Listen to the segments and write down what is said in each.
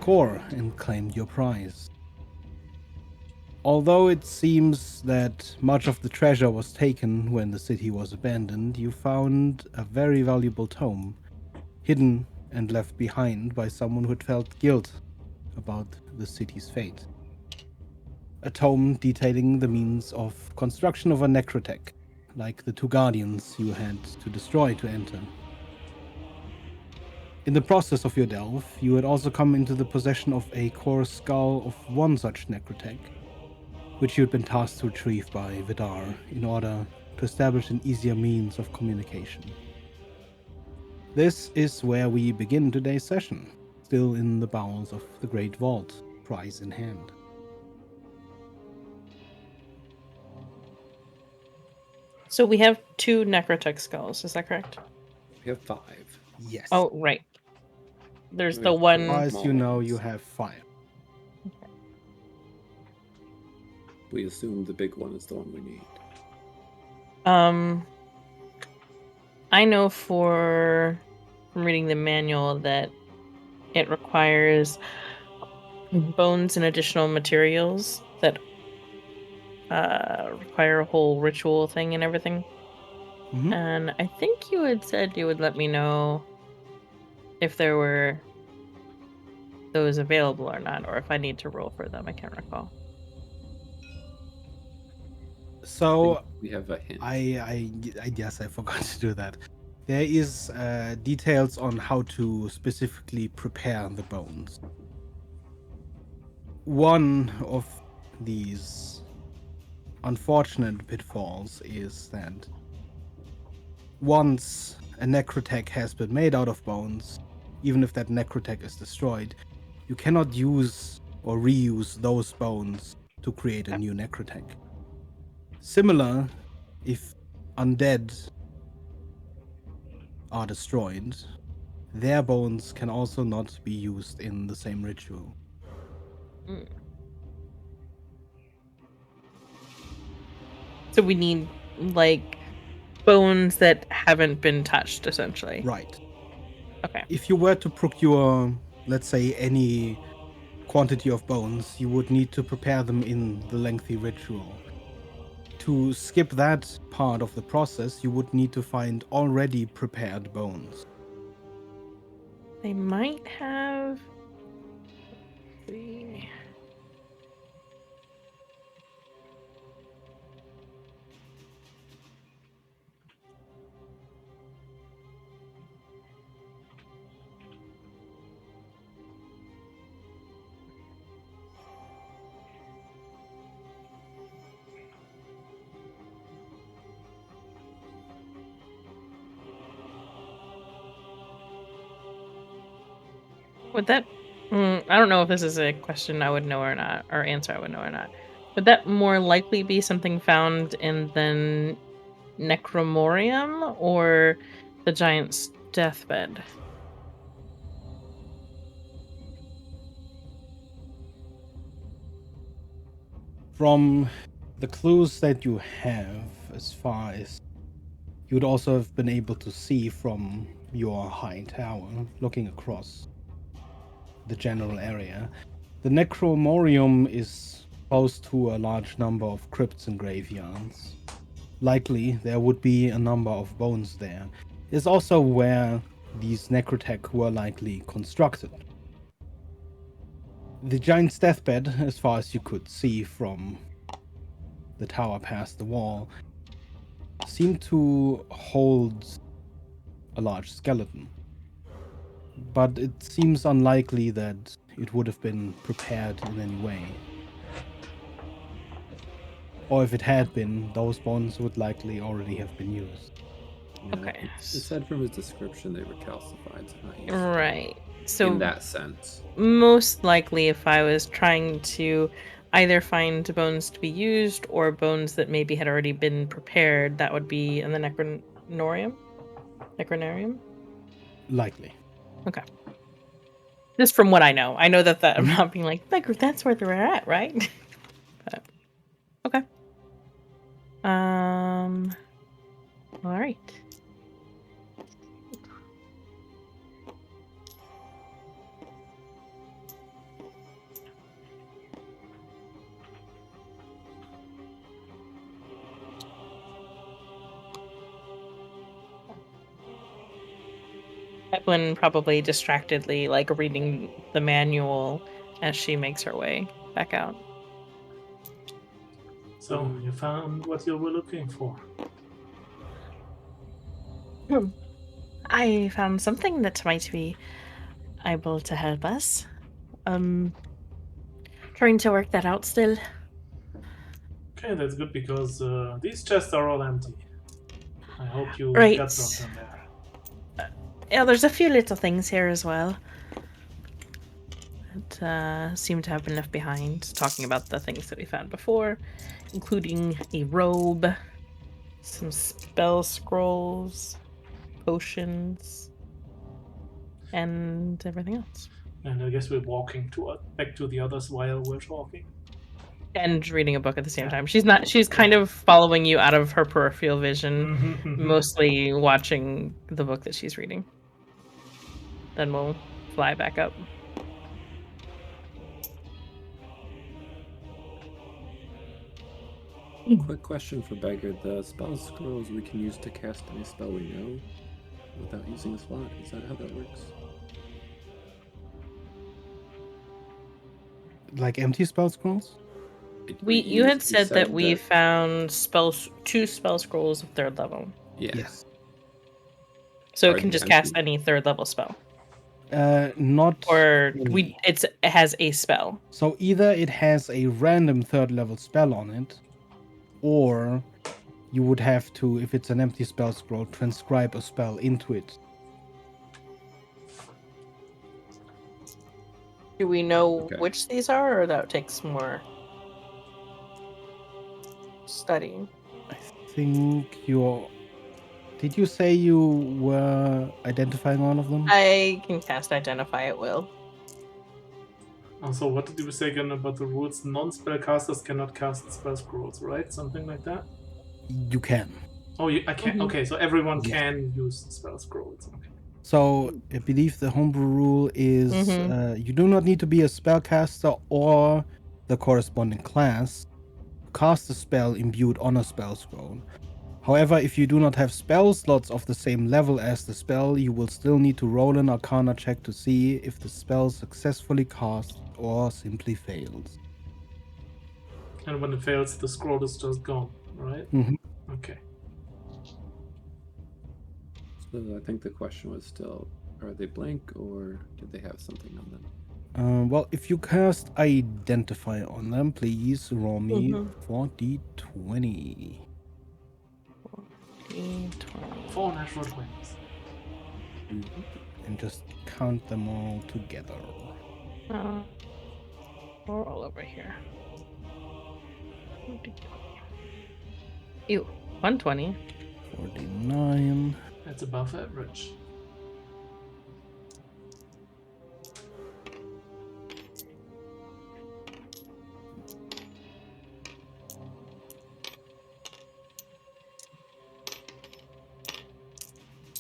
score and claimed your prize. Although it seems that much of the treasure was taken when the city was abandoned, you found a very valuable tome, hidden and left behind by someone who had felt guilt about the city's fate. A tome detailing the means of construction of a necrotech, like the two guardians you had to destroy to enter. In the process of your delve, you had also come into the possession of a core skull of one such necrotech, which you had been tasked to retrieve by Vidar in order to establish an easier means of communication. This is where we begin today's session, still in the bowels of the Great Vault, prize in hand. So we have 2 necrotech skulls, is that correct? We have 5. Yes. Oh, right. There's We the have one. four. As you know, you have 5. We assume the big one is the one we need. I know from reading the manual that it requires bones and additional materials that require a whole ritual thing and everything. Mhm. And I think you had said you would let me know if there were those available or not, or if I need to roll for them. I can't recall. So We have a hint. I guess I forgot to do that. There is details on how to specifically prepare the bones. One of these unfortunate pitfalls is that once a necrotech has been made out of bones, even if that necrotech is destroyed, you cannot use or reuse those bones to create a new necrotech. Similar, if undead are destroyed, their bones can also not be used in the same ritual. Mm. So we need, like, bones that haven't been touched, essentially. Right. Okay. If you were to procure, let's say, any quantity of bones, you would need to prepare them in the lengthy ritual. To skip that part of the process, you would need to find already prepared bones. They might have. Let's see. Would that? I don't know if this is a question I would know or not, or answer I would know or not. Would that more likely be something found in the Necromorium or the Giant's deathbed? From the clues that you have, as far as you would also have been able to see from your high tower, looking across the general area, the Necromorium is close to a large number of crypts and graveyards. Likely, there would be a number of bones there. It's also where these necrotech were likely constructed. The giant's deathbed, as far as you could see from the tower past the wall, seemed to hold a large skeleton. But it seems unlikely that it would have been prepared in any way. Or if it had been, those bones would likely already have been used. Yeah, Okay. it said from his description they were calcified, so not used. Right. So in that sense. most likely, if I was trying to either find bones to be used or bones that maybe had already been prepared, that would be in the Necronorium? Necronarium? Likely. Okay. Just from what I know. I know that I'm Mhm. not being like, that's where they're at, right? But, okay. All right. Evelyn probably distractedly, like, reading the manual as she makes her way back out. So you found what you were looking for. I found something that might be able to help us. Trying to work that out still. Okay, that's good because these chests are all empty. I hope you Right. got something there. Yeah, there's a few little things here as well that seem to have been left behind. Talking about the things that we found before, including a robe, some spell scrolls, potions, and everything else. And I guess we're walking back to the others while we're talking. And reading a book at the same Yeah. time. She's kind of following you out of her peripheral vision, Mm-hmm. mostly watching the book that she's reading. Then we'll fly back up. Quick question for Beggar. The spell scrolls we can use to cast any spell we know without using a slot. Is that how that works? Like empty spell scrolls? You had said that we that- found two spell scrolls of 3rd level. Yeah. Yes. So Are it can they just cast empty? any 3rd level spell. Not Or really. it has a spell. So either it has a random 3rd level spell on it, or you would have to, if it's an empty spell scroll, transcribe a spell into it. Do we know Okay. which these are, or that takes more studying? I think you're. Did you say you were identifying all of them? I can cast Identify at Will. Also, what did you say again about the rules? Non-spellcasters cannot cast spell scrolls, right? Something like that? You can. Oh, I can. Mhm. Okay, so everyone Yes. can use spell scrolls. Okay. So I believe the homebrew rule is Mhm. you do not need to be a spellcaster or the corresponding class to cast a spell imbued on a spell scroll. However, if you do not have spell slots of the same level as the spell, you will still need to roll an Arcana check to see if the spell successfully cast or simply fails. And when it fails, the scroll is just gone, right? Mhm. Okay. So I think the question was still, are they blank or did they have something on them? Well, if you cast Identify on them, please roll me Mhm. 4d20. 20. 4 natural 20s. And just count them all together. We're all over here. Ew, 120. 49. That's above average.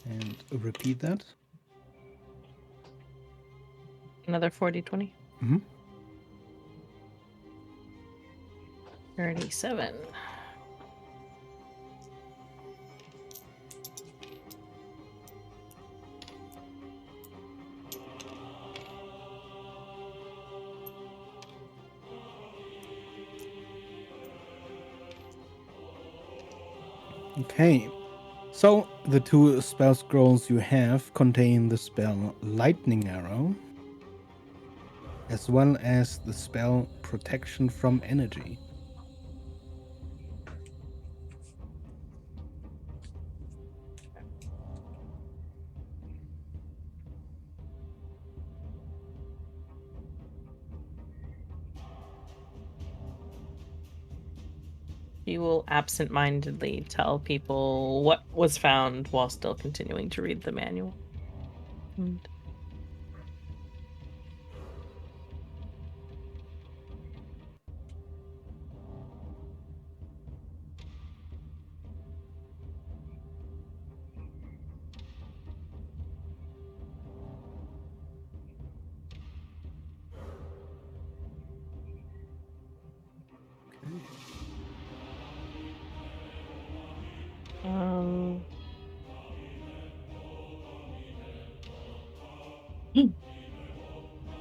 And repeat that. Another 40, 20. Mm-hmm. 37. Okay. So the two spell scrolls you have contain the spell Lightning Arrow, as well as the spell Protection from Energy. You will absent-mindedly tell people what was found while still continuing to read the manual. And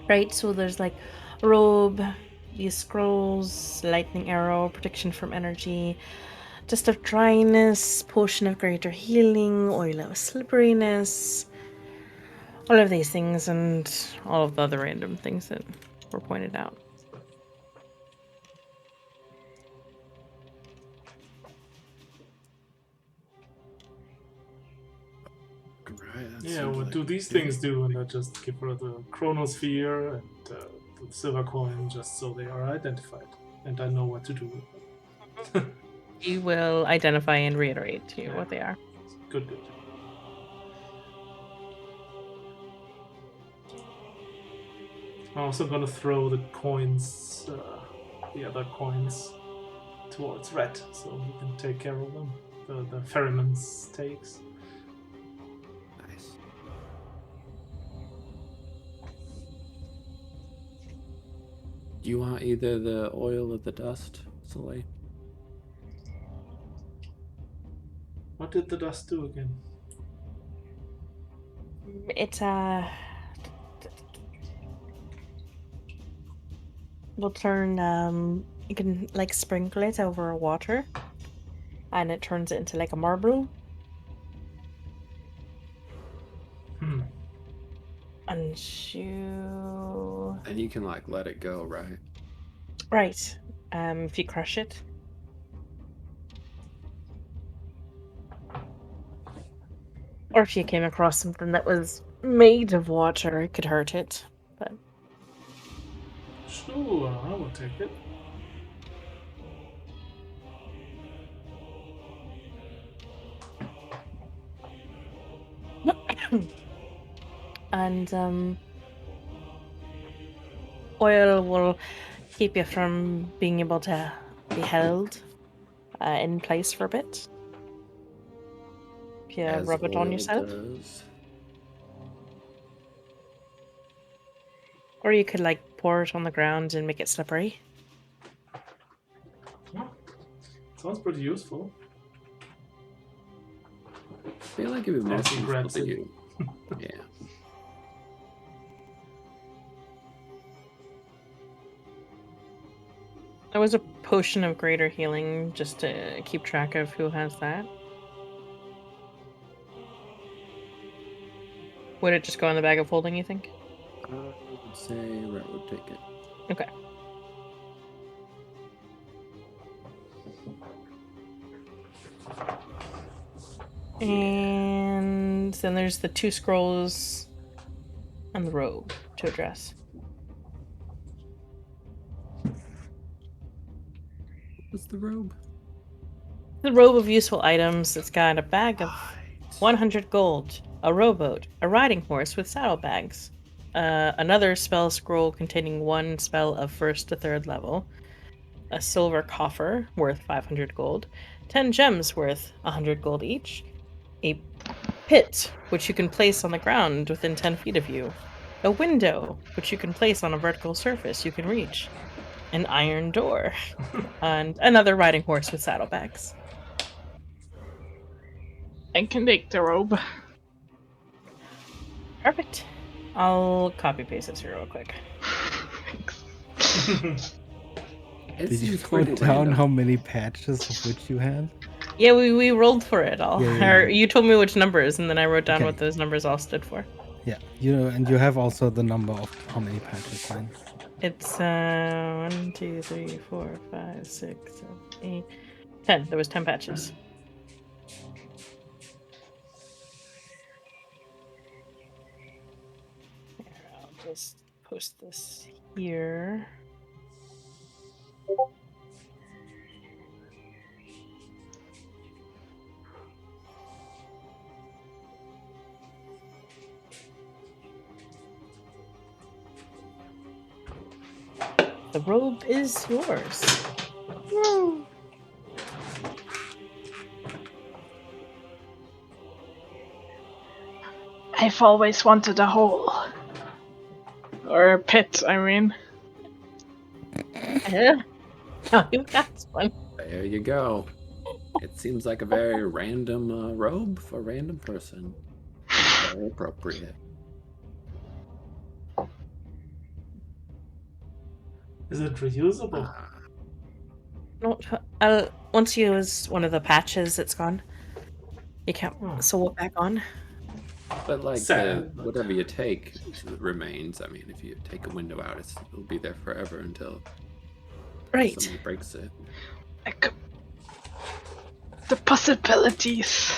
Right, so there's like robe, these scrolls, lightning arrow, protection from energy, dust of dryness, potion of greater healing, oil of slipperiness, all of these things, and all of the other random things that were pointed out. Right, that Yeah, seems what like do a these good- things do? And I just give her the chronosphere and the silver coin just so they are identified. And I know what to do with them. You will identify and reiterate to you what they are. Good, good. I'm also gonna throw the coins, the other coins, towards Red so he can take care of them. The ferryman's takes. Nice. Do you want either the oil or the dust, Soleil? What did the dust do again? It's we'll turn you can like sprinkle it over water and it turns it into like a marble. Hmm. And you And you can like let it go, right? right. If you crush it. Or if you came across something that was made of water, it could hurt it. But Sure, I will take it. and oil will keep you from being able to be held in place for a bit. If you As rub it on oil yourself. does. Or you could like pour it on the ground and make it slippery. Yeah. Sounds pretty useful. I feel like it'd be more As he useful grabs to it. you. Yeah. There was a potion of greater healing just to keep track of who has that. Would it just go in the bag of holding, you think? I would say Red would take it. Okay. And then there's the 2 scrolls and the robe to address. What's the robe? The robe of useful items. It's got a bag of 100 gold, a rowboat, a riding horse with saddlebags, another spell scroll containing 1 spell of 1st to 3rd level, a silver coffer worth 500 gold, 10 gems worth 100 gold each, a pit which you can place on the ground within 10 feet of you, a window which you can place on a vertical surface you can reach, an iron door, and another riding horse with saddlebags. I can take the robe. Perfect. I'll copy paste this here real quick. It Did you seems put pretty down random. how many patches of which you had? Yeah, we rolled for it all. Yeah, yeah, Or yeah. you told me which numbers, and then I wrote down Okay. what those numbers all stood for. Yeah, you know, and you have also the number of how many patches, fine. It's 1, 2, 3, 4, 5, 6, 7, 8, 10. There was 10 patches. Here, I'll just post this here. The robe is yours. Woo. I've always wanted a hole. Or a pit, I mean. Oh, you got one. There you go. It seems like a very random robe for a random person. Very appropriate. Is it reusable? No, once you use one of the patches, it's gone. You can't Oh, sew it back on. But like sad, but whatever you take remains. I mean, if you take a window out, it'll be there forever until Right. somebody breaks it. Like, the possibilities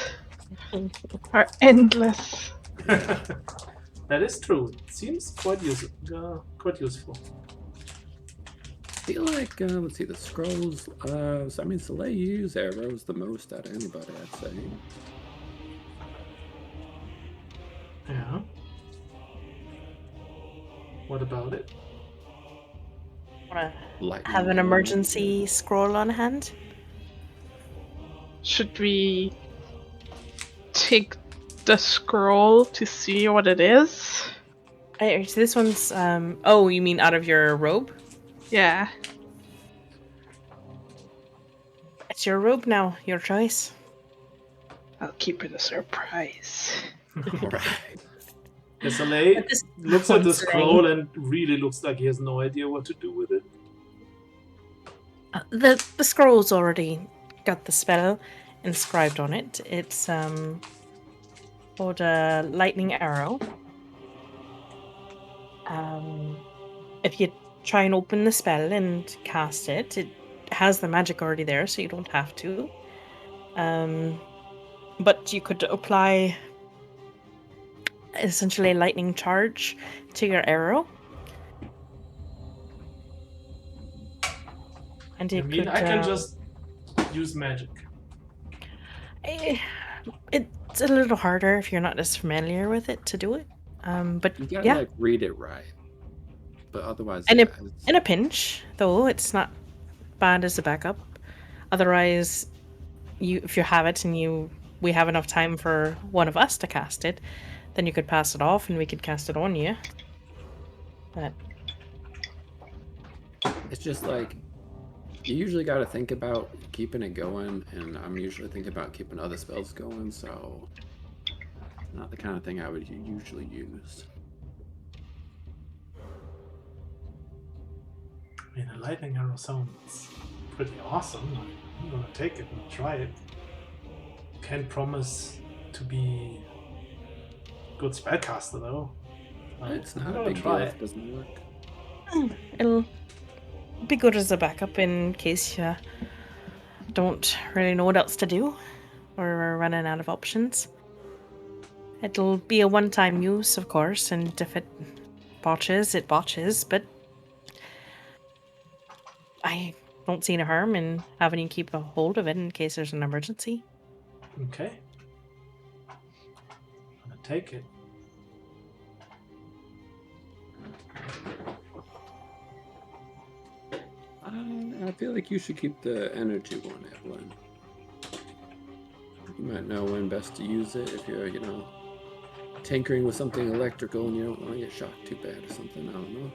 are endless. that is true. It seems quite useful. I feel like let's see the scrolls. So, I mean, Soleil use arrows the most out of anybody, I'd say. Yeah. What about it? Want to Lightning have an arrow might be emergency scroll on hand? Should we take the scroll to see what it is? So this one's oh, you mean out of your robe? Yeah. It's your robe now, your choice. I'll keep it a surprise. good. All right. Yeah, Soleil But this looks at the one's scroll and really looks like he has no idea what to do with it. The scroll's already got the spell inscribed on it. It's called a lightning arrow. If you try and open the spell and cast it, it has the magic already there, so you don't have to. But you could apply essentially a lightning charge to your arrow. And I you mean, could I can just use magic. it's a little harder if you're not as familiar with it to do it. But You gotta yeah, like read it right. But otherwise, in yeah. in a pinch, though, it's not bad as a backup. Otherwise, if you have it and we have enough time for one of us to cast it, then you could pass it off and we could cast it on you. But It's just like you usually got to think about keeping it going, and I'm usually thinking about keeping other spells going, so not the kind of thing I would usually use. I mean, a lightning arrow sounds pretty awesome. I'm gonna take it and try it. Can't promise to be good spellcaster though. It's I'm not a gonna big deal try if it. it doesn't work. it'll be good as a backup in case you don't really know what else to do or are running out of options. It'll be a one-time use, of course, and if it botches, it botches, but I don't see any harm in having you keep a hold of it in case there's an emergency. Okay. I'm gonna take it. I feel like you should keep the energy one, Evelyn. You might know when best to use it if you're, tinkering with something electrical and you don't want to get shocked too bad or something. I don't know.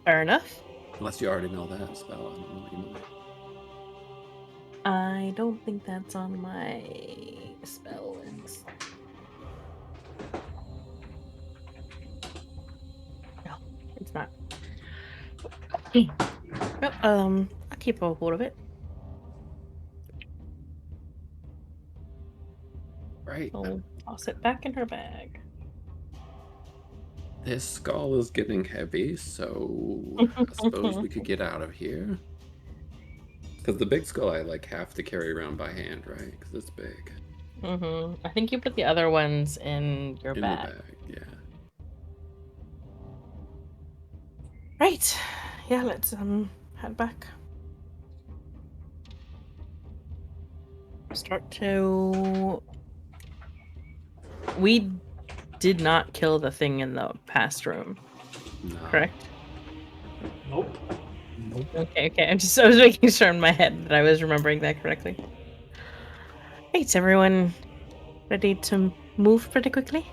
Fair enough. Unless you already know that spell. I don't know what you mean. I don't think that's on my spell list. No, it's not. Well, I'll keep a hold of it. Right. I'll sit back in her bag. This skull is getting heavy, so I suppose we could get out of here. Because the big skull I have to carry around by hand, right? Because it's big. I think you put the other ones in your In bag. the bag, yeah. Right. Yeah, let's head back. We did not kill the thing in the past room, No. correct? Nope. Nope. Okay. I was making sure in my head that I was remembering that correctly. Right, is everyone ready to move pretty quickly?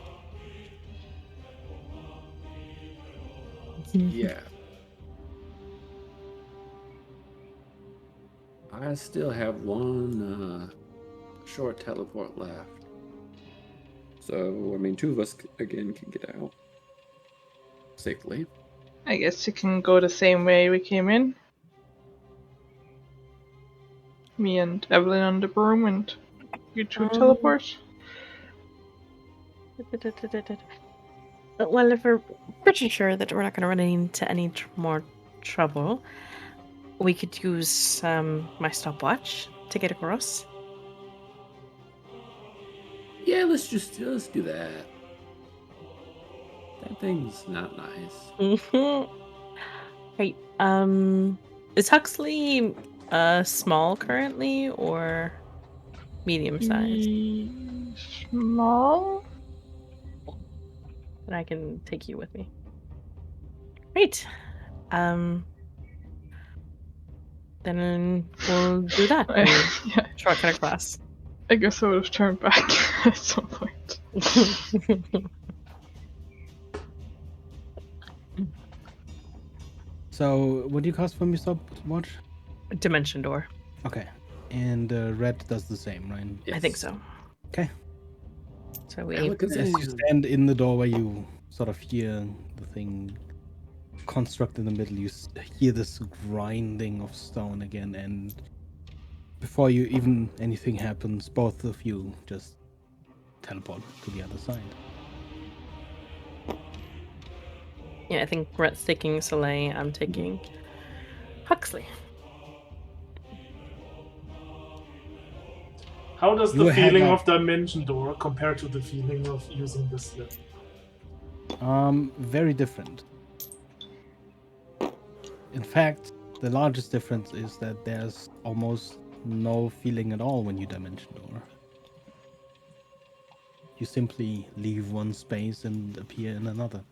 Yeah. I still have one short teleport left. So, I mean, two of us, again, can get out safely. I guess you can go the same way we came in. Me and Evelyn on the broom, and you two teleport. Well, if we're pretty sure that we're not going to run into any more trouble, we could use my stopwatch to get across. Yeah, let's do that. That thing's not nice. Right. Is Huxley small currently or medium sized? Small? And I can take you with me. Great. Then we'll do that. Yeah. Shortcut across. I guess I would have turned back at some point. So, what do you cast from your stopwatch? Dimension door. Okay. And Red does the same, right? I think so. Okay. So we As you stand in the doorway, you sort of hear the thing construct in the middle. You hear this grinding of stone again, and before you even anything happens, both of you just teleport to the other side. Yeah, I think Rhett's taking Soleil, I'm taking Huxley. How does You the head feeling up- of dimension door compare to the feeling of using the slip? Very different. In fact, the largest difference is that there's almost no feeling at all when you dimension door. You simply leave one space and appear in another.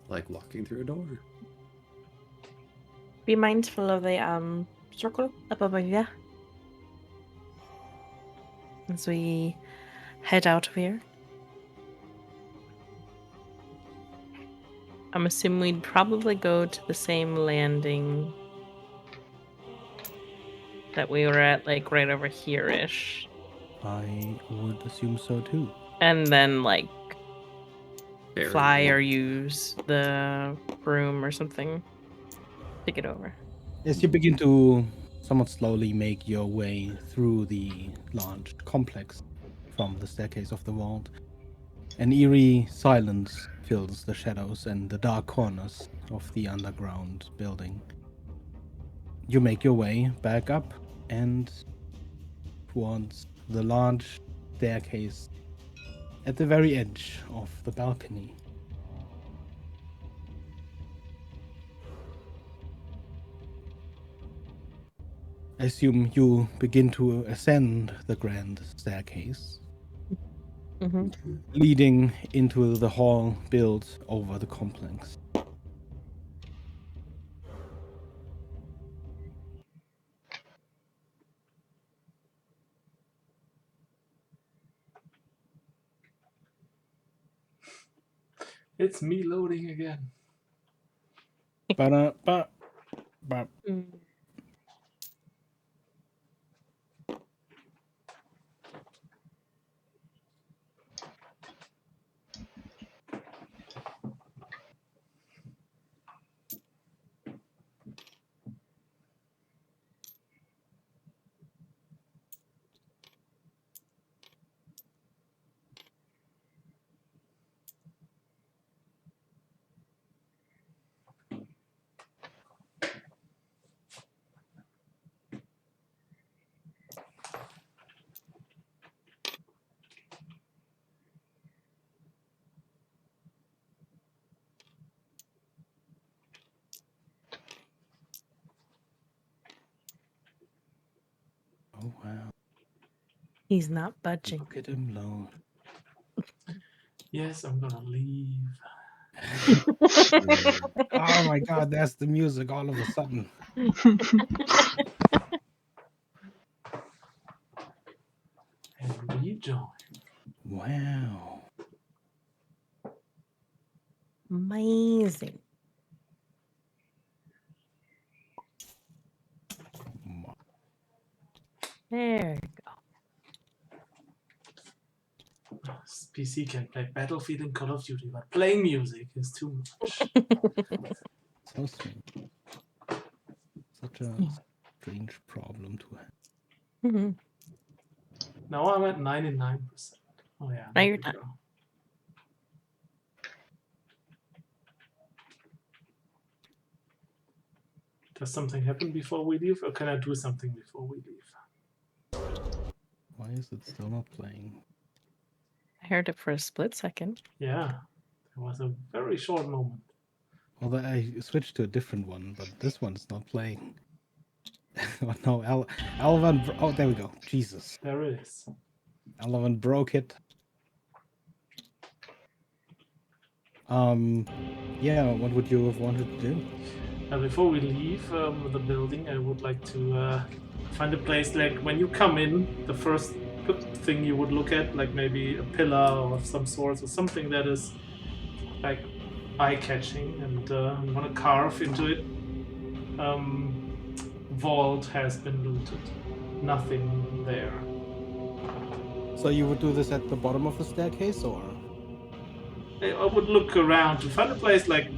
Like walking through a door. Be mindful of the circle up above you as we head out of here. I'm assuming we'd probably go to the same landing that we were at, like right over here-ish. I would assume so too. And then like Very fly well. or use the broom or something to get over. As you begin to somewhat slowly make your way through the large complex from the staircase of the vault, an eerie silence fills the shadows and the dark corners of the underground building. You make your way back up and towards the large staircase at the very edge of the balcony. I assume you begin to ascend the grand staircase, leading into the hall built over the complex. It's me loading again. Ba-da-ba, ba. Oh wow! He's not budging. Look at him load. Yes, I'm gonna leave. Oh my god, that's the music all of a sudden. And rejoin. Wow. Amazing. There you go. PC can play Battlefield and Call of Duty, but playing music is too much. So strange. Such a strange problem to have. Mhm. Now I'm at 99%. Oh yeah, Now there you're we done. go. Does something happen before we leave, or can I do something before we leave? Why is it still not playing? I heard it for a split second. Yeah, it was a very short moment. Although I switched to a different one, but this one's not playing. Oh no, Alvan. Oh, there we go. Jesus. There it is. Alvan broke it. Yeah, what would you have wanted to do? Before we leave the building, I would like to find a place like when you come in, the first thing you would look at, like maybe a pillar of some sort or something that is like eye-catching, and want to carve into it. Vault has been looted. Nothing there. So you would do this at the bottom of the staircase, or? I would look around to find a place like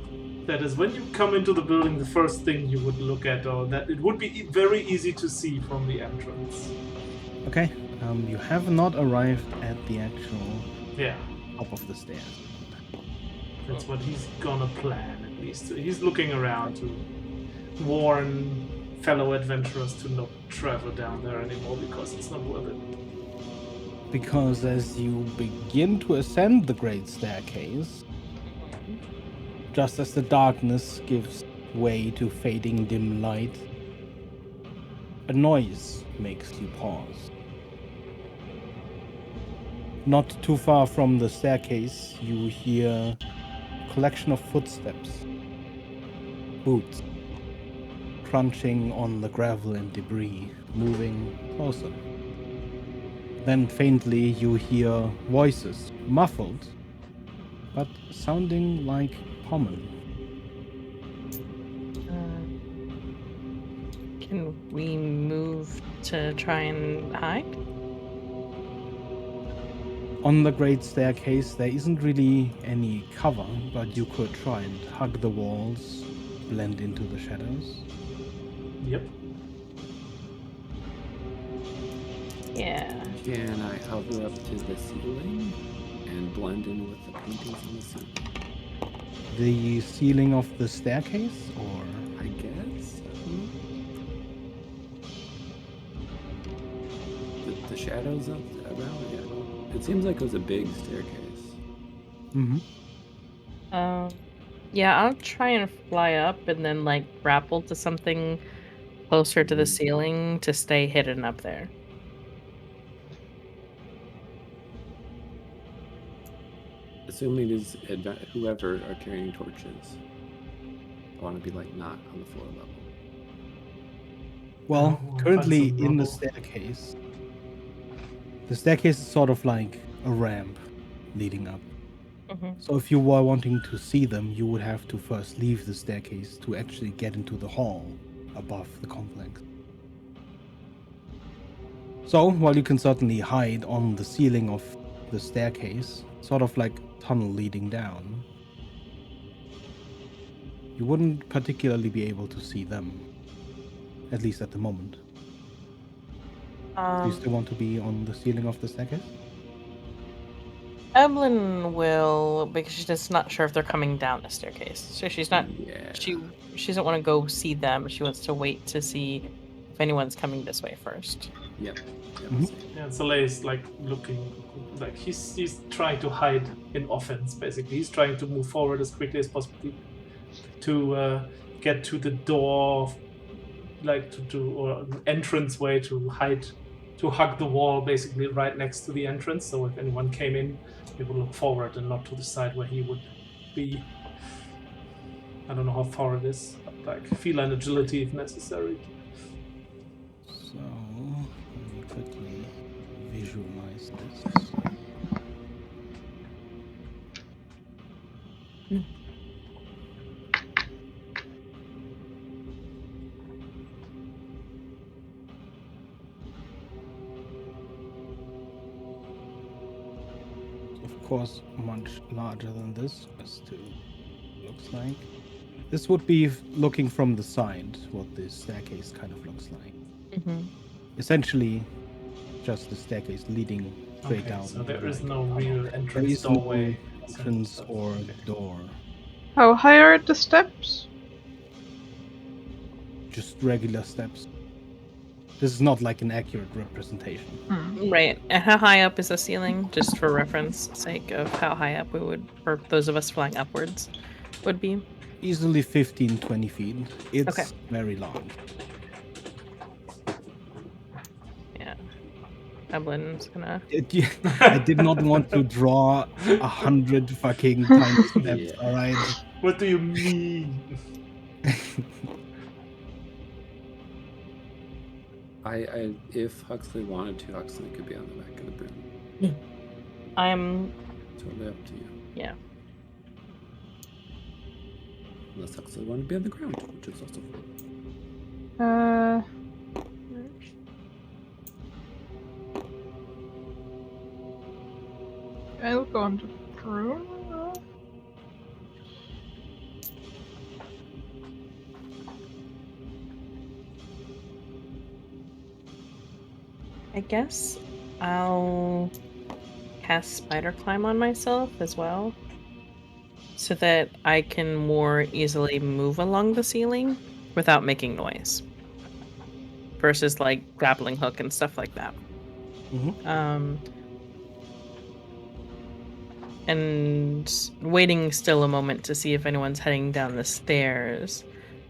that is when you come into the building, the first thing you would look at, or that it would be very easy to see from the entrance. Okay. You have not arrived at the actual Yeah, top of the stairs. that's what he's gonna plan at least. He's looking around to warn fellow adventurers to not travel down there anymore because it's not worth it. Because as you begin to ascend the great staircase, just as the darkness gives way to fading dim light, a noise makes you pause. Not too far from the staircase, you hear a collection of footsteps, boots, crunching on the gravel and debris, moving closer. Then faintly you hear voices, muffled, but sounding like common. Can we move to try and hide? On the great staircase, there isn't really any cover, but you could try and hug the walls, blend into the shadows. Yep. Yeah. Can I hover up to the ceiling and blend in with the paintings on the ceiling? The ceiling of the staircase, or? I guess. The shadows up around it. It seems like it was a big staircase. Mm-hmm. Yeah, I'll try and fly up and then like grapple to something closer to the ceiling to stay hidden up there. Assuming it is whoever are carrying torches. I want to be like not on the floor level. Well, We'll currently find some in the rubble. staircase, the staircase is sort of like a ramp leading up. So if you were wanting to see them, you would have to first leave the staircase to actually get into the hall above the complex. So while you can certainly hide on the ceiling of the staircase, sort of like a tunnel leading down, you wouldn't particularly be able to see them, at least at the moment. Do you still want to be on the ceiling of the staircase? Evelyn will, because she's just not sure if they're coming down the staircase. So she's not. Yeah. She doesn't want to go see them. She wants to wait to see if anyone's coming this way first. Yep. Yeah, Soleil's like looking, like he's trying to hide in offense. Basically, he's trying to move forward as quickly as possible to get to the door, like or an entrance way to hide, to hug the wall, basically right next to the entrance. So if anyone came in, they would look forward and not to the side where he would be. I don't know how far it is, but like feline agility if necessary. So, let me quickly visualize this. So course, much larger than this, as to looks like. This would be looking from the side, what the staircase kind of looks like. Mm-hmm. Essentially, just the staircase leading straight Okay, down. so there is like a no tunnel. real There entrance is no doorway. entrance or door, How high are the steps? just regular steps. This is not like an accurate representation. Right. And how high up is the ceiling? Just for reference sake of how high up we would, for those of us flying upwards, would be. Easily 15, 20 feet. It's Okay. very long. Yeah. Eblin's gonna. I did not want to draw 100 fucking tiny steps, Yeah. alright? What do you mean? I if Huxley wanted to, Huxley could be on the back of the broom. I'm. Totally up to you. Yeah. Unless Huxley wanted to be on the ground, which is also fine. I'll go on the broom. I guess I'll cast spider climb on myself as well, so that I can more easily move along the ceiling without making noise. Versus like grappling hook and stuff like that. Mhm. And waiting still a moment to see if anyone's heading down the stairs,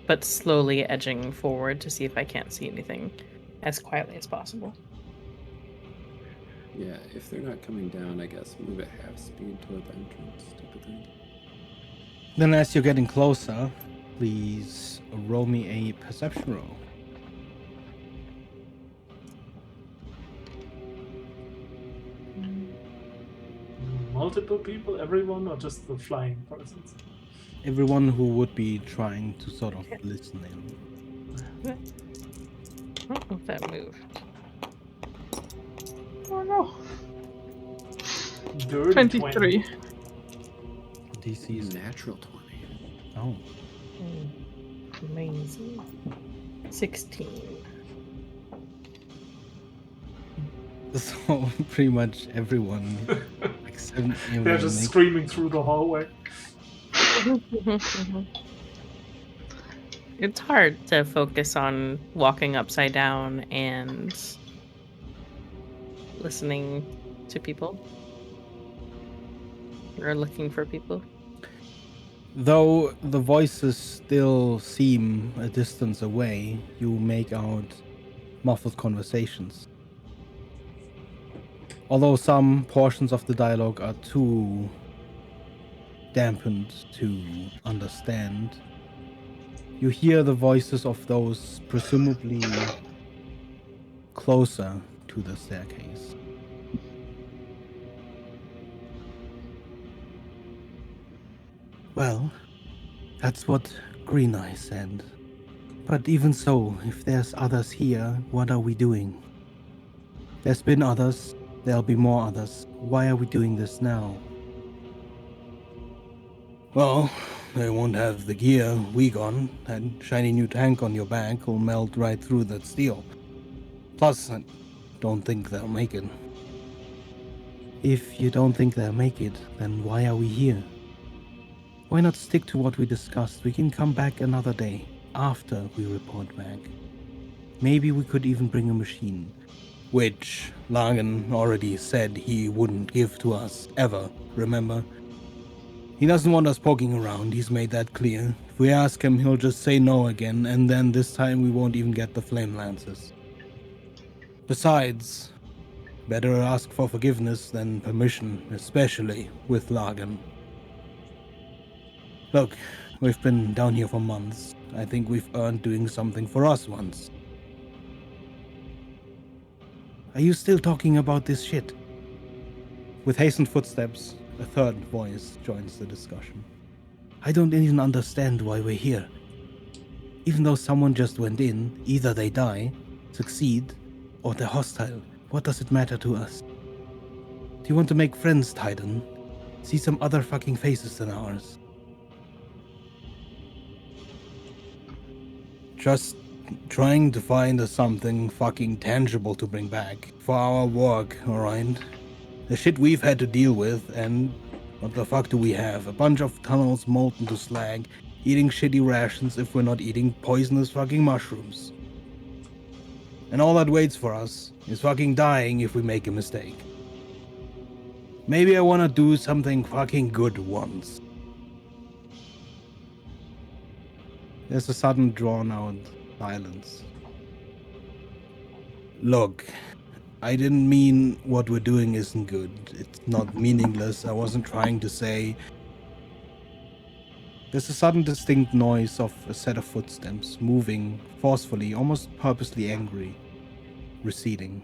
but slowly edging forward to see if I can't see anything as quietly as possible. Yeah, if they're not coming down, I guess move at half speed toward the entrance type of thing. Then as you're getting closer, please roll me a perception roll. Multiple people, everyone, or just the flying persons? Everyone who would be trying to sort of listen in. I don't know if that moved. Oh no. Dirty 23. DC is Natural 20. oh. Amazing. 16. So pretty much everyone except They're just screaming through the hallway. It's hard to focus on walking upside down and listening to people or looking for people. Though the voices still seem a distance away, you make out muffled conversations. Although some portions of the dialogue are too dampened to understand, you hear the voices of those presumably closer to the staircase. Well, that's what Green Eye said. But even so, if there's others here, what are we doing? There's been others, there'll be more others. Why are we doing this now? Well, they won't have the gear we got. That shiny new tank on your back will melt right through that steel. Plus, I don't think they'll make it. If you don't think they'll make it, then why are we here? Why not stick to what we discussed? We can come back another day, after we report back. Maybe we could even bring a machine, which Lagen already said he wouldn't give to us, ever, remember? He doesn't want us poking around, he's made that clear. If we ask him, he'll just say no again, and then this time we won't even get the flame lances. Besides, better ask for forgiveness than permission, especially with Lagen. Look, we've been down here for months. I think we've earned doing something for us once. Are you still talking about this shit? With hastened footsteps, a third voice joins the discussion. I don't even understand why we're here. Even though someone just went in, either they die, succeed, or they're hostile. What does it matter to us? Do you want to make friends, Titan? see some other fucking faces than ours. Just trying to find us something fucking tangible to bring back for our work, alright? The shit we've had to deal with, and what the fuck do we have? A bunch of tunnels molten to slag, eating shitty rations if we're not eating poisonous fucking mushrooms. And all that waits for us is fucking dying if we make a mistake. Maybe I wanna do something fucking good once. There's a sudden drawn-out silence. Look, I didn't mean what we're doing isn't good. It's not meaningless. I wasn't trying to say... There's a sudden distinct noise of a set of footsteps, moving forcefully, almost purposely angry, receding.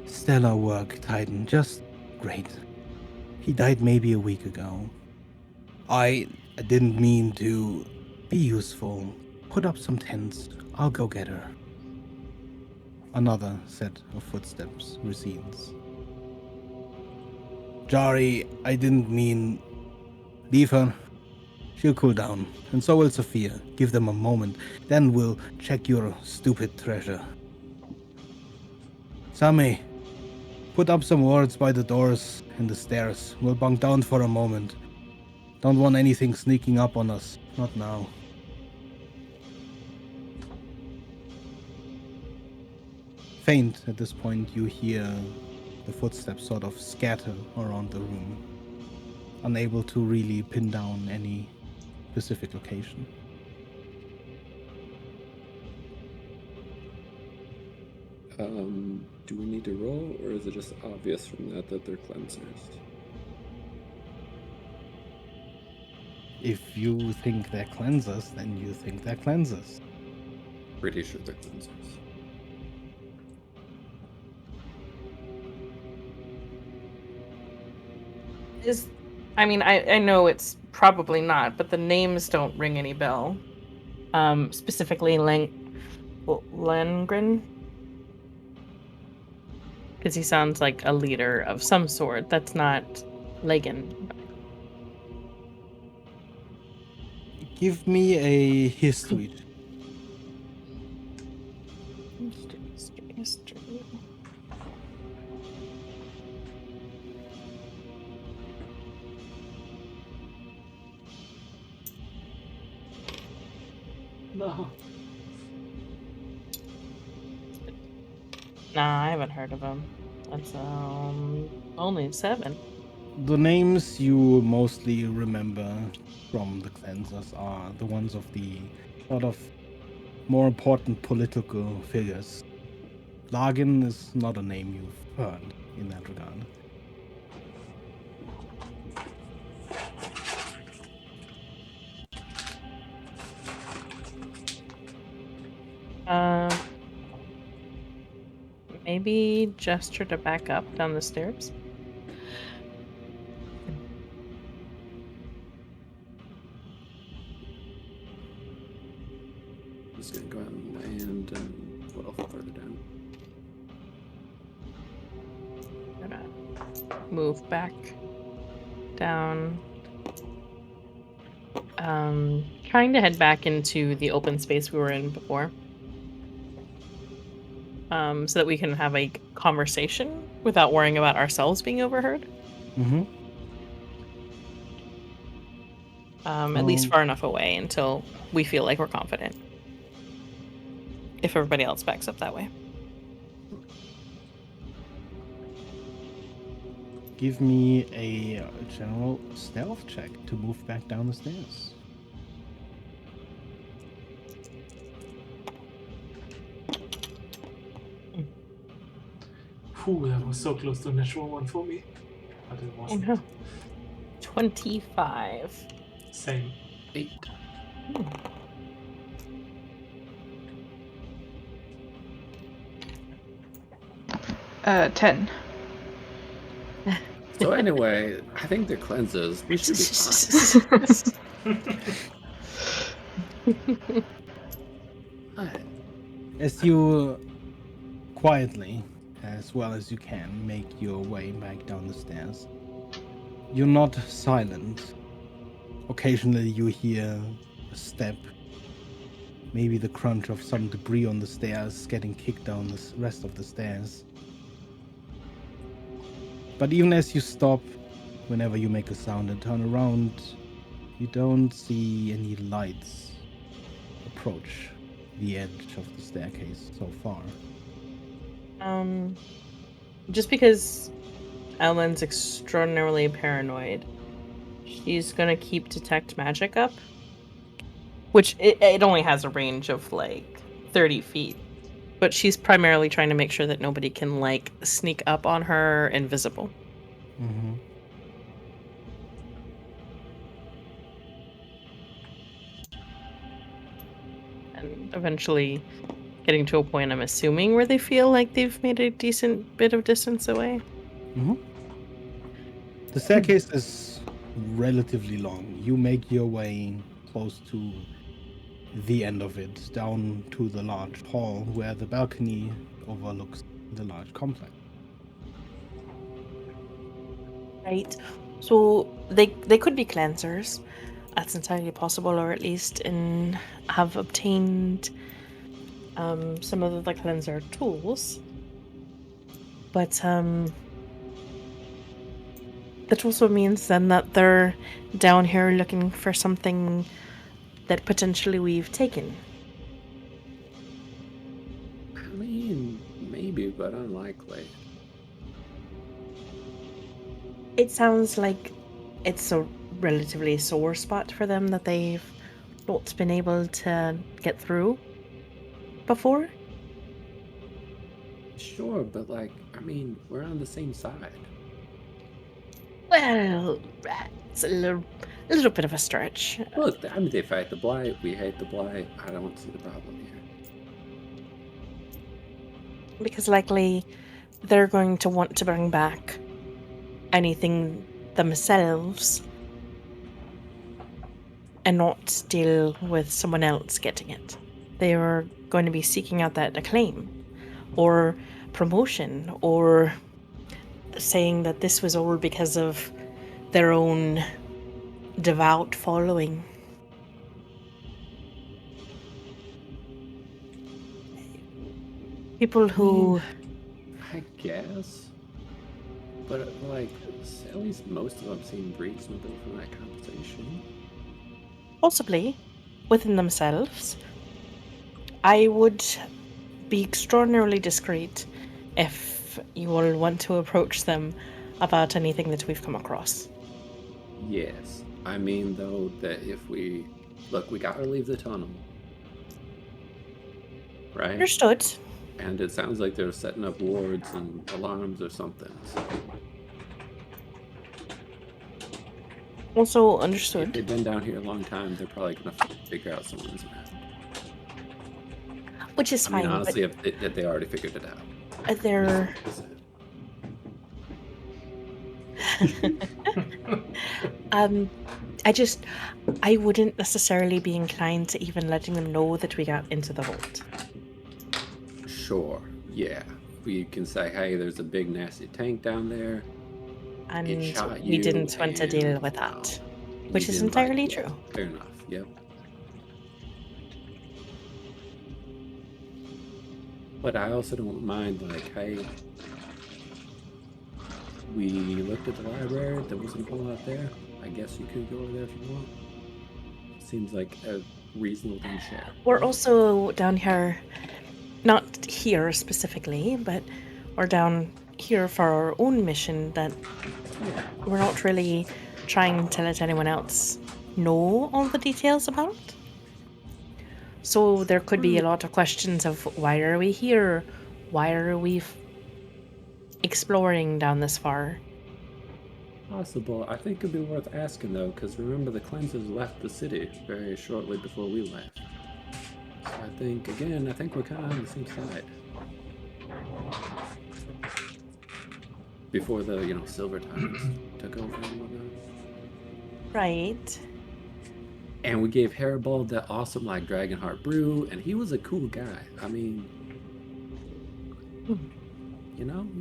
Stellar work, Titan. Just great. He died maybe a week ago. I didn't mean to be useful. Put up some tents. I'll go get her. Another set of footsteps recedes. Jari, I didn't mean... Leave her. She'll cool down, and so will Sophia. Give them a moment, then we'll check your stupid treasure. Sami, put up some wards by the doors and the stairs. We'll bunk down for a moment. Don't want anything sneaking up on us. Not now. Faint at this point, you hear the footsteps sort of scatter around the room, unable to really pin down any specific location. Do we need to roll, or is it just obvious from that they're cleansers? If you think they're cleansers, then you think they're cleansers. Pretty sure they're cleansers. I know it's probably not, but the names don't ring any bell. Specifically Lengren? Because he sounds like a leader of some sort. That's not Lagan. Give me a history. History. No. Nah, I haven't heard of him. That's only 7. The names you mostly remember from the cleansers are the ones of the sort of more important political figures. Lagan is not a name you've heard in that regard. Maybe gesture to back up down the stairs. I'm just gonna go ahead and land and a little further down. Gonna move back down. Trying to head back into the open space we were in before. So that we can have a conversation without worrying about ourselves being overheard. Mm-hmm. At least far enough away until we feel like we're confident. If everybody else backs up that way. Give me a general stealth check to move back down the stairs. Whew, that was so close to a natural one for me. But it wasn't. Oh, no. 25. Same. 8. Uh, 10. So anyway, I think they're cleansers. We should be fine. Alright. As you quietly, as well as you can, make your way back down the stairs, You're not silent. Occasionally you hear a step, maybe the crunch of some debris on the stairs getting kicked down the rest of the stairs. But even as you stop, whenever you make a sound and turn around, you don't see any lights approach the edge of the staircase so far. Just because Ellen's extraordinarily paranoid, she's gonna keep detect magic up, which it only has a range of like 30 feet. But she's primarily trying to make sure that nobody can like sneak up on her invisible. Mm-hmm. And eventually getting to a point, I'm assuming, where they feel like they've made a decent bit of distance away. Mm-hmm. The staircase is relatively long. You make your way close to the end of it, down to the large hall where the balcony overlooks the large complex. Right. So they could be cleansers. That's entirely possible, or at least have obtained some of the cleanser tools. But that also means then that they're down here looking for something that potentially we've taken. I mean, maybe, but unlikely. It sounds like it's a relatively sore spot for them that they've not been able to get through before. Sure, but like, I mean, we're on the same side. Well, it's a little bit of a stretch. Look, I mean, they fight the blight. We hate the blight. I don't see the problem here. Because likely they're going to want to bring back anything themselves and not deal with someone else getting it. They are going to be seeking out that acclaim or promotion or saying that this was all because of their own devout following. People who... I guess. But, like, at least most of them seem reasonable from that conversation. possibly within themselves. I would be extraordinarily discreet if you all want to approach them about anything that we've come across. Yes. I mean, though, that if we... Look, we gotta leave the tunnel. Right? Understood. And it sounds like they're setting up wards and alarms or something. So Also if understood. they've been down here a long time, they're probably gonna figure out something's around. Which is I mean, fine, honestly, if they already figured it out. but they're... I wouldn't necessarily be inclined to even letting them know that we got into the vault. Sure, yeah. We can say, hey, there's a big nasty tank down there. And It shot we you, didn't want to deal and, with you that. know, Which we is didn't like entirely it. true. Fair enough, yep. But I also don't mind, like, hey, we looked at the library, there wasn't a whole lot there. I guess you could go over there if you want. Seems like a reasonable thing to share. We're also down here, not here specifically, but we're down here for our own mission that we're not really trying to let anyone else know all the details about. So there could be a lot of questions of why are we here? Why are we exploring down this far? Possible. I think it'd be worth asking though, because remember the cleansers left the city very shortly before we left. So I think we're kind of on the same side. Before the Silver Tyrants took over and whatnot. Right. And we gave Haribald that awesome like Dragonheart brew, and he was a cool guy. I mean,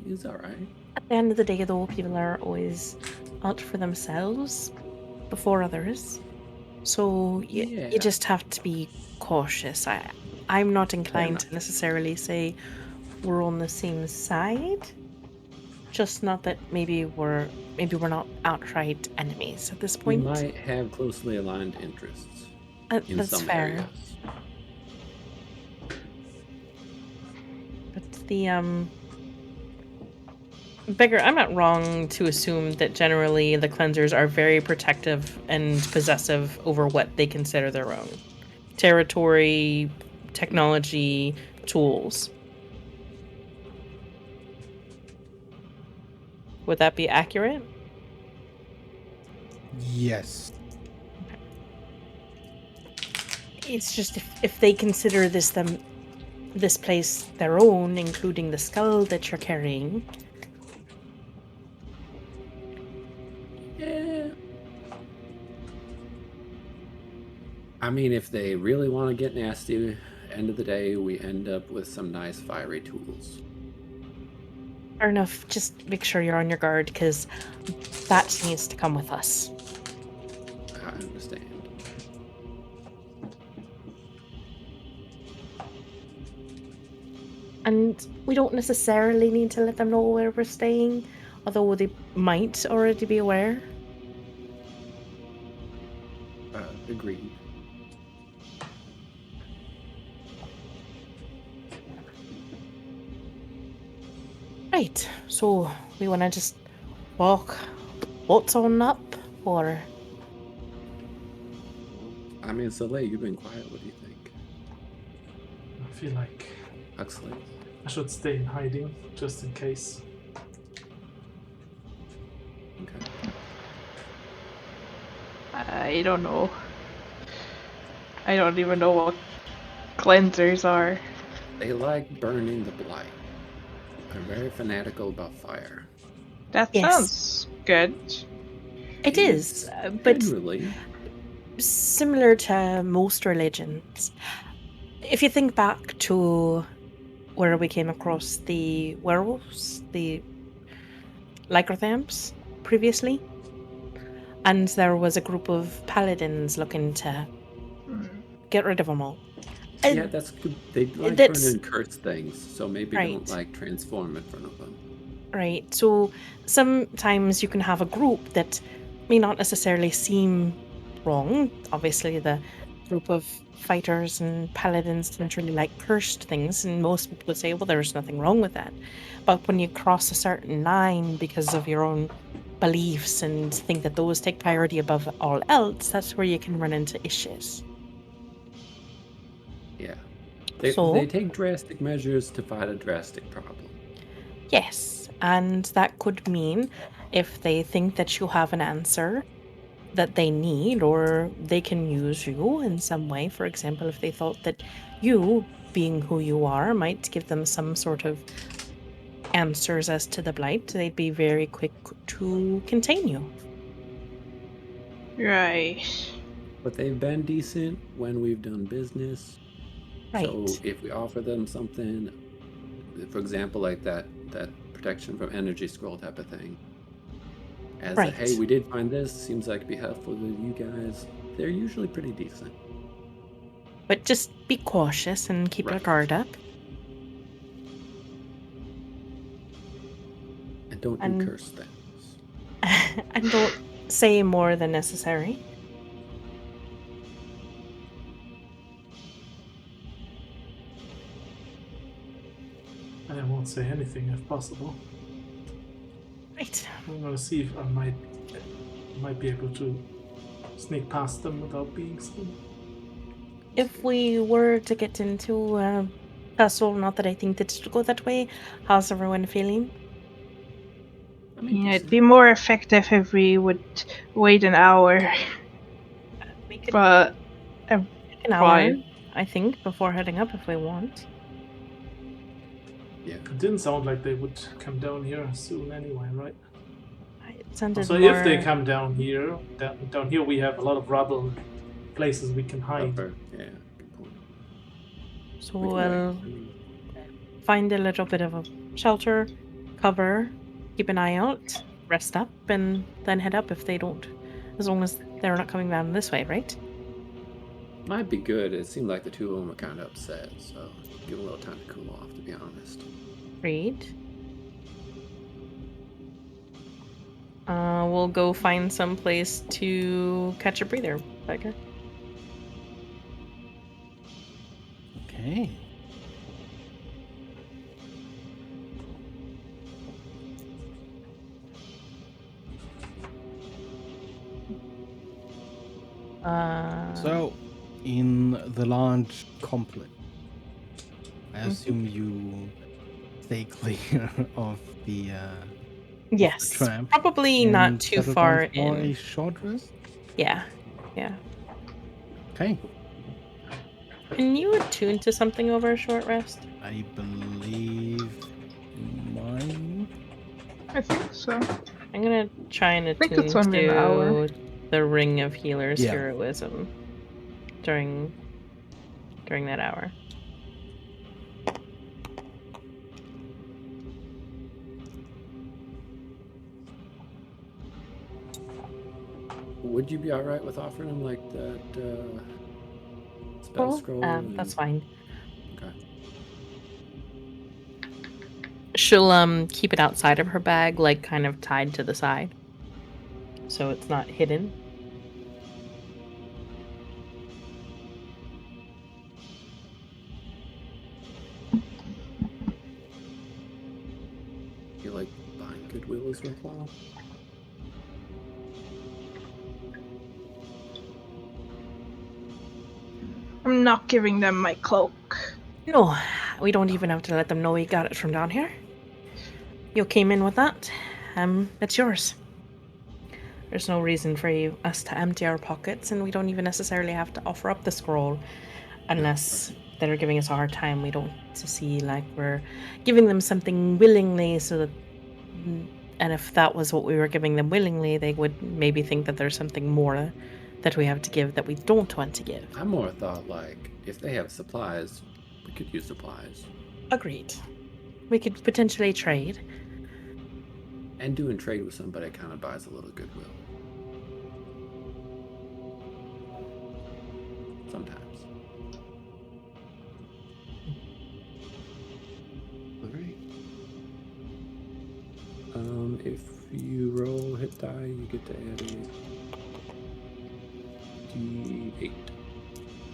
he's all right. At the end of the day, though, people are always out for themselves before others. So you Yeah. just have to be cautious. I'm not inclined enough. to necessarily say we're on the same side. Just not that maybe we're not outright enemies at this We point. might have closely aligned interests in That's some fair. areas. But the Bigger, I'm not wrong to assume that generally the cleansers are very protective and possessive over what they consider their own territory, technology, tools. Would that be accurate? Yes. It's just if they consider this place their own, including the skull that you're carrying. Yeah. I mean, if they really want to get nasty, end of the day, we end up with some nice fiery tools. Fair enough. Just make sure you're on your guard, because that needs to come with us. I understand. And we don't necessarily need to let them know where we're staying, although they might already be aware. Agreed. Right, so we want to just walk boats on up, or... I mean, Soleil, you've been quiet. What do you think? I feel like Huxley? I should stay in hiding just in case. Okay. I don't know. I don't even know what cleansers are. They like burning the blight. They're very fanatical about fire. That Yes. sounds good. It is, It's but generally, similar to most religions. If you think back to where we came across the werewolves, the lycanthropes previously, and there was a group of paladins looking to get rid of them all. yeah, that's good. They like that's- burning cursed things, so maybe Right. don't like transform in front of them. Right, so sometimes you can have a group that may not necessarily seem wrong. Obviously, the group of fighters and paladins don't really like cursed things, and most people would say, well, there's nothing wrong with that. But when you cross a certain line because of your own beliefs and think that those take priority above all else, that's where you can run into issues. Yeah. So- They take drastic measures to fight a drastic problem. Yes, and that could mean if they think that you have an answer that they need, or they can use you in some way. For example, if they thought that you, being who you are, might give them some sort of answers as to the blight, they'd be very quick to contain you. Right. But they've been decent when we've done business. Right. So if we offer them something, for example, like that protection from energy scroll type of thing, as Right. hey, we did find this, seems like to be helpful to you guys, they're usually pretty decent. But just be cautious and keep your Right. guard up. And don't do And- curse things. And don't say more than necessary. And I won't say anything if possible. Right. I'm gonna see if I might be able to sneak past them without being seen. If we were to get into a castle, not that I think that it should go that way, how's everyone feeling? I mean, Yeah, it'd decent. be more effective if we would wait an hour. We could But an hour, fine. I think, before heading up if we want. Yeah. It didn't sound like they would come down here soon anyway, right? It sounded So more... if they come down here, down here we have a lot of rubble, places we can hide. Upper, yeah, good point. So We can we'll wait. I mean, find a little bit of a shelter, cover, keep an eye out, rest up, and then head up if they don't. As long as they're not coming down this way, right? Might be good. It seemed like the two of them were kind of upset, so give a little time to cool off, to be honest. Read. We'll go find some place to catch a breather, Becker. Okay. So, in the large complex, I assume you stay clear of the yes, tramp. probably and not too settle far down for a in. short rest. Yeah. Okay. Can you attune to something over a short rest? I believe mine. I think so. I'm gonna try and think it's attune only an hour. to the Ring of Healer's Yeah. heroism during that hour. Would you be alright with offering him like that spell scroll? That's fine. Okay. She'll keep it outside of her bag, like kind of tied to the side, so it's not hidden. You like buying goodwill is worthwhile? I'm not giving them my cloak. No, we don't even have to let them know we got it from down here. You came in with that. It's yours. There's no reason for us to empty our pockets, and we don't even necessarily have to offer up the scroll unless they're giving us a hard time. We don't to see like we're giving them something willingly, so that, and if that was what we were giving them willingly, they would maybe think that there's something more that we have to give that we don't want to give. I more thought like if they have supplies, we could use supplies. Agreed. We could potentially trade. And doing trade with somebody kind of buys a little goodwill. Sometimes. Alright. If you roll hit die, you get to add a D8.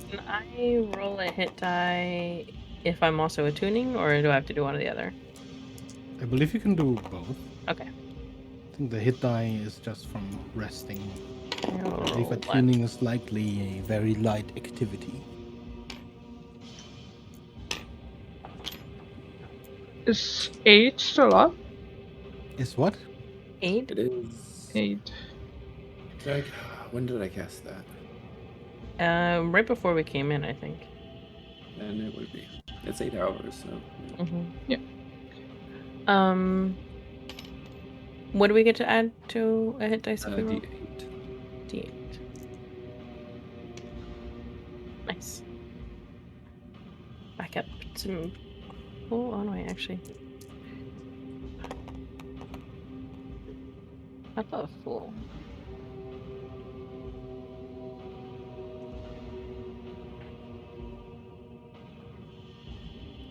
Can I roll a hit die if I'm also attuning, or do I have to do one or the other? I believe you can do both. Okay. I think the hit die is just from resting. I believe Roll attuning is likely a very light activity. Is 8 still up? Is what? 8. It is. 8. When did I cast that? Right before we came in, I think. Then it would be. It's 8 hours, so. Yeah. What do we get to add to a hit dice if we roll? D8. D8. Nice. Back up to. Oh no, actually. I thought full.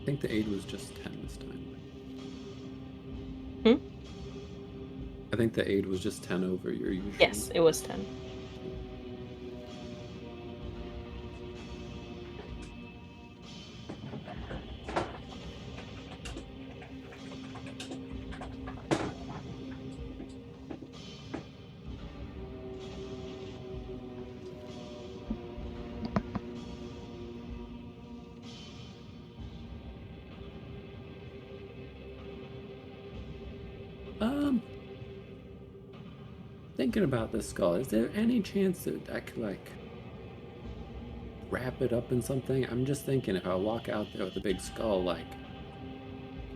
I think the 8 was just 10 this time. I think the 8 was just 10 over your usual. Yes, it was 10. Thinking about this skull, is there any chance that I could like wrap it up in something? I'm just thinking if I walk out there with a big skull, like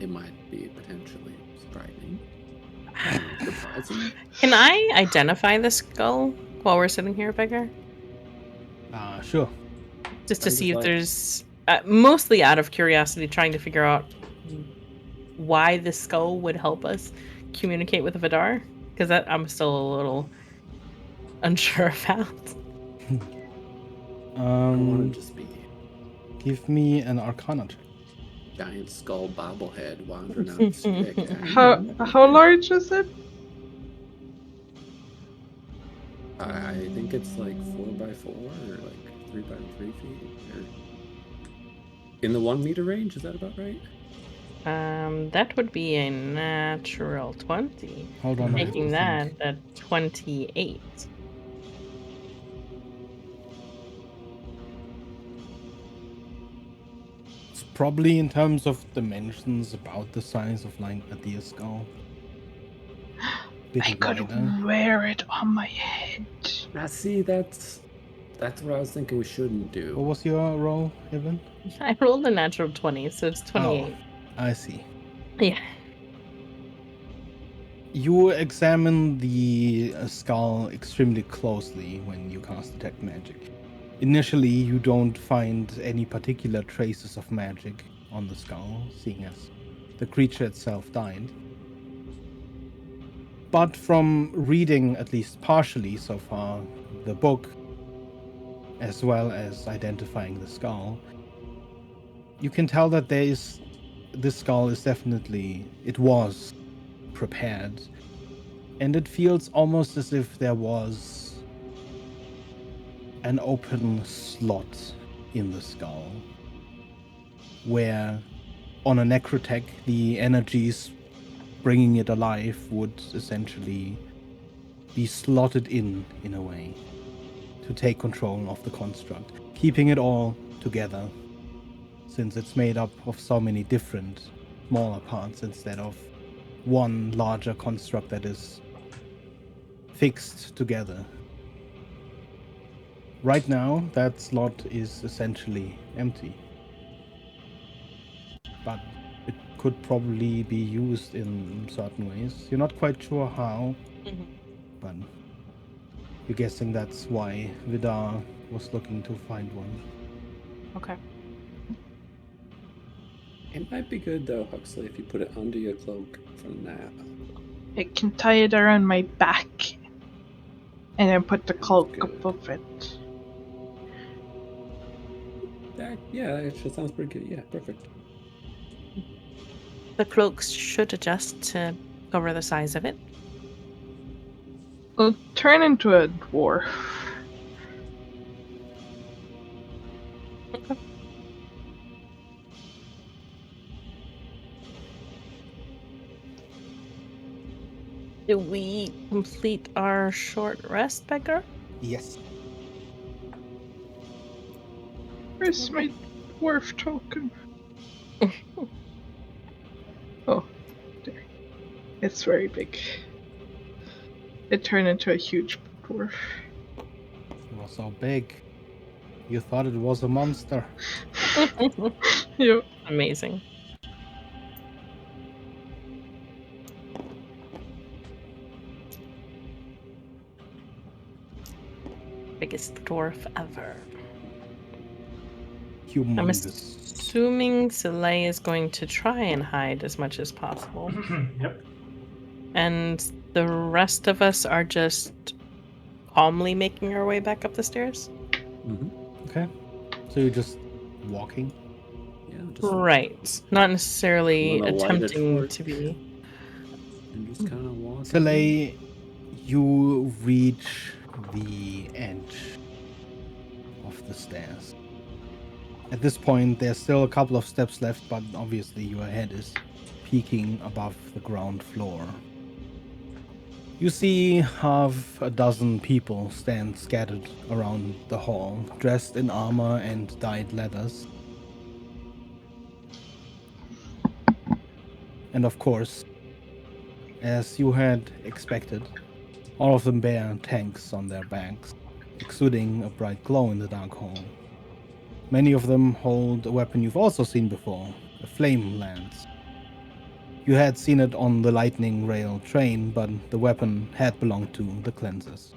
it might be potentially frightening. Surprising. Can I identify the skull while we're sitting here, Becker? Sure. Just to I'm see just if like- there's mostly out of curiosity, trying to figure out why the skull would help us. communicate with Vidar? Because that I'm still a little unsure about. I want Um, to just be give me an Arcana check. giant skull bobblehead wandering out the stick. How large is it? I think it's like 4x4 or like 3x3 feet. Or in the 1 meter range, is that about right? That would be a natural 20. Hold on, I have to Making think. that at 28. It's probably in terms of dimensions about the size of like a deer skull. Bit I could wider. wear it on my head. Now, see, that's what I was thinking we shouldn't What do. was your roll, Evan? I rolled a natural 20, so it's 28. I see. Yeah. You examine the skull extremely closely when you cast Detect Magic. Initially, you don't find any particular traces of magic on the skull, seeing as the creature itself died. But from reading, at least partially so far, the book, as well as identifying the skull, you can tell that this skull is definitely, it was prepared. And it feels almost as if there was an open slot in the skull where on a necrotech the energies bringing it alive would essentially be slotted in a way to take control of the construct, keeping it all together since it's made up of so many different smaller parts instead of one larger construct that is fixed together. Right now, that slot is essentially empty. But it could probably be used in certain ways. You're not quite sure how, but you're guessing that's why Vidar was looking to find one. Okay. It might be good though, Huxley, if you put it under your cloak for now. I can tie it around my back and then put the cloak good. above it. Yeah, that actually sounds pretty good. Yeah, perfect. The cloaks should adjust to cover the size of it. It'll turn into a dwarf. Do we complete our short rest, Beggar? Yes. Where's my dwarf token? Oh, there. It's very big. It turned into a huge dwarf. It was so big. You thought it was a monster. Yep. Amazing. Biggest dwarf ever. I'm Humongous. assuming Soleil is going to try and hide as much as possible. Yep. And the rest of us are just calmly making our way back up the stairs? Mm-hmm. Okay. So you're just walking? Yeah, just Right. Not necessarily Wanna light a attempting torch? to be. and just kind of walk. Soleil, you reach the edge of the stairs. At this point, there's still a couple of steps left, but obviously your head is peeking above the ground floor. You see half a dozen people stand scattered around the hall, dressed in armor and dyed leathers. And of course, as you had expected, all of them bear tanks on their backs, exuding a bright glow in the dark hall. Many of them hold a weapon you've also seen before, a flame lance. You had seen it on the lightning rail train, but the weapon had belonged to the cleansers.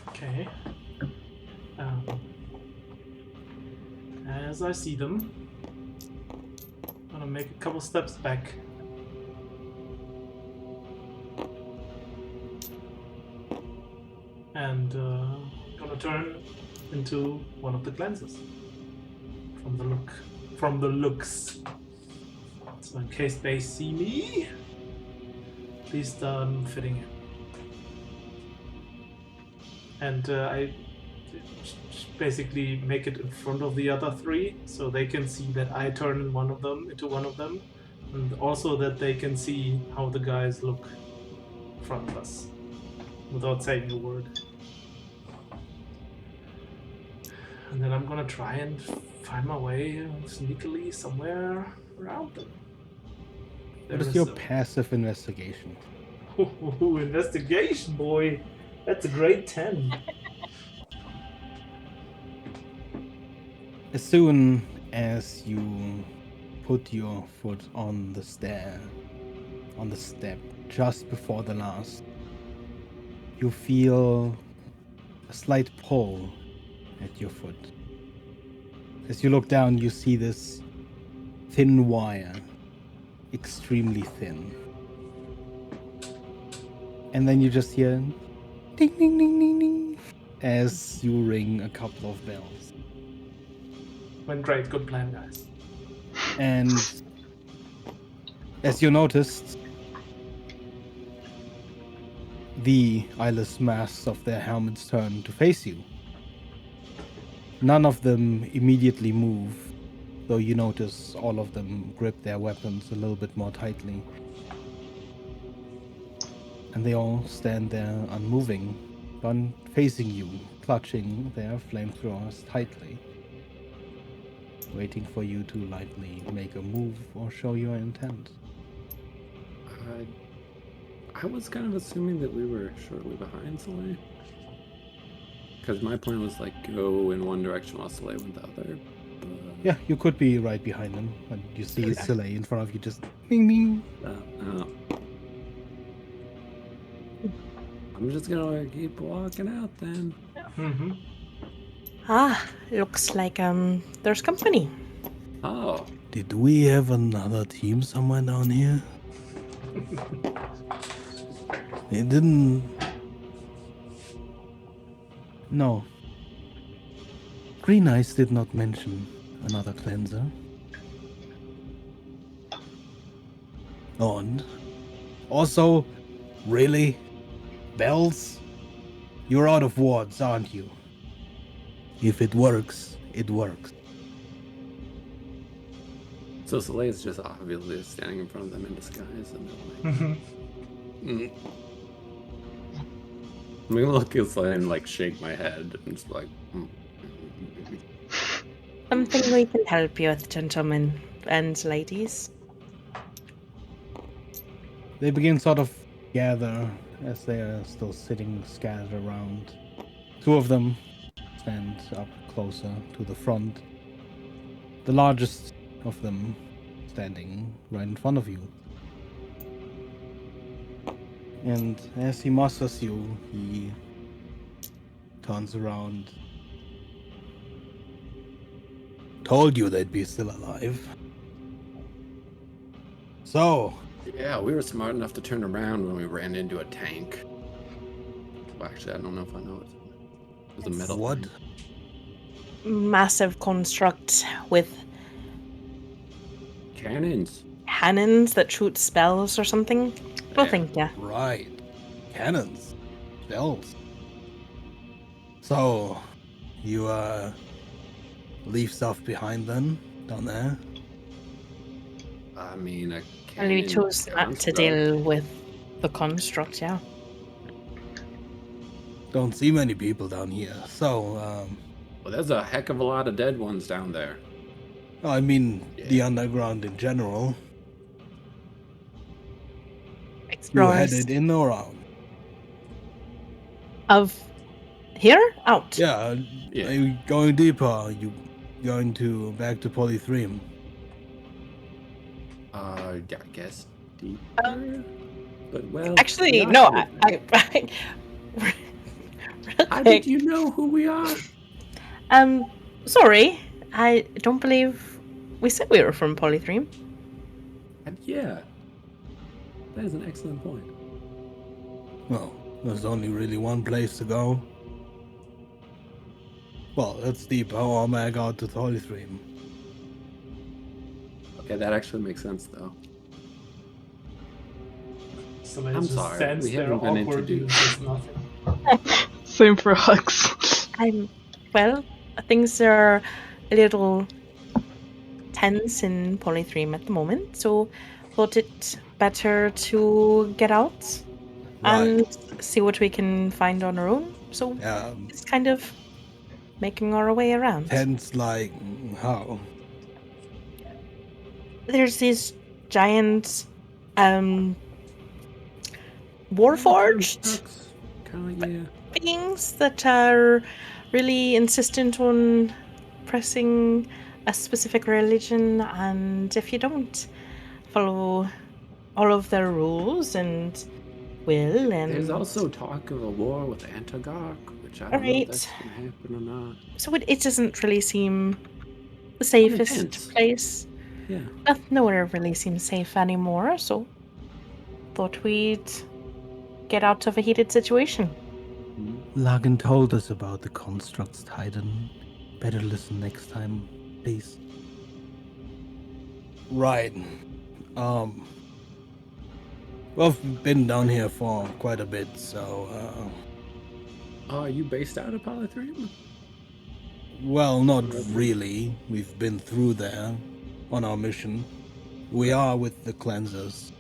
Okay. as I see them. I'm gonna make a couple steps back. And gonna turn into one of the cleansers. From the looks. So in case they see me, at least I'm fitting in. And I basically make it in front of the other three, so they can see that I turn into one of them, and also that they can see how the guys look in front of us, without saying a word. And then I'm gonna try and find my way sneakily somewhere around them. What is your passive investigation? Investigation, boy. That's a grade 10. As soon as you put your foot on the step, just before the last, you feel a slight pull at your foot. As you look down, you see this thin wire, extremely thin. And then you just hear ding, ding, ding, ding, ding, as you ring a couple of bells. Went great, good plan, guys. And as you noticed, the eyeless masks of their helmets turn to face you. None of them immediately move, though you notice all of them grip their weapons a little bit more tightly. And they all stand there unmoving, facing you, clutching their flamethrowers tightly, waiting for you to lightly make a move or show your intent. I was kind of assuming that we were shortly behind Soleil. Because my plan was like go in one direction while Soleil went the other. But... Yeah, you could be right behind them, and you see Soleil in front of you just ding ding. I'm just gonna keep walking out then. Mm-hmm. Looks like there's company. Oh. Did we have another team somewhere down here? They didn't. No. Green Eyes did not mention another cleanser. And also, really? Bells? You're out of wards, aren't you? If it works, it works. So Soleil's just obviously standing in front of them in disguise, and they're like, I'm gonna look at Soleil and like shake my head and just like. Something we can help you with, gentlemen and ladies. They begin sort of gather as they are still sitting scattered around. Two of them stand up closer to the front. The largest of them standing right in front of you. And as he musters you, he turns around. Told you they'd be still alive. So, Yeah, we were smart enough to turn around when we ran into a tank. Well, actually, I don't know if I know it. It was a metal what? tank. Massive construct with Cannons. cannons that shoot spells or something. Well, thank ya. Right. Cannons. Bells. So, you, leave stuff behind then, down there? I mean, a And we cannon chose not to construct. deal with the construct, yeah. Don't see many people down here. So, Well, there's a heck of a lot of dead ones down there. I mean, the Yeah. underground in general. You Explorers headed in or out? of here? Out. Yeah, Yeah. are you going deeper? Are you going to back to Polythreme? Yeah, I guess deeper. But well, Actually, not no, really. real How quick. did you know who we are? Sorry. I don't believe we said we were from Polythreme. And yeah, that is an excellent point. Well, there's only really one place to go. Well, that's deep. How am I out to Polythreme? Okay, that actually makes sense though. Soleil I'm just sorry, stands we there haven't been awkwardly and introduced. says nothing. Same for hugs. Well, things are a little tense in Polythreme at the moment, so thought it better to get out and see what we can find on our own. So it's kind of making our way around. Tents like how? There's these giant warforged Kind of, yeah. beings that are really insistent on pressing a specific religion, and if you don't follow all of their rules and will and There's also talk of a war with Antagark, which I don't know if that's gonna happen or not. so it doesn't really seem the safest intense. place. Yeah. Nowhere really seems safe anymore, so thought we'd get out of a heated situation. Lagan told us about the constructs, Titan. Better listen next time, please. Right. Well, I've been down here for quite a bit, so, Are you based out of Polythreme? well, not really. We've been through there on our mission. We are with the cleansers.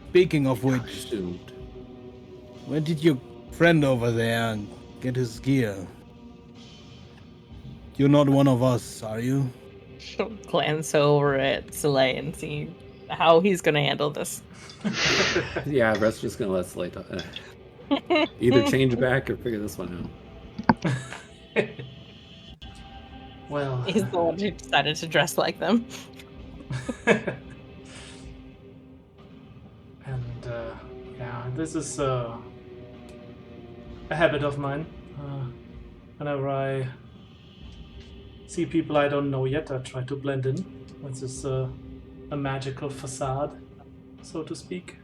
Speaking of I which, assumed. where did your friend over there get his gear? You're not one of us, are you? She'll glance over at Soleil and see how he's gonna handle this. Yeah, Rest's just gonna let Slate either change back or figure this one out. Well, He's the one who decided to dress like them. and yeah, this is a habit of mine. Whenever I see people I don't know yet, I try to blend in. This is a magical facade, so to speak.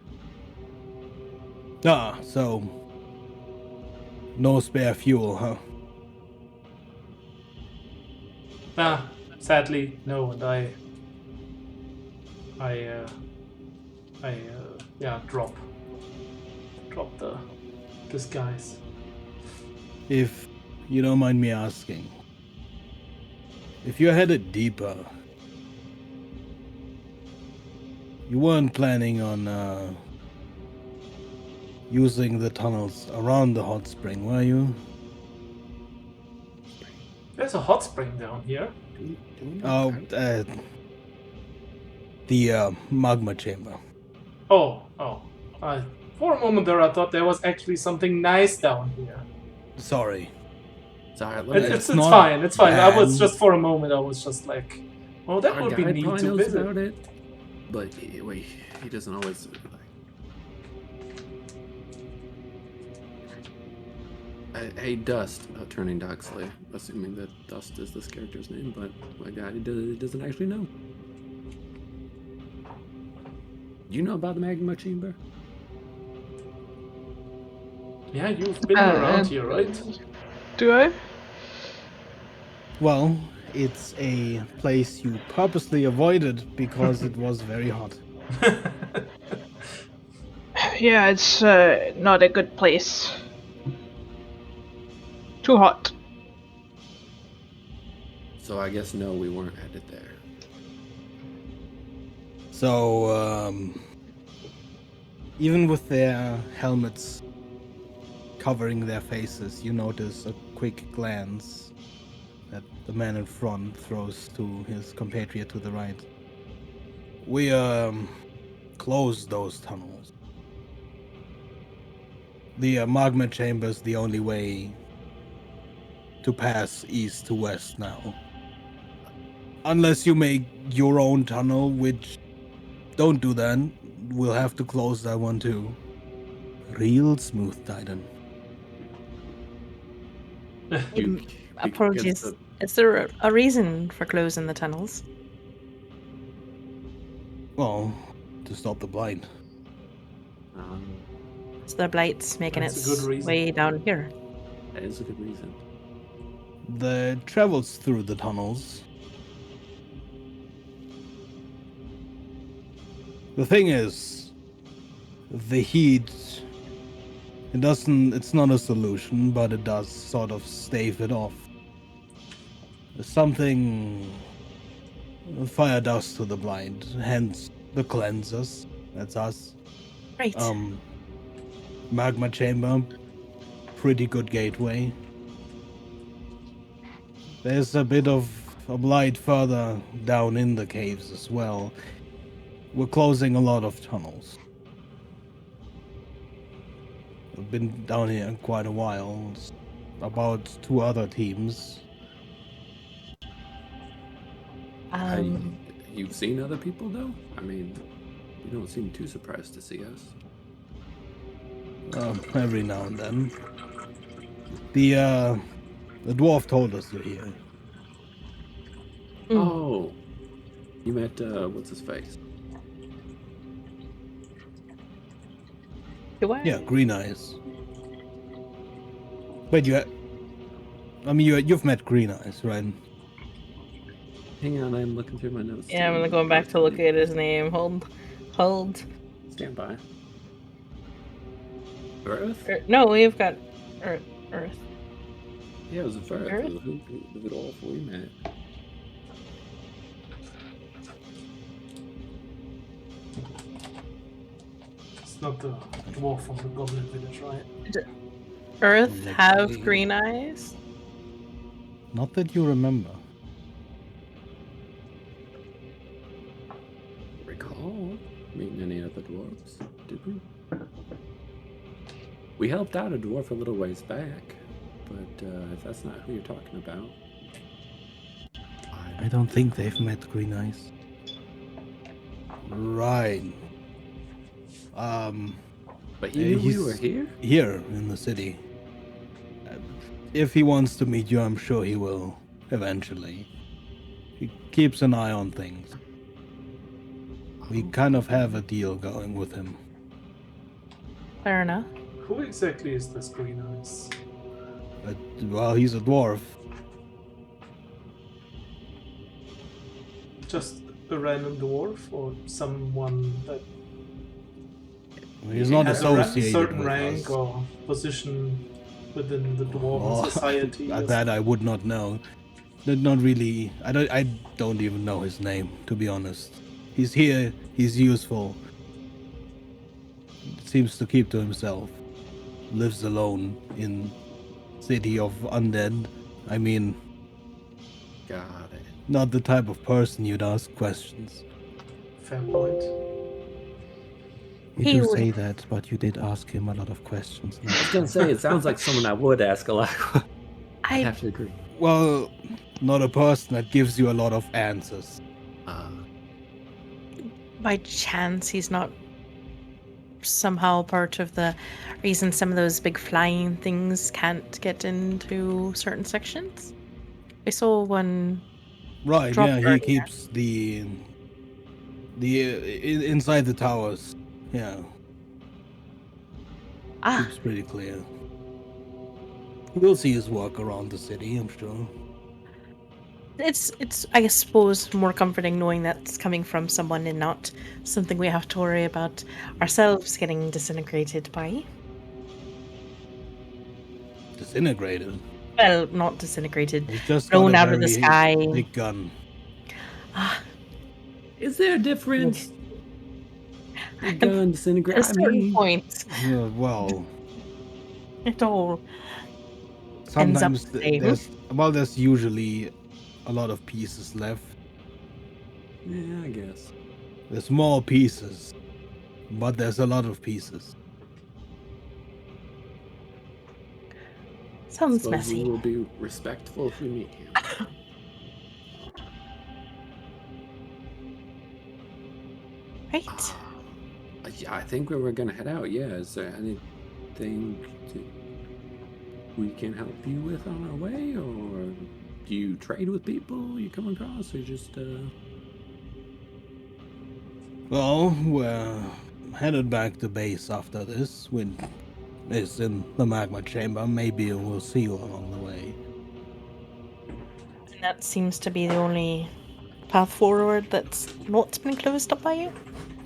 Ah, so no spare fuel, huh? Sadly, no, and I drop the disguise. If you don't mind me asking, if you're headed deeper, you weren't planning on using the tunnels around the hot spring, were you? There's a hot spring down here. Oh, the magma chamber. Oh. For a moment there, I thought there was actually something nice down here. Sorry. Sorry, It's not fine. It's fine. I was bad. just for a moment. I was just like, "Oh, that our would be guide neat probably to knows visit." about it, but he doesn't always. Hey, Dust, turning to Huxley, assuming that Dust is this character's name, but my guy doesn't actually know. Do you know about the magma chamber? Yeah, you've been around here, right? Do I? Well, it's a place you purposely avoided because it was very hot. Yeah, it's not a good place. Too hot. So I guess no, we weren't headed there. So, even with their helmets covering their faces, you notice a quick glance that the man in front throws to his compatriot to the right. We, closed those tunnels. The magma chamber's the only way to pass east to west now. Unless you make your own tunnel, which don't do that. We'll have to close that one too. Real smooth, Titan. Apologies. Is there a reason for closing the tunnels? Well, to stop the blind. So the blight's making That's a good its reason. way down here. That is a good reason. The travels through the tunnels. The thing is, the heat, it's not a solution, but it does sort of stave it off. Something fire does to the blind, hence the cleansers. That's us. Right. Magma chamber, pretty good gateway. There's a bit of a blight further down in the caves as well. We're closing a lot of tunnels. I've been down here quite a while. It's about 2 other teams. You've seen other people though? I mean, you don't seem too surprised to see us. Every now and then. The dwarf told us you're here. Oh, you met what's his face? Do I? Yeah, Green Eyes. Wait, you've met Green Eyes, right? Hang on, I'm looking through my notes. Yeah, I'm going back to look at his name. Hold. Stand by. Earth? No, we've got Earth. Yeah, it was a Earth. Earth? It was the good old we met. It's not the dwarf from the Goblin Village, right? Earth have Likely. green eyes? Not that you remember. Recall meeting any other dwarves, did we? We helped out a dwarf a little ways back, but if that's not who you're talking about, I don't think they've met Green Eyes. Right. But he knew we he's were here. Here in the city. If he wants to meet you, I'm sure he will eventually. He keeps an eye on things. We kind of have a deal going with him. Fair enough. Who exactly is this Green Eyes? But, well, he's a dwarf. Just a random dwarf or someone that He's not has associated a certain with rank us. or position within the dwarven Oh, society? or that I would not know. Not really. I don't even know his name, to be honest. He's here. He's useful. Seems to keep to himself. Lives alone in city of undead. I mean, Got it. not the type of person you'd ask questions. Fair point. You He do would- say that, but you did ask him a lot of questions. I was gonna say it sounds like someone I would ask a lot. I I have to agree. Well, not a person that gives you a lot of answers. by chance he's not somehow part of the reason some of those big flying things can't get into certain sections. I saw one. Right, Drop yeah, he earlier. keeps the inside the towers. Yeah, Ah, keeps pretty clear. We'll see his work around the city, I'm sure. it's I suppose more comforting knowing that's coming from someone and not something we have to worry about ourselves getting disintegrated by. Disintegrated. Well, not disintegrated. He's just Thrown got a out of the very sky. big gun. Ah, Is there a difference? The gun disintegrate. at a I certain mean, point, Well, it all sometimes the same. there's usually a lot of pieces left. yeah, I guess. There's more pieces, but there's a lot of pieces. sounds Suppose we messy. will be respectful if we meet him. Right? Yeah, I think we were gonna head out. Yeah, is there anything we can help you with on our way, or Do you trade with people you come across, or just Well, we're headed back to base after this. It's in the magma chamber. Maybe we'll see you along the way. And that seems to be the only path forward that's not been closed up by you?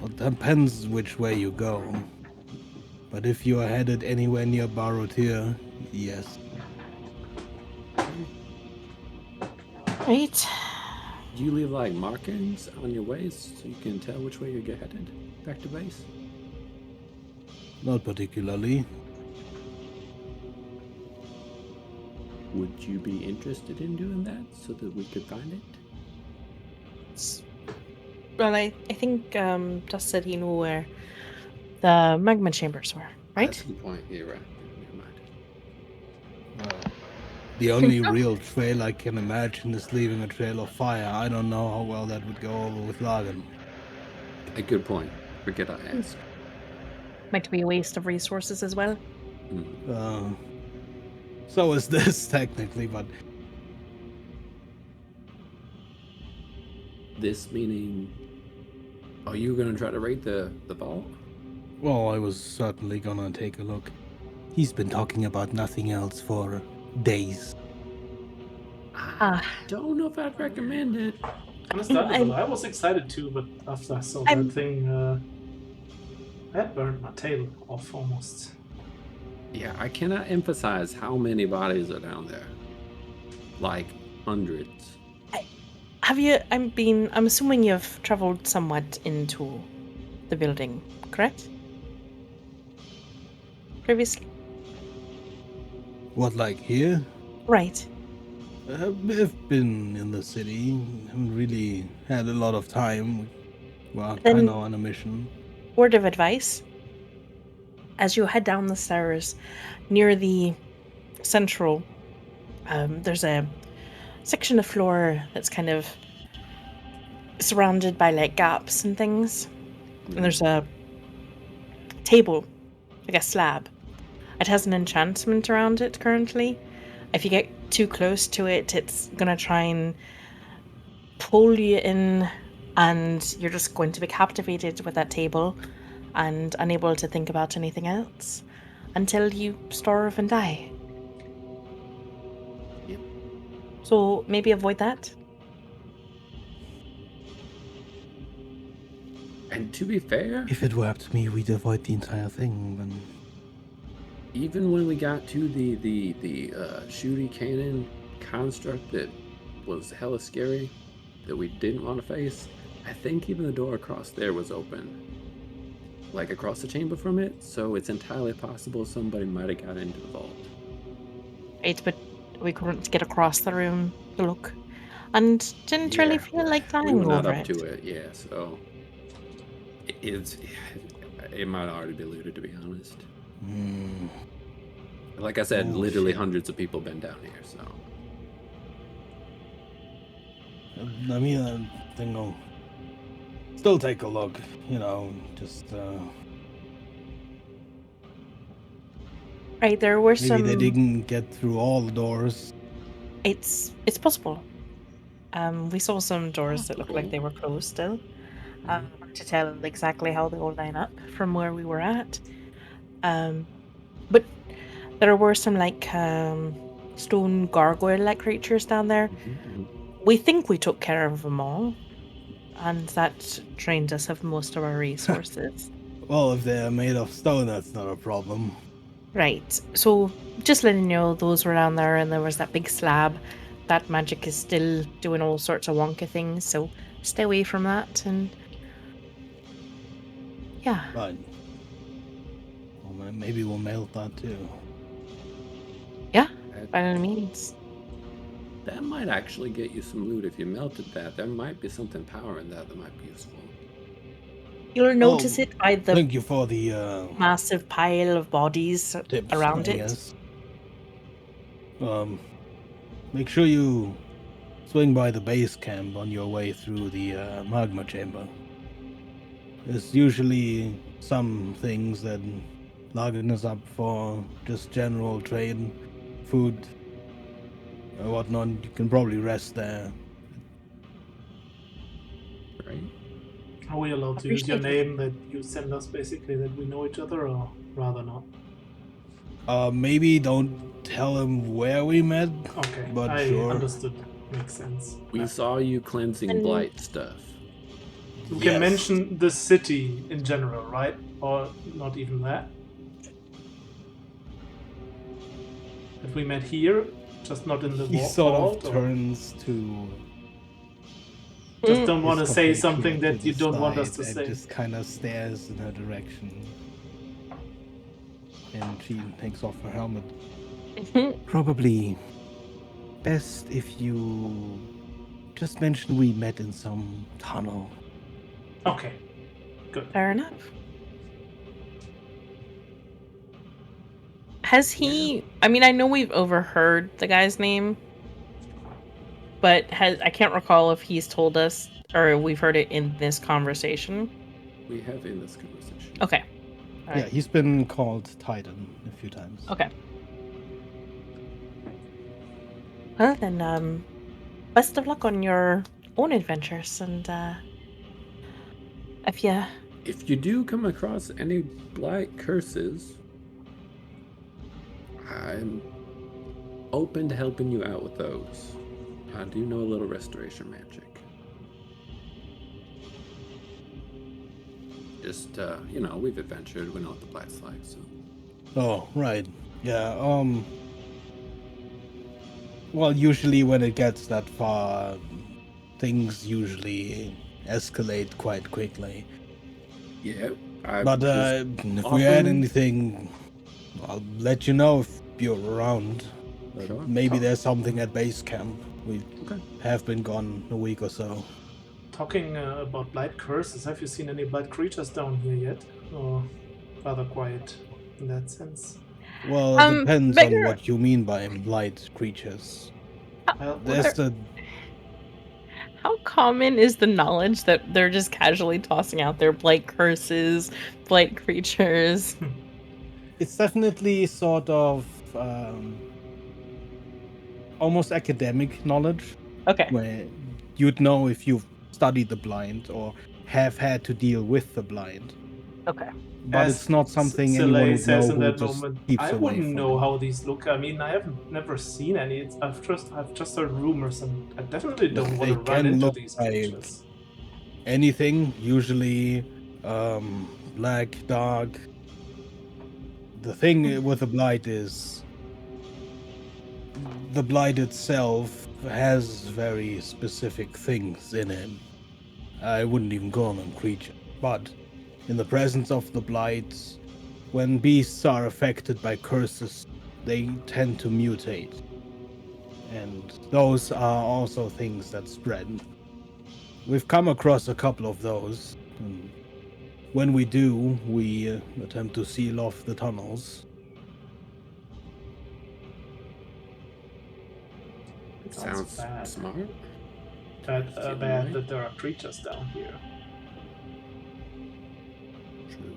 Well, it depends which way you go. But if you are headed anywhere near Barotir, yes. Right. do you leave like markings on your ways so you can tell which way you're headed back to base? Not particularly. Would you be interested in doing that so that we could find it? Well, I think Dust said he knew where the magma chambers were, right? That's a good point. You're right. Never mind. The only real trail I can imagine is leaving a trail of fire. I don't know how well that would go over with Lagan. A good point. Forget I asked. Might be a waste of resources as well. So is this, technically, but This meaning, are you gonna try to raid the vault? well, I was certainly gonna take a look. He's been talking about nothing else for days. I don't know if I'd recommend it. Understandable. I was excited too, but after I saw that thing, I had burned my tail off almost. Yeah, I cannot emphasize how many bodies are down there. Like hundreds. Have you? I'm assuming you've traveled somewhat into the building, correct? Previously, What, like here? right? I've been in the city. Haven't really had a lot of time. Well, Then- kind of on a mission. Word of advice: as you head down the stairs, near the central, there's a section of floor that's kind of surrounded by like gaps and things, and there's a table, like a slab. It has an enchantment around it currently. If you get too close to it, it's gonna try and pull you in, and you're just going to be captivated with that table and unable to think about anything else until you starve and die. Yep. So maybe avoid that. And to be fair, If it were up to me, we'd avoid the entire thing, but even when we got to the shooty cannon construct that was hella scary, that we didn't want to face, I think even the door across there was open, like across the chamber from it. So it's entirely possible somebody might have got into the vault. Right, but we couldn't get across the room to look, and didn't really feel like We dying were not over up it. to it, yeah. So it might already be looted, to be honest. Like I said, Oh, literally shit. hundreds of people been down here. So I mean, I think I'll still take a look. You know, just Right, there were maybe some. they didn't get through all the doors. It's possible. We saw some doors that looked like they were closed still. To tell exactly how they all line up from where we were at. But there were some like stone gargoyle-like creatures down there. We think we took care of them all, and that drained us of most of our resources. Well, if they're made of stone, that's not a problem. Right. So just letting you know, those were down there, and there was that big slab. That magic is still doing all sorts of wonky things, so stay away from that. And yeah, Right. Well, maybe we'll melt that too. yeah, by all means. that might actually get you some loot if you melted that. There might be something power in that might be useful. You'll notice it by the Thank you for the massive pile of bodies tips around I it. guess. Make sure you swing by the base camp on your way through the magma chamber. There's usually some things that Lagan is up for, just general trade, food, or whatnot. You can probably rest there. Right? Are we allowed to use your Appreciate name that you send us, basically, that we know each other, or rather not? Maybe don't tell him where we met, Okay, but I sure. understood. Makes sense. We Yeah. saw you cleansing And- blight stuff. You can Yes. mention the city in general, right? Or not even that? That we met here, just not in the He sort of vault? Or turns to just don't want his to say compatriot something to that the you don't want us side to and say? just kind of stares in her direction. And she takes off her helmet. Probably best if you just mention we met in some tunnel. Okay, good. Fair enough. Has he? I mean, I know we've overheard the guy's name, but I can't recall if he's told us or we've heard it in this conversation. We have in this conversation. Okay. All Yeah, right. he's been called Titan a few times. Okay. Well then, best of luck on your own adventures, and If you do come across any blight curses, I'm open to helping you out with those. I do know a little restoration magic. Just, we've adventured. We know what the blight's like, so. Oh, right. Yeah, well, usually when it gets that far, things usually escalate quite quickly. Yeah, But if we had anything, I'll let you know if you're around. Sure. Maybe there's something at base camp. We Okay. have been gone a week or so. Talking about blight curses, have you seen any blight creatures down here yet? Or rather quiet in that sense? Well, it depends on Beggar- what you mean by blight creatures. Well, There's the How common is the knowledge that they're just casually tossing out their blight curses, blight creatures? it's definitely sort of almost academic knowledge, Okay. where you'd know if you've studied the blind or have had to deal with the blind. Okay. But as it's not something Soleil anyone would says know in who that just moment, keeps I away wouldn't from know it. how these look. I mean, I haven't never seen any. I've just heard rumors, and I definitely don't want They to run can into look these like creatures. anything, usually black, dark. The thing with the blight is the blight itself has very specific things in it. I wouldn't even call them creatures, but in the presence of the blight, when beasts are affected by curses, they tend to mutate. And those are also things that spread. We've come across a couple of those. And when we do, we attempt to seal off the tunnels. Sounds bad. smart. Bad Right. that there are creatures down here. True.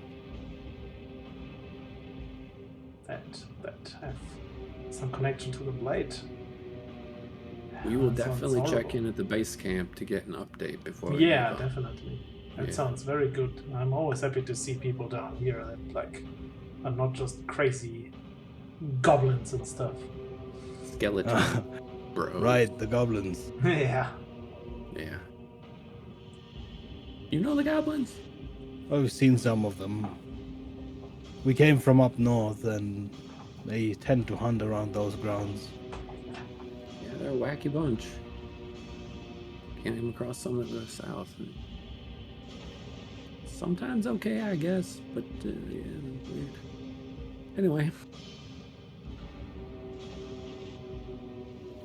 That have some connection to the blight. We will That sounds definitely check horrible. in at the base camp to get an update before we Yeah, move on. definitely. That Yeah. sounds very good. I'm always happy to see people down here that like are not just crazy goblins and stuff. Skeleton, bro. Right, the goblins. Yeah. Yeah. You know the goblins? I've seen some of them. We came from up north, and they tend to hunt around those grounds. Yeah, they're a wacky bunch. Came across some that go south. And sometimes okay, I guess, but yeah, weird. Anyway,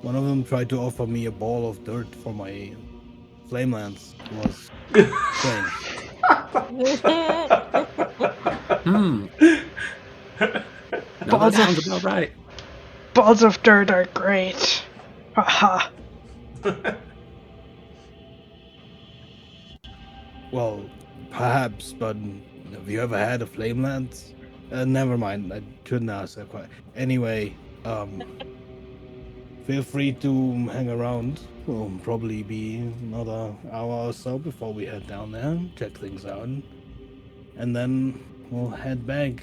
One of them tried to offer me a ball of dirt for my flame lance. It was strange. no, that Balls of- sounds about right. Balls of dirt are great. Haha. Well, perhaps, but have you ever had a flame lance? Never mind, I shouldn't ask that question. Anyway, feel free to hang around. Will probably be another hour or so before we head down there, check things out, and then we'll head back.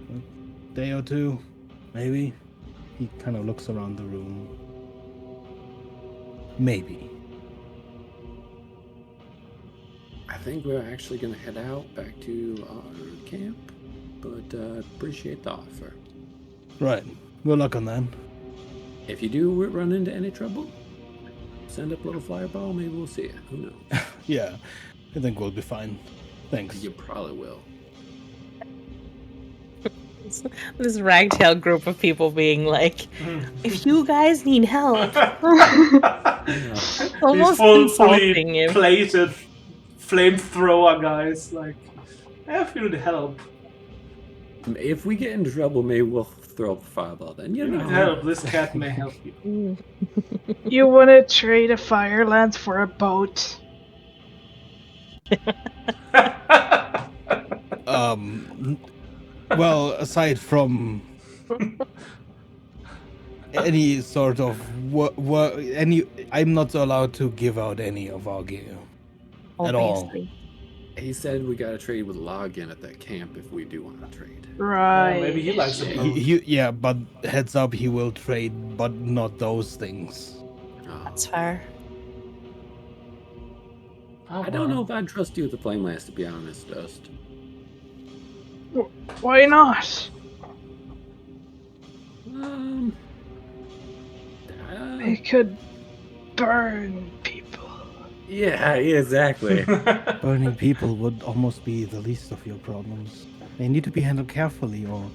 A day or two, maybe. He kind of looks around the room. Maybe. I think we're actually going to head out back to our camp, but appreciate the offer. Right. Good luck on that. If you do run into any trouble, send up a little fireball, maybe we'll see it. Who knows? Yeah, I think we'll be fine. Thanks. You probably will. This ragtail group of people being like, if you guys need help, These almost fully insulting you. plated flamethrower guys, like, if you need help. If we get into trouble, maybe we'll throw up the fireball then. You You know. need help. This cat may help you. You want to trade a fire lance for a boat? Well, aside from any sort of I'm not allowed to give out any of our gear at all. Obviously. He said we gotta trade with Login at that camp if we do want to trade. Right. Maybe he likes a boat. Yeah, but heads up, he will trade, but not those things. Oh, That's fair. I don't know if I'd trust you with the flame lance, to be honest, Dust. Why not? It could burn people. Yeah, exactly. Burning people would almost be the least of your problems. They need to be handled carefully, or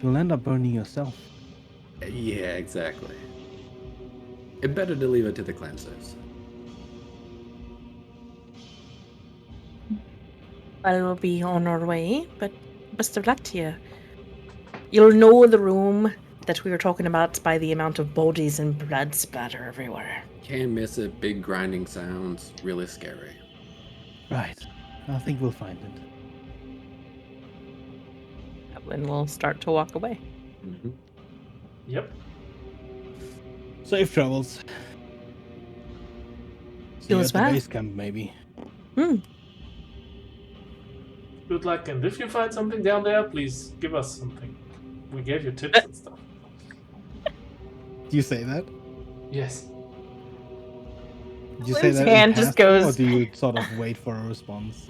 you'll end up burning yourself. Yeah, exactly. It better to leave it to the cleansers. Well, we'll be on our way, but best of luck to you. You'll know the room that we were talking about by the amount of bodies and blood splatter everywhere. Can't miss it. Big grinding sounds. Really scary. Right. I think we'll find it. And we'll start to walk away. Mm-hmm. Yep. Safe travels. See You you as at the well. base camp, maybe. Good luck, and if you find something down there, please give us something. We gave you tips and stuff. Do you say that? Yes. Did you say His that hand in just passing, or goes- do you sort of wait for a response?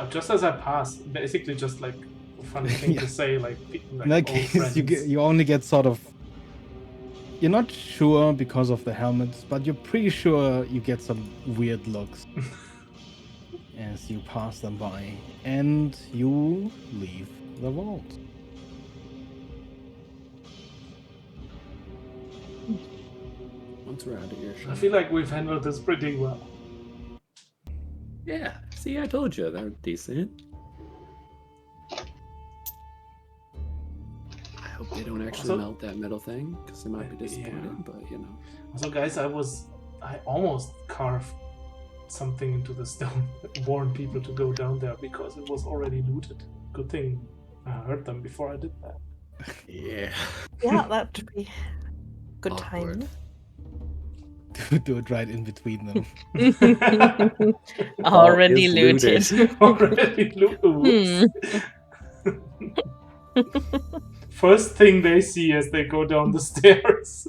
Just as I pass, basically just like a funny thing Yeah. to say, like In that old case, friends. you only get sort of. You're not sure because of the helmets, but you're pretty sure you get some weird looks as you pass them by, and you leave the vault. Once we're out of here, I feel like we've handled this pretty well. yeah. See, I told you they're decent. I hope they don't actually Also- melt that metal thing, because they might be disappointed. Yeah. But you know. So, guys, I almost carved something into the stone that warned people to go down there because it was already looted. Good thing I heard them before I did that. Yeah. Yeah, that would be good Awkward. time. Do it right in between them. Already is looted. Already looted. First thing they see as they go down the stairs.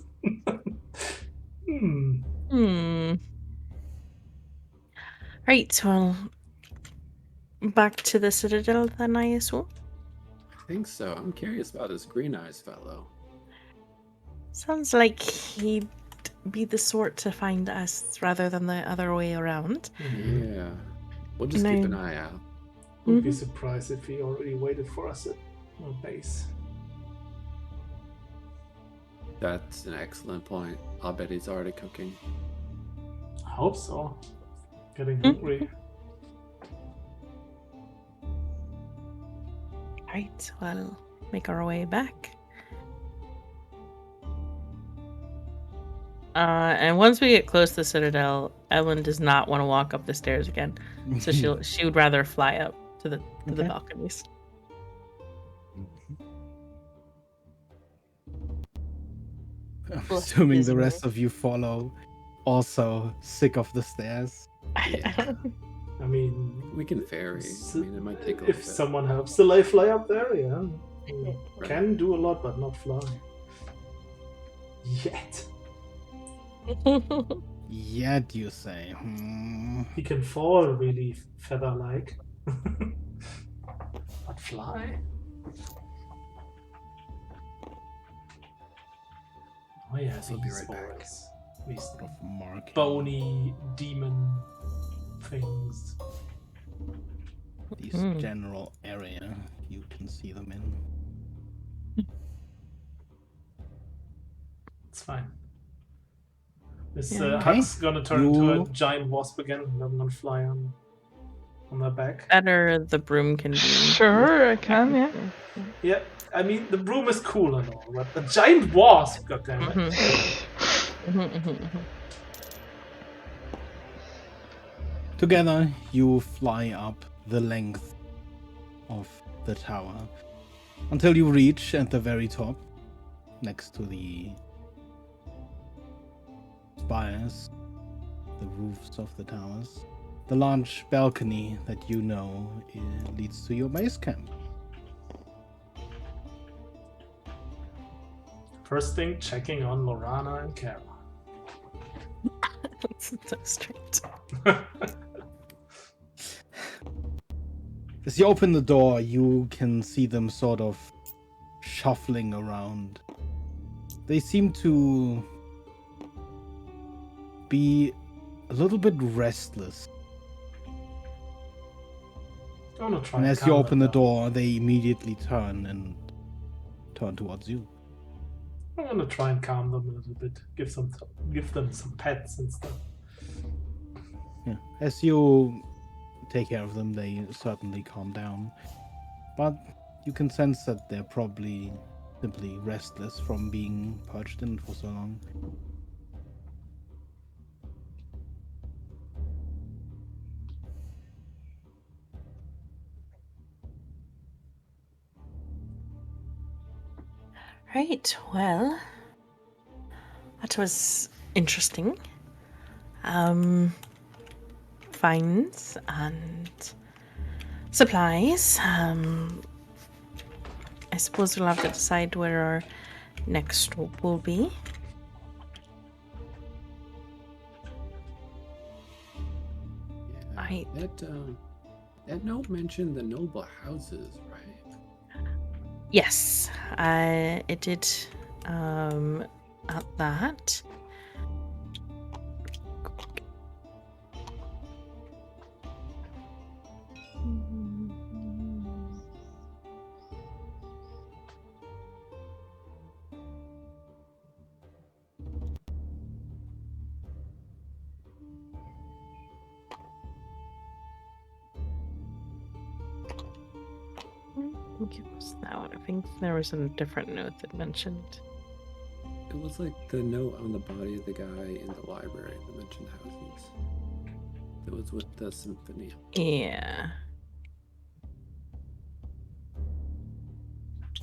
Right, well, back to the Citadel then, I assume? I think so. I'm curious about this Green Eyes fellow. Sounds like he'd be the sort to find us rather than the other way around. Yeah. We'll just keep an eye out. Would be surprised if he already waited for us at our base. That's an excellent point. I'll bet he's already cooking. I hope so. Getting hungry. Right, well, make our way back. And once we get close to the Citadel, Ellen does not want to walk up the stairs again. So she would rather fly up to the Okay. balconies. I'm Bless assuming the Disney. rest of you follow, also sick of the stairs. Yeah. I mean, We can ferry. I mean, it might take a if little bit. someone helps the life fly up there, yeah. Right. Can do a lot, but not fly. Yet. Yet, you say. He can fall really feather-like. But fly? Oh yeah, Yes, I'll be these right back. boys. These Sort of marking. bony demon things. This Mm. general area you can see them in. It's fine. This Yeah. Okay. Huck's gonna turn into a You- giant wasp again and I'm gonna fly on their back. Better the broom can be. Sure, I can, yeah. Yeah, I mean the broom is cool and all, but the giant wasp, goddammit. Together, you fly up the length of the tower until you reach at the very top, next to the spires, the roofs of the towers, the large balcony that you know leads to your base camp. First thing, checking on Lorana and Kara. That's so straight. As you open the door, you can see them sort of shuffling around. They seem to be a little bit restless. I wanna try And and as you calm open them the down. door, they immediately turn towards you. I'm gonna try and calm them a little bit. Give them some pets and stuff. Yeah. As you take care of them, they certainly calm down. But you can sense that they're probably simply restless from being perched in for so long. Right, well, that was interesting. Finds and supplies. I suppose we'll have to decide where our next stop will be. Yeah. That note mentioned the noble houses, right? Yes, it did. At that. Okay, what's that one? I think there was a different note that mentioned. It was like the note on the body of the guy in the library that mentioned houses. It was with the symphony. Yeah.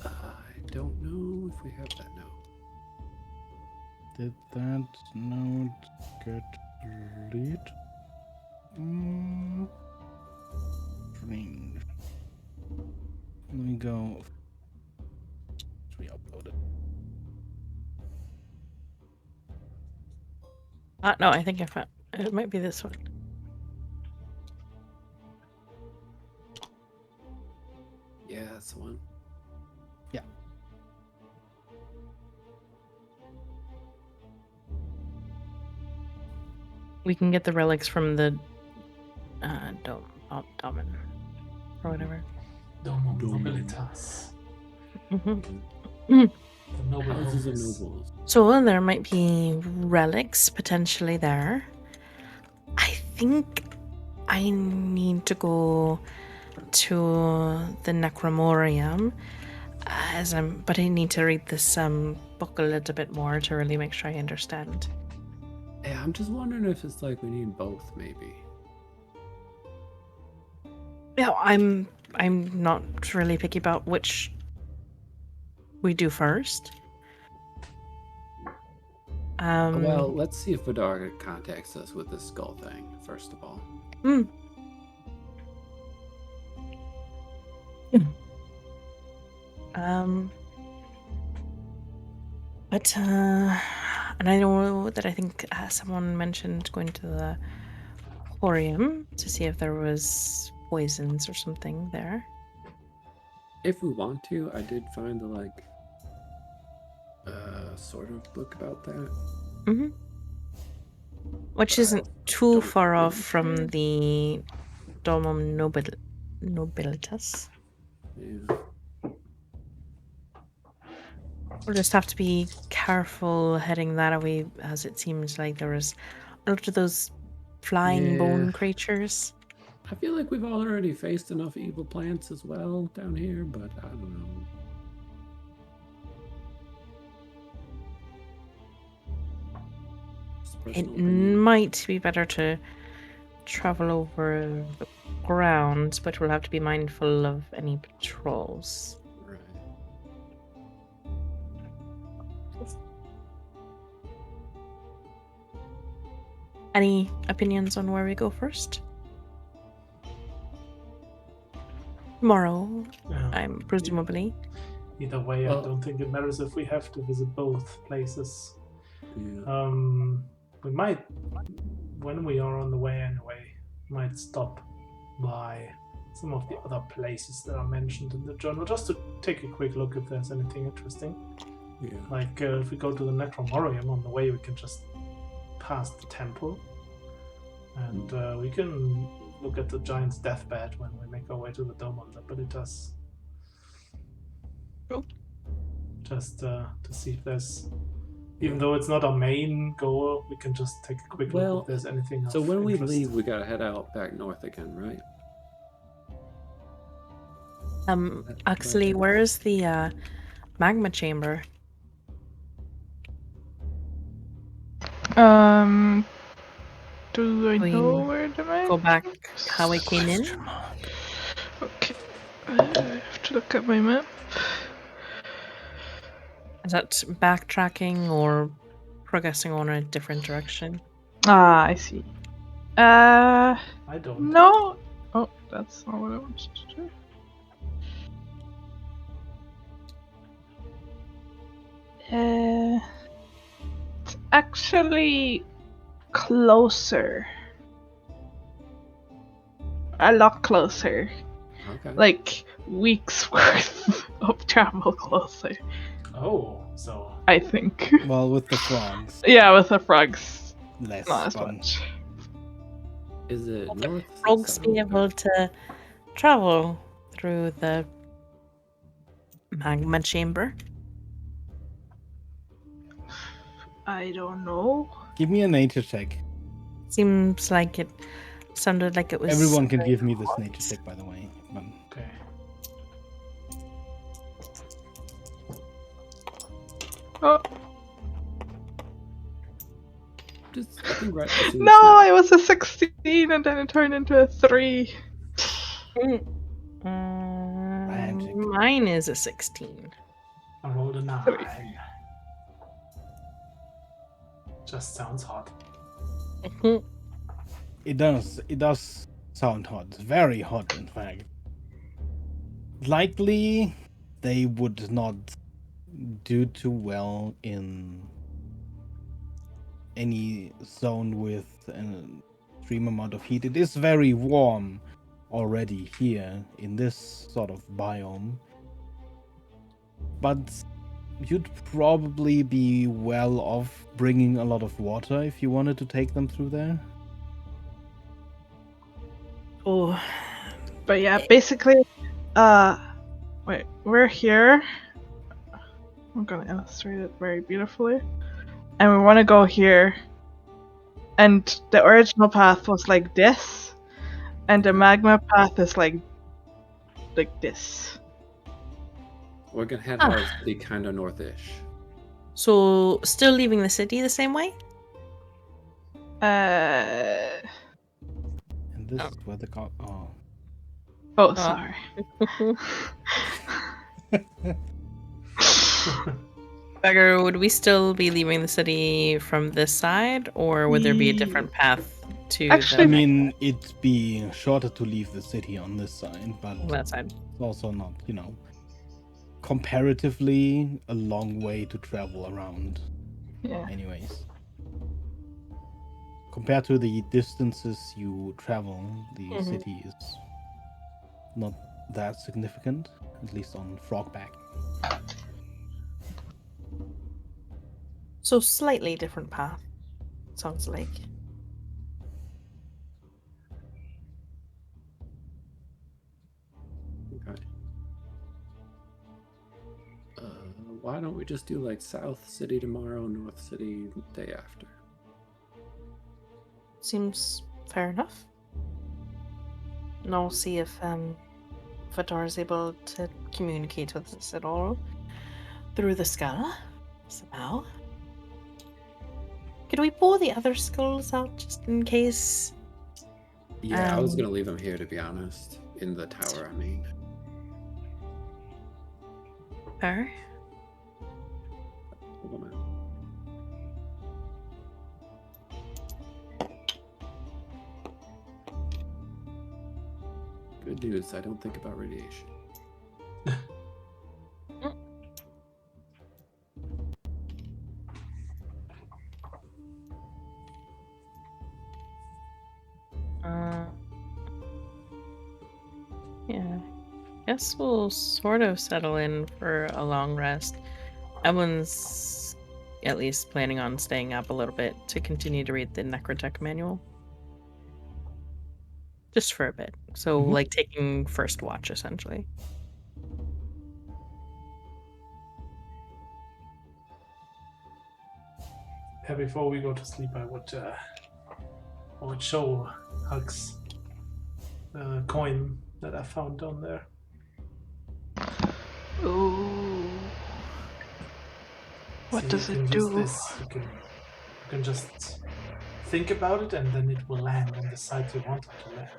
I don't know if we have that note. Did that note get read? Strange. Let me go. Let's re-upload it. No, I think I found it. Might be this one. Yeah, that's the one. Yeah. We can get the relics from the Domin or whatever. Domo Domo. nobilitas. Mhm. The noble Houses of homes. nobles. So there might be relics potentially there. I think I need to go to the Necromorium but I need to read this book a little bit more to really make sure I understand. Yeah, I'm just wondering if it's like we need both, maybe. Yeah, I'm not really picky about which we do first. Well, let's see if Vidar contacts us with the skull thing, first of all. But and I know that I think someone mentioned going to the aquarium to see if there was poisons or something there. If we want to, I did find the sort of book about that. Mm-hmm. Which But I isn't too don't far off think from so. the Domum Nobilitas. Yeah. We'll just have to be careful heading that away, as it seems like there was a lot of those flying bone creatures. I feel like we've already faced enough evil plants as well down here, but I don't know. Just personal It opinion. might be better to travel over the ground, but we'll have to be mindful of any patrols. Right. Any opinions on where we go first? Tomorrow, I'm presumably. Either way, Well- I don't think it matters if we have to visit both places. Yeah. We might, when we are on the way anyway, might stop by some of the other places that are mentioned in the journal just to take a quick look if there's anything interesting. Yeah. Like if we go to the Necromorium on the way, we can just pass the temple, and we can look at the giant's deathbed when we make our way to the Dome of Nobilitas. Cool. Just to see if there's, even though it's not our main goal, we can just take a quick look if there's anything. So of when we interest. leave, we gotta head out back north again, right? Actually, where's the magma chamber? Do I We know where the map? Go back how we came in? Okay. I have to look at my map. Is that backtracking or progressing on a different direction? Ah, I see. I don't. No. Oh, that's not what I wanted to do. It's actually closer. A lot closer. Okay. Like weeks worth of travel closer, Oh, so I think. Well, with the frogs, Yeah, with the frogs, less not as fun. much. Is it north? Frogs south, be able to travel through the magma chamber? I don't know. Give me a nature check. Seems like it sounded like it was. Everyone can give me this nature check, by the way. okay. Oh Just congratulations. no! It was a 16, and then it turned into a 3. Magic. Mine is a 16. I rolled a 9. Just sounds hot. It does sound hot. Very hot, in fact. Likely, they would not do too well in any zone with an extreme amount of heat. It is very warm already here in this sort of biome. But you'd probably be well off bringing a lot of water if you wanted to take them through there. Oh, But yeah, basically, wait, we're here. I'm gonna illustrate it very beautifully. And we want to go here. And the original path was like this. And the magma path is like this. We're gonna head out of the city kind of northish. so still leaving the city the same way? And this is where the Oh, sorry. Beggar, would we still be leaving the city from this side, or would there be a different path to Actually, I the mean, it'd be shorter to leave the city on this side, but that side? it's also not, comparatively a long way to travel around yeah. anyways. Compared to the distances you travel, the Mhm. city is not that significant, at least on Frogback. So slightly different path. Sounds like. Okay. Why don't we just do like South City tomorrow, North City day after? Seems fair enough. And I'll see if Vadar is able to communicate with us at all through the skull somehow. Could we pull the other skulls out just in case? Yeah, I was gonna leave them here, to be honest. In the tower, I mean. Fair. Hold on. Good news, I don't think about radiation. Yeah. Guess we'll sort of settle in for a long rest. Evelyn's at least planning on staying up a little bit to continue to read the Necrotech manual. Just for a bit. So, Mhm. like, taking first watch, essentially. Yeah, before we go to sleep, I would show Hugs the coin that I found down there. Ooh. What See, does you it can use do? this. You can just think about it, and then it will land on the side you want it to land.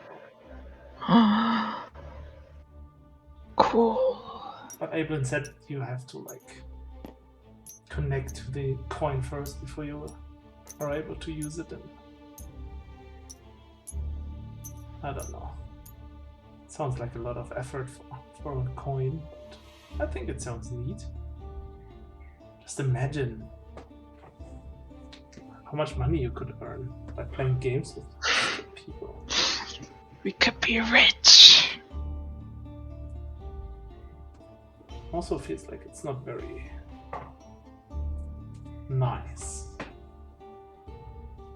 Cool. But Abelin said you have to like connect to the coin first before you are able to use it. And I don't know. It sounds like a lot of effort for a coin, but I think it sounds neat. Just imagine how much money you could earn by playing games with people. We could be rich. Also feels like it's not very nice.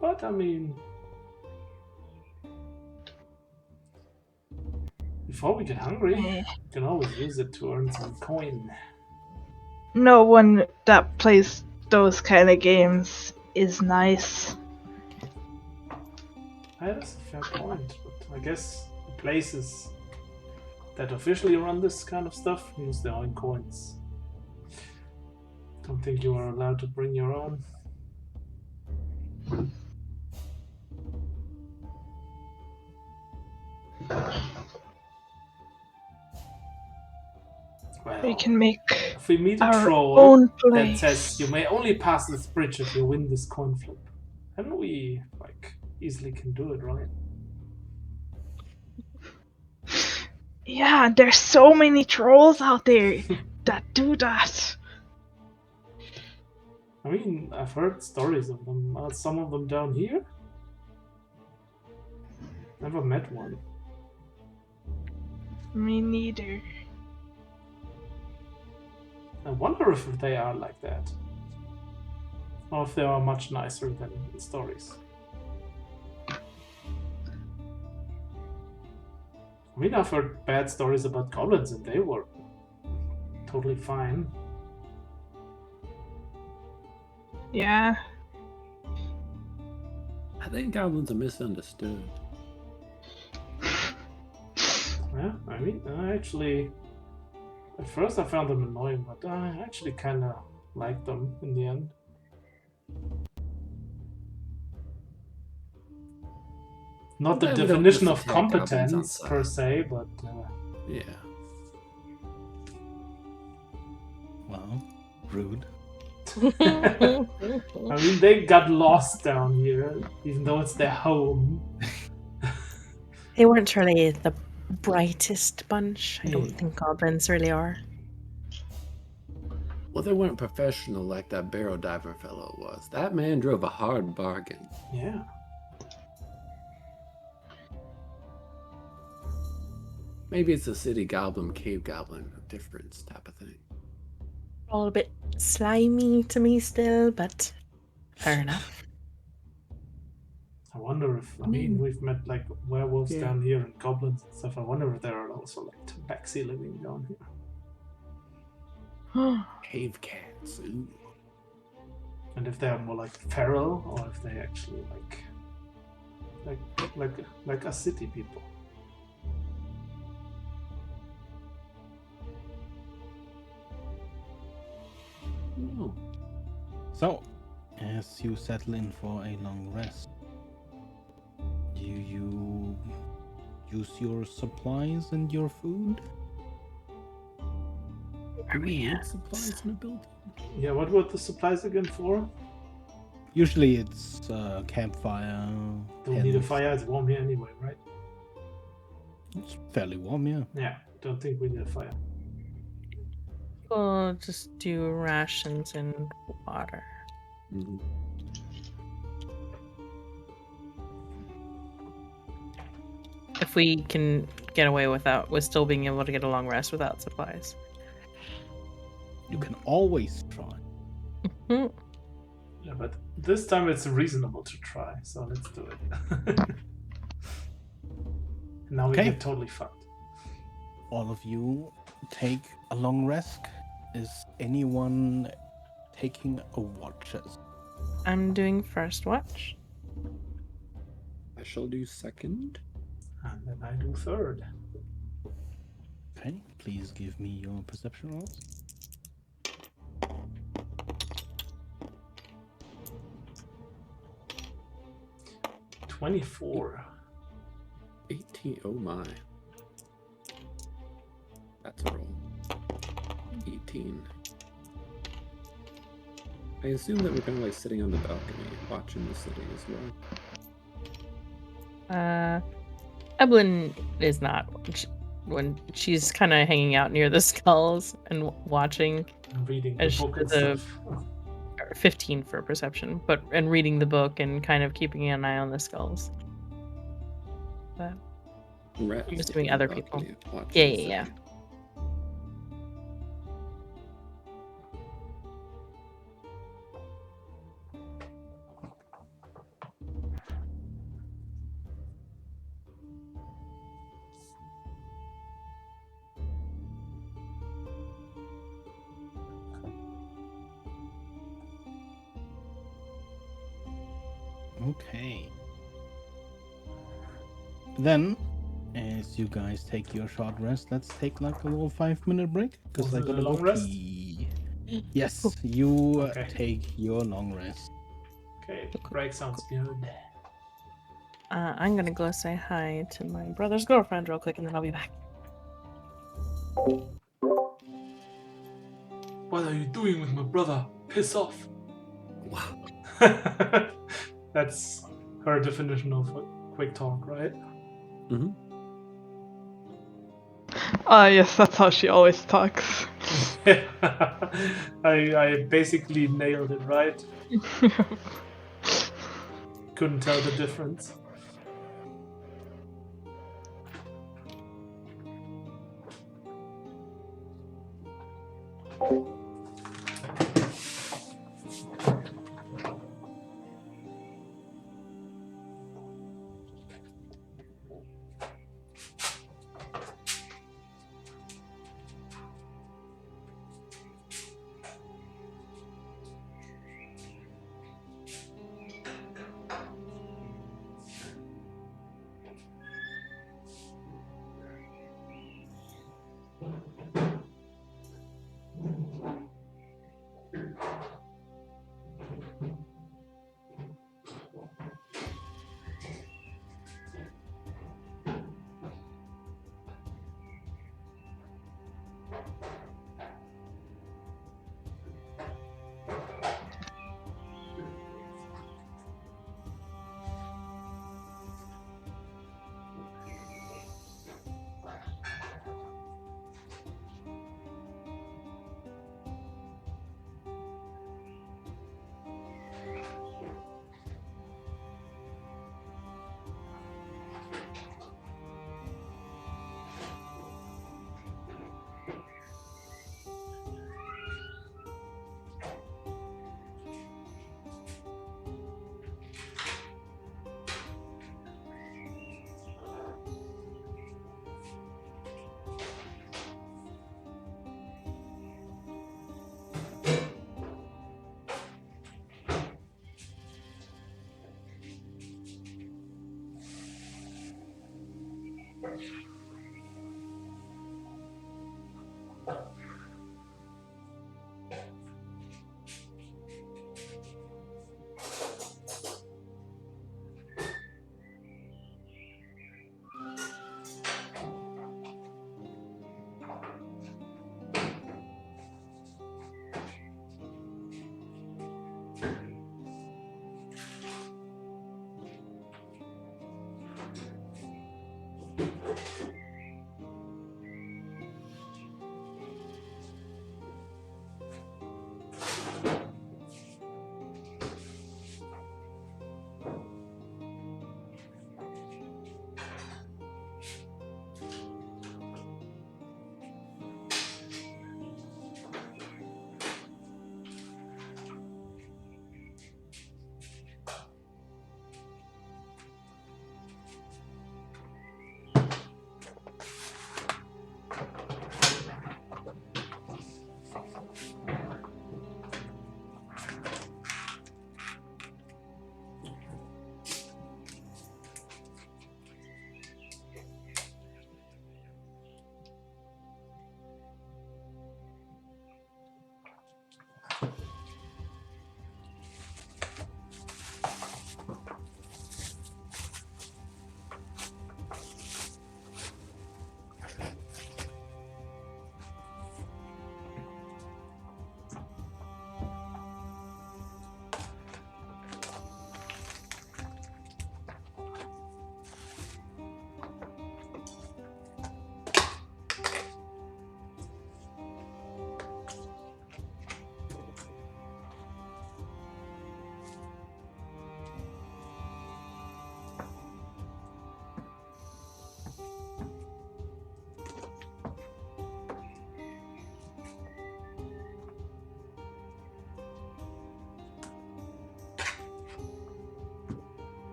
But I mean, before we get hungry, we can always use it to earn some coin. No one that plays those kind of games is nice. That's a fair point, but I guess the places that officially run this kind of stuff use their own coins. Don't think you are allowed to bring your own. Well, We can make if we meet a our troll own that place. says you may only pass this bridge if you win this coin flip, then we easily can do it, right? Yeah, there's so many trolls out there that do that. I mean, I've heard stories of them. Are some of them down here? Never met one. Me neither. I wonder if they are like that. Or if they are much nicer than the stories. I mean, I've heard bad stories about goblins and they were totally fine. Yeah. I think goblins are misunderstood. Yeah, I mean, at first I found them annoying, but I actually kind of liked them in the end. Not the Sometimes we don't definition just of attack goblins on competence per sight. se, but Yeah. Well, rude. I mean, they got lost down here, even though it's their home. They weren't really the brightest bunch. I don't Yeah. think goblins really are. Well, they weren't professional like that barrel diver fellow was. That man drove a hard bargain. Yeah. Maybe it's a city goblin, cave goblin, a difference type of thing. A little bit slimy to me still, but fair enough. I wonder if, I mean, we've met like werewolves Yeah. down here and goblins and stuff. I wonder if there are also like tabaxi living down here. Cave cats. Ooh. And if they are more like feral or if they actually like us city people. Oh. So, as you settle in for a long rest, do you use your supplies and your food? Do we need supplies in a building? Yeah, what were the supplies again for? Usually it's campfire. Don't need a tents. fire, it's warm here anyway, right? It's fairly warm, yeah. Yeah, don't think we need a fire. We'll just do rations and water. Mhm. If we can get away with still being able to get a long rest without supplies. You can always try. Hmm. Yeah, but this time it's reasonable to try, so let's do it. Now we Okay. get totally fucked. All of you take a long rest. Is anyone taking a watches? I'm doing first watch. I shall do second. And then I do third. Okay, please give me your perception rolls. 24. 18. Oh my. That's a roll. 18. I assume that we're kind of like sitting on the balcony watching the city as well. Evelyn is not. When she's kind of hanging out near the skulls and watching. And reading the As book and the- stuff. 15 for perception, and reading the book and kind of keeping an eye on the skulls. But Rats I'm assuming sitting on other the people. balcony watching Yeah, the yeah, city. yeah. Okay. Then, as you guys take your short rest, let's take like a little 5-minute break because Was I it a gotta go long rest? pee. Yes, you Okay. take your long rest. Okay, break sounds good. I'm gonna go say hi to my brother's girlfriend real quick, and then I'll be back. What are you doing with my brother? Piss off. Wow. That's her definition of a quick talk, right? Mm-hmm. Yes, that's how she always talks. I basically nailed it, right? Couldn't tell the difference.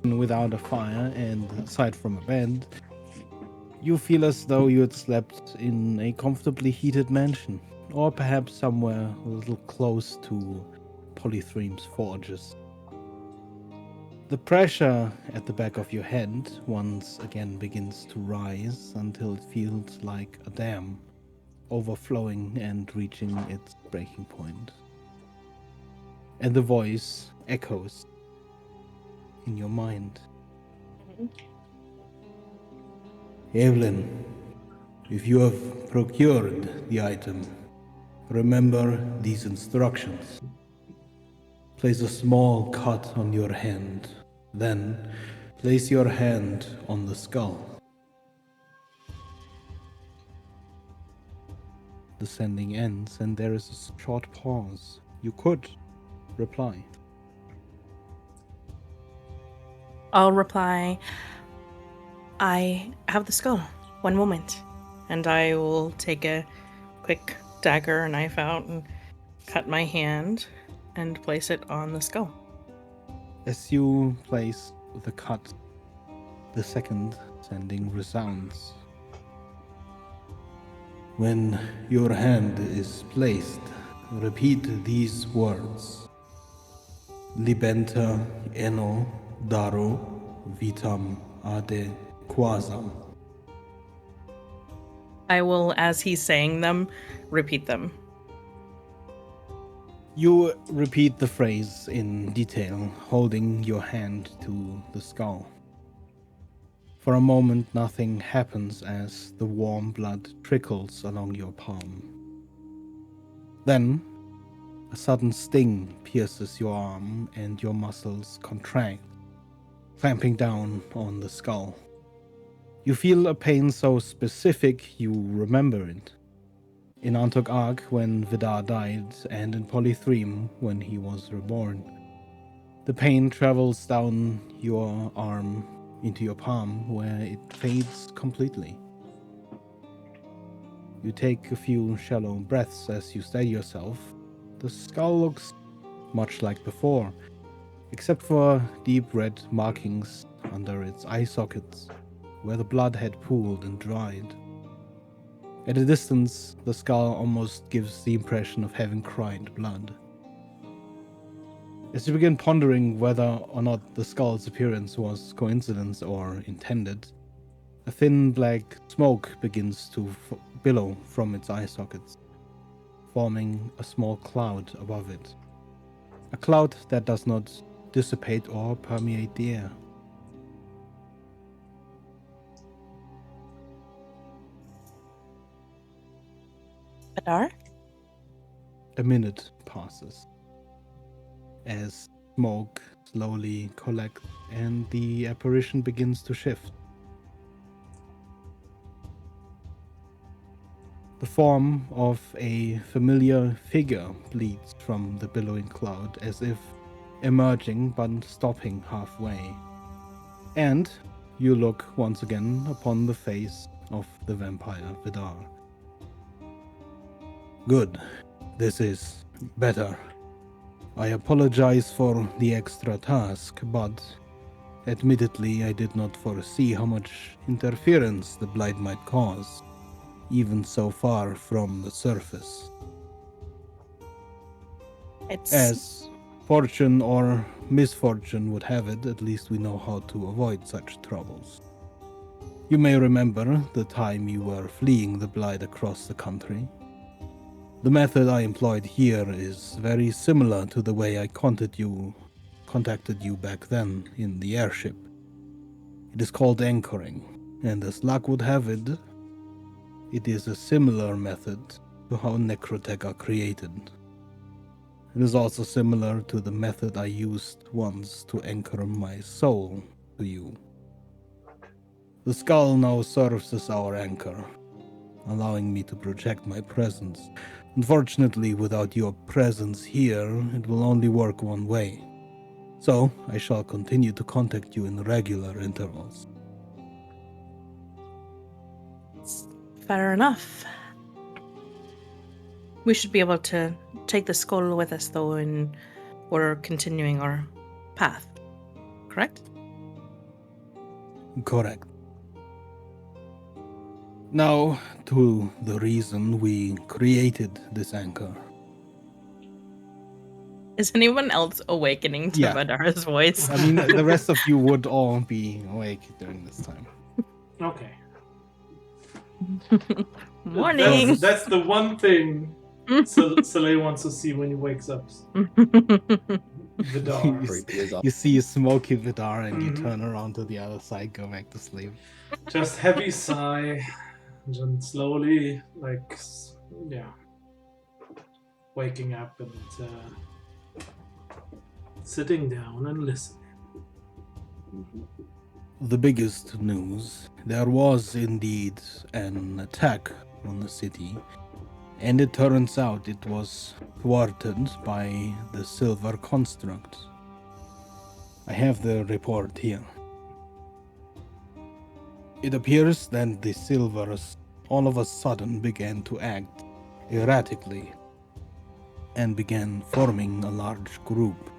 Without a fire and aside from a bed, you feel as though you had slept in a comfortably heated mansion, or perhaps somewhere a little close to Polythreme's forges. The pressure at the back of your head once again begins to rise until it feels like a dam, overflowing and reaching its breaking point. And the voice echoes in your mind. Evelyn, if you have procured the item, remember these instructions. Place a small cut on your hand, then place your hand on the skull. The sending ends and there is a short pause. You could reply. I'll reply, I have the skull. One moment. And I will take a quick dagger or knife out and cut my hand and place it on the skull. As you place the cut, the second sending resounds. When your hand is placed, repeat these words. Libenta eno daro vitam ade quasam. I will, as he's saying them, repeat them. You repeat the phrase in detail, holding your hand to the skull. For a moment, nothing happens as the warm blood trickles along your palm. Then, A sudden sting pierces your arm and your muscles contract, clamping down on the skull. You feel a pain so specific you remember it. In Antok Arc when Vidar died, and in Polythreme when he was reborn. The pain travels down your arm into your palm, where it fades completely. You take a few shallow breaths as you steady yourself. The skull looks much like before, except for deep red markings under its eye sockets, where the blood had pooled and dried. At a distance, the skull almost gives the impression of having cried blood. As you begin pondering whether or not the skull's appearance was coincidence or intended, a thin black smoke begins to billow from its eye sockets, forming a small cloud above it. A cloud that does not dissipate or permeate the air. Vidar? A minute passes as smoke slowly collects and the apparition begins to shift. The form of a familiar figure bleeds from the billowing cloud, as if emerging but stopping halfway. And you look once again upon the face of the vampire Vidar. Good. This is better. I apologize for the extra task, but admittedly I did not foresee how much interference the blight might cause, even so far from the surface. It's As fortune or misfortune would have it, at least we know how to avoid such troubles. You may remember the time you were fleeing the blight across the country. The method I employed here is very similar to the way I contacted you back then in the airship. It is called anchoring, and as luck would have it, it is a similar method to how necrotech are created. It is also similar to the method I used once to anchor my soul to you. The skull now serves as our anchor, allowing me to project my presence. Unfortunately, without your presence here, it will only work one way. So, I shall continue to contact you in regular intervals. fair enough. We should be able to take the skull with us, though, and we're continuing our path. Correct? Correct. Now, to the reason we created this anchor. Is anyone else awakening to Yeah. Vidar's voice? I mean, the rest of you would all be awake during this time. Okay. Morning. That's the one thing Soleil wants to see when he wakes up. Vidar. Creepy as all. You see a smoky Vidar and you Mhm. turn around to the other side, go back to sleep. Just heavy sigh, and then slowly, waking up and sitting down and listening. The biggest news, there was indeed an attack on the city, and it turns out it was thwarted by the Silver Construct. I have the report here. It appears that the Silvers all of a sudden began to act erratically and began forming a large group.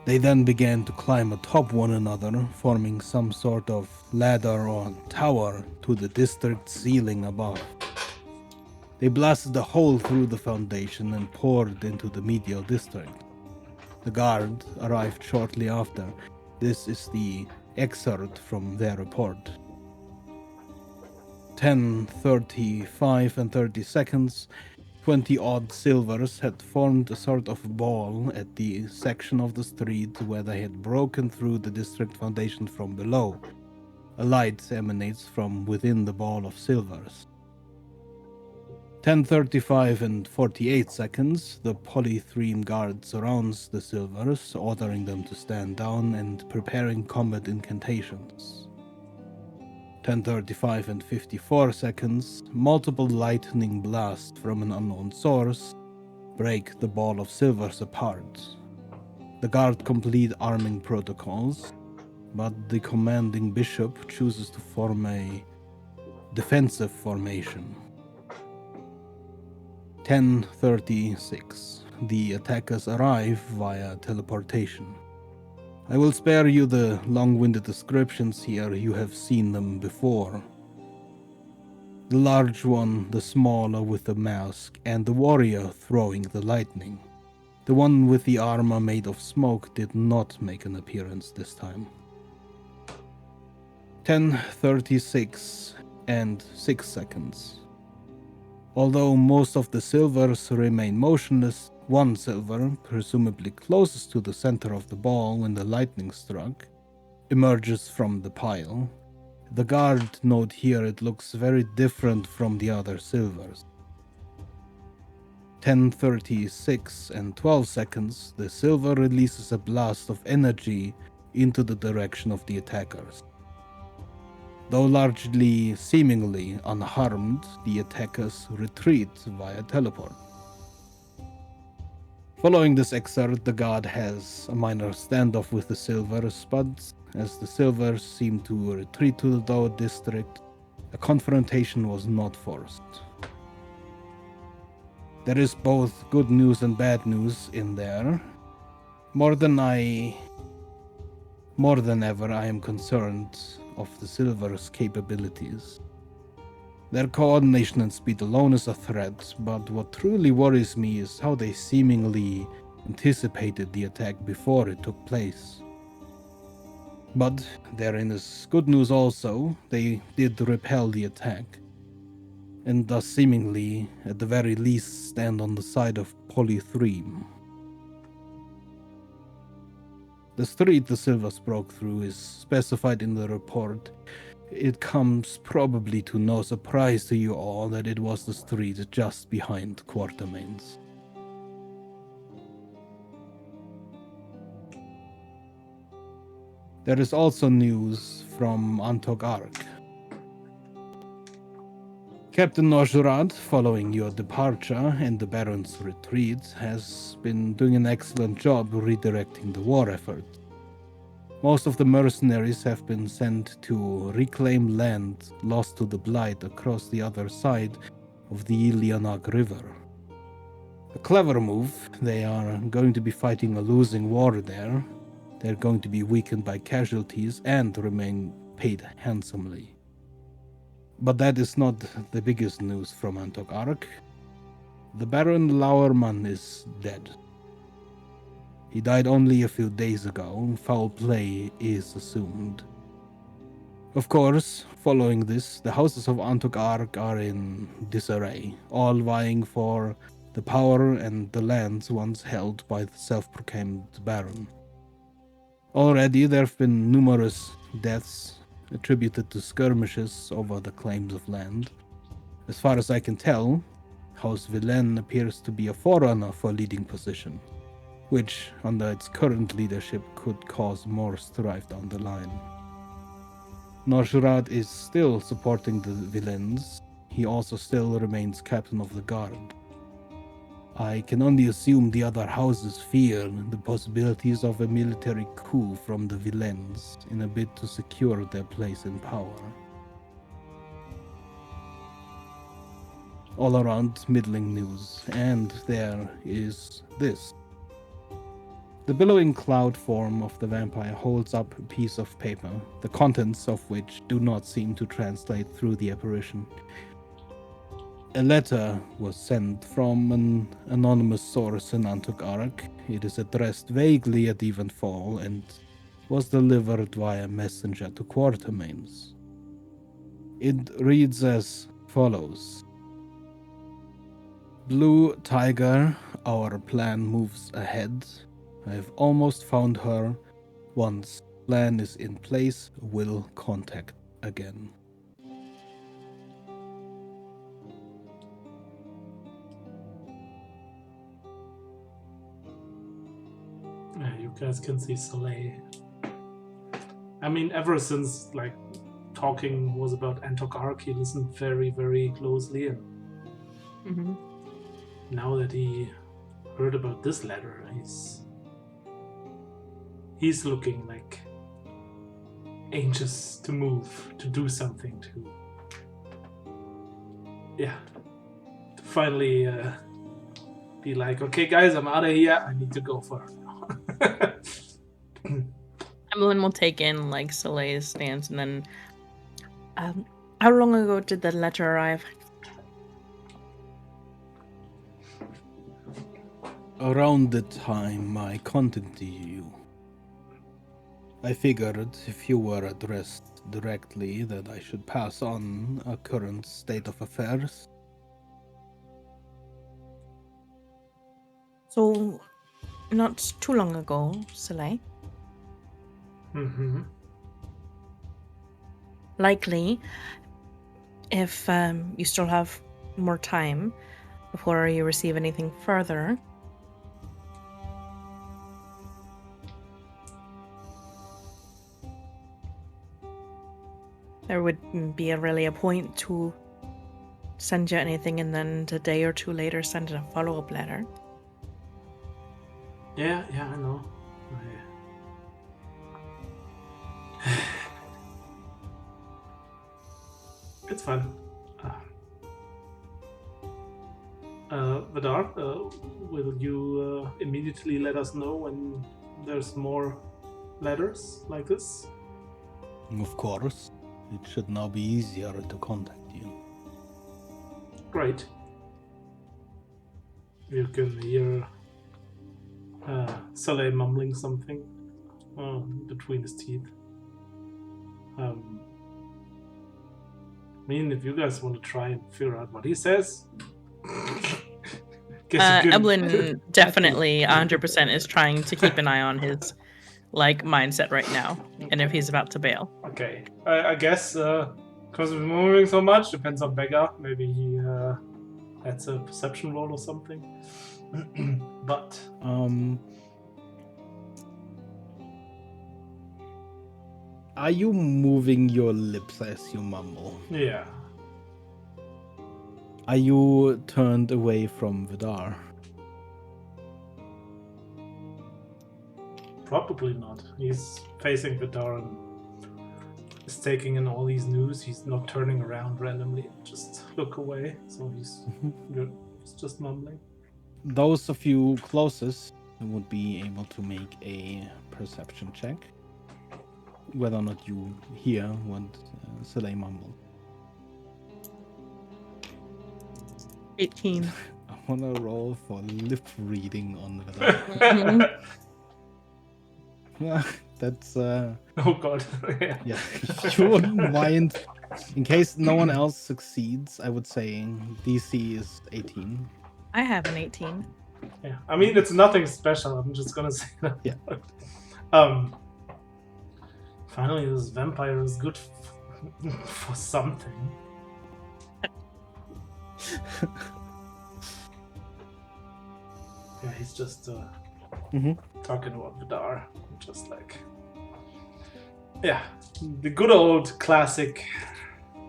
They then began to climb atop one another, forming some sort of ladder or tower to the district ceiling above. They blasted a hole through the foundation and poured into the medial district. The guard arrived shortly after. This is the excerpt from their report. 10:35 and 30 seconds, 20-odd Silvers had formed a sort of ball at the section of the street where they had broken through the district foundation from below. A light emanates from within the ball of Silvers. 10:35 and 48 seconds, the Polythreme guard surrounds the Silvers, ordering them to stand down and preparing combat incantations. 10:35 and 54 seconds, multiple lightning blasts from an unknown source break the ball of Silvers apart. The guard complete arming protocols, but the commanding bishop chooses to form a defensive formation. 10:36. The attackers arrive via teleportation. I will spare you the long-winded descriptions here, you have seen them before. The large one, the smaller with the mask, and the warrior throwing the lightning. The one with the armor made of smoke did not make an appearance this time. 10:36 and 6 seconds. Although most of the Silvers remain motionless, one Silver, presumably closest to the center of the ball when the lightning struck, emerges from the pile. The guard note here it looks very different from the other Silvers. 10:36 and 12 seconds, the Silver releases a blast of energy into the direction of the attackers. Though largely seemingly unharmed, the attackers retreat via teleport. Following this excerpt, the guard has a minor standoff with the Silvers, but as the Silvers seem to retreat to the Doe district, a confrontation was not forced. There is both good news and bad news in there. More than ever, I am concerned of the Silvers' capabilities. Their coordination and speed alone is a threat, but what truly worries me is how they seemingly anticipated the attack before it took place. But therein is good news also. They did repel the attack, and thus seemingly, at the very least, stand on the side of Polythreme. The street the Silvers broke through is specified in the report. It comes probably to no surprise to you all that it was the street just behind Quartermain's. There is also news from Antog Ark. Captain Norzhurad, following your departure and the Baron's retreat, has been doing an excellent job redirecting the war effort. Most of the mercenaries have been sent to reclaim land lost to the Blight across the other side of the Lianag River. A clever move. They are going to be fighting a losing war there. They're going to be weakened by casualties and remain paid handsomely. But that is not the biggest news from Antog Ark. The Baron Lauermann is dead. He died only a few days ago. Foul play is assumed. Of course, following this, the houses of Antog Ark are in disarray, all vying for the power and the lands once held by the self-proclaimed Baron. Already there have been numerous deaths attributed to skirmishes over the claims of land. As far as I can tell, House Villain appears to be a forerunner for leading position, which, under its current leadership, could cause more strife down the line. Norzhurad is still supporting the villains. He also still remains captain of the guard. I can only assume the other houses fear the possibilities of a military coup from the villains in a bid to secure their place in power. All around middling news, and there is this. The billowing cloud form of the vampire holds up a piece of paper, the contents of which do not seem to translate through the apparition. A letter was sent from an anonymous source in Antog Ark. It is addressed vaguely at Evenfall and was delivered via messenger to Quartermain's. It reads as follows. Blue Tiger, our plan moves ahead. I've almost found her. Once plan is in place, we'll contact again. You guys can see Soleil. I mean, ever since like talking was about Antokar, he listened very, very closely, and Mm-hmm. now that he heard about this letter, he's looking like anxious to move, to do something, to finally be like, okay, guys, I'm out of here. I need to go for it now. Emlyn will take in like Soleil's stance, and then, how long ago did the letter arrive? Around the time I contacted you, I figured if you were addressed directly that I should pass on a current state of affairs. So, not too long ago, Soleil. Mm-hmm. Likely, if you still have more time before you receive anything further, there would be really a point to send you anything and then a day or two later send a follow-up letter. Yeah, I know. It's fine. Vidar, will you immediately let us know when there's more letters like this? Of course, it should now be easier to contact you. Great. You can hear Soleil mumbling something between his teeth. I mean, if you guys want to try and figure out what he says. Emlyn definitely 100% is trying to keep an eye on his like mindset right now, and if he's about to bail. Okay, I guess because we're moving so much, depends on Beggar. Maybe he adds a perception roll or something. But are you moving your lips as you mumble? yeah, Are you turned away from Vidar? probably not. He's facing Vidar and is taking in all these news. He's not turning around randomly, just look away. So he's just mumbling. Those of you closest would be able to make a perception check, whether or not you hear what Soleil mumbled. 18. I want to roll for lip reading on Vidar. That's Oh god. yeah. If you wouldn't mind, in case no one else succeeds, I would say DC is 18. I have an 18. Yeah, I mean it's nothing special. I'm just gonna say that. Yeah. Finally, this vampire is good for something. Yeah, he's just talking about Vidar, just like the good old classic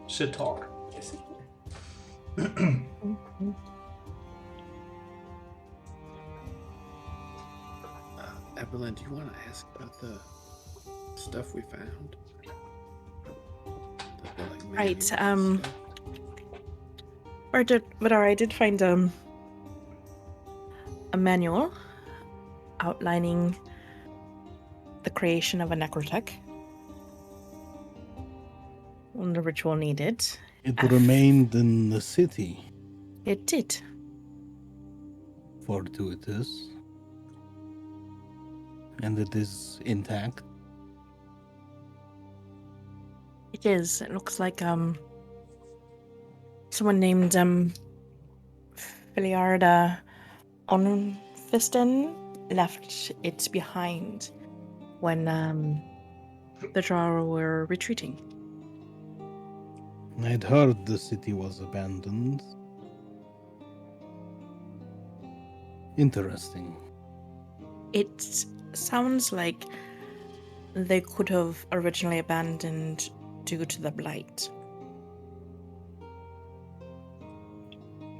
shit talk, basically. Evelyn, do you want to ask about the stuff we found? Right, stuff? Vidar, I did find a manual outlining the creation of a necrotech and the ritual needed. It remained in the city. It did. Fortuitous. And it is intact. It is. It looks like someone named Filiarda Onfisten left it behind when the Drow were retreating. I'd heard the city was abandoned. Interesting. It sounds like they could have originally abandoned due to the blight.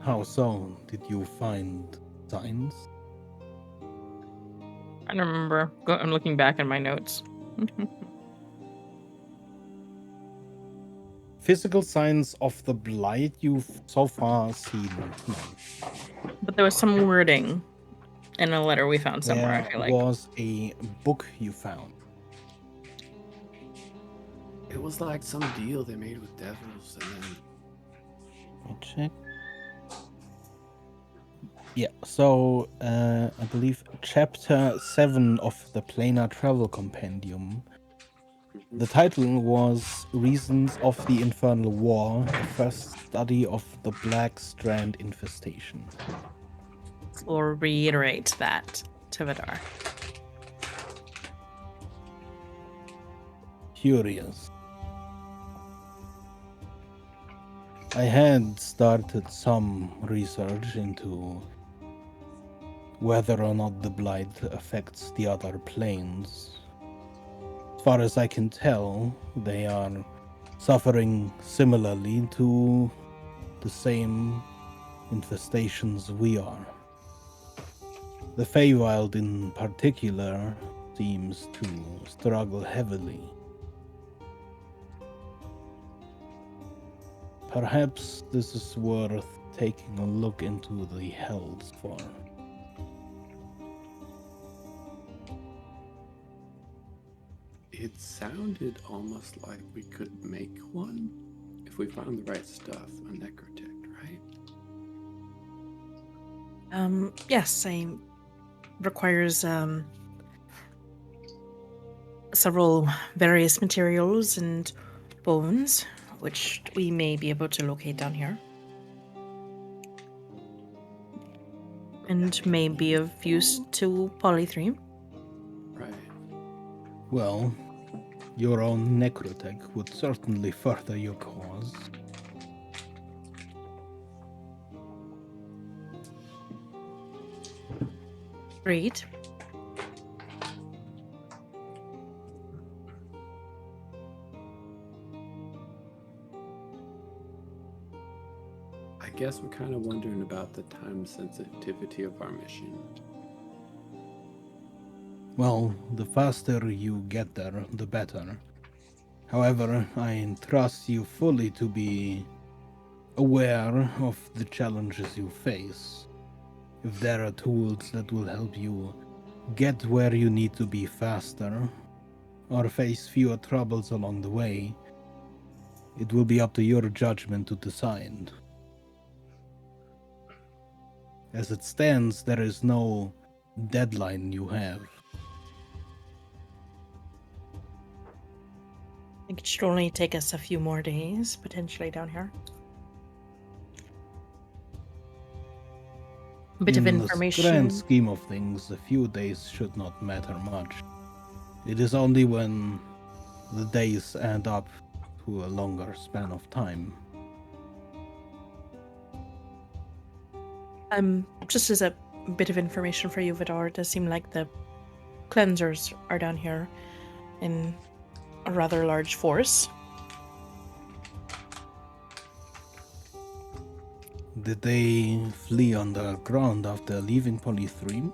How so? Did you find signs? I don't remember. I'm looking back in my notes. Physical signs of the blight you've so far seen none. But there was some wording in a letter we found somewhere, I There feel like. was a book you found. It was like some deal they made with devils, and then Let me check. Yeah, so I believe chapter 7 of the Planar Travel Compendium. The title was Reasons of the Infernal War, a first study of the Black Strand infestation. Or reiterate that to Vidar. Curious. I had started some research into whether or not the blight affects the other planes. As far as I can tell, they are suffering similarly to the same infestations we are. The Feywild in particular seems to struggle heavily. Perhaps this is worth taking a look into the hells for. it sounded almost like we could make one if we found the right stuff, a necrotect, right? Yes, requires several various materials and bones, which we may be able to locate down here. And may be of use to Polythreme. Right. Well, your own necrotech would certainly further your cause. Great. I guess we're kind of wondering about the time sensitivity of our mission. Well, the faster you get there, the better. However, I entrust you fully to be aware of the challenges you face. If there are tools that will help you get where you need to be faster, or face fewer troubles along the way, it will be up to your judgment to decide. As it stands, there is no deadline you have. I think it should only take us a few more days, potentially, down here. A bit of In information. the grand scheme of things, a few days should not matter much. It is only when the days add up to a longer span of time. Just as a bit of information for you, Vidar, it does seem like the cleansers are down here in a rather large force. Did they flee underground after leaving Polythreme?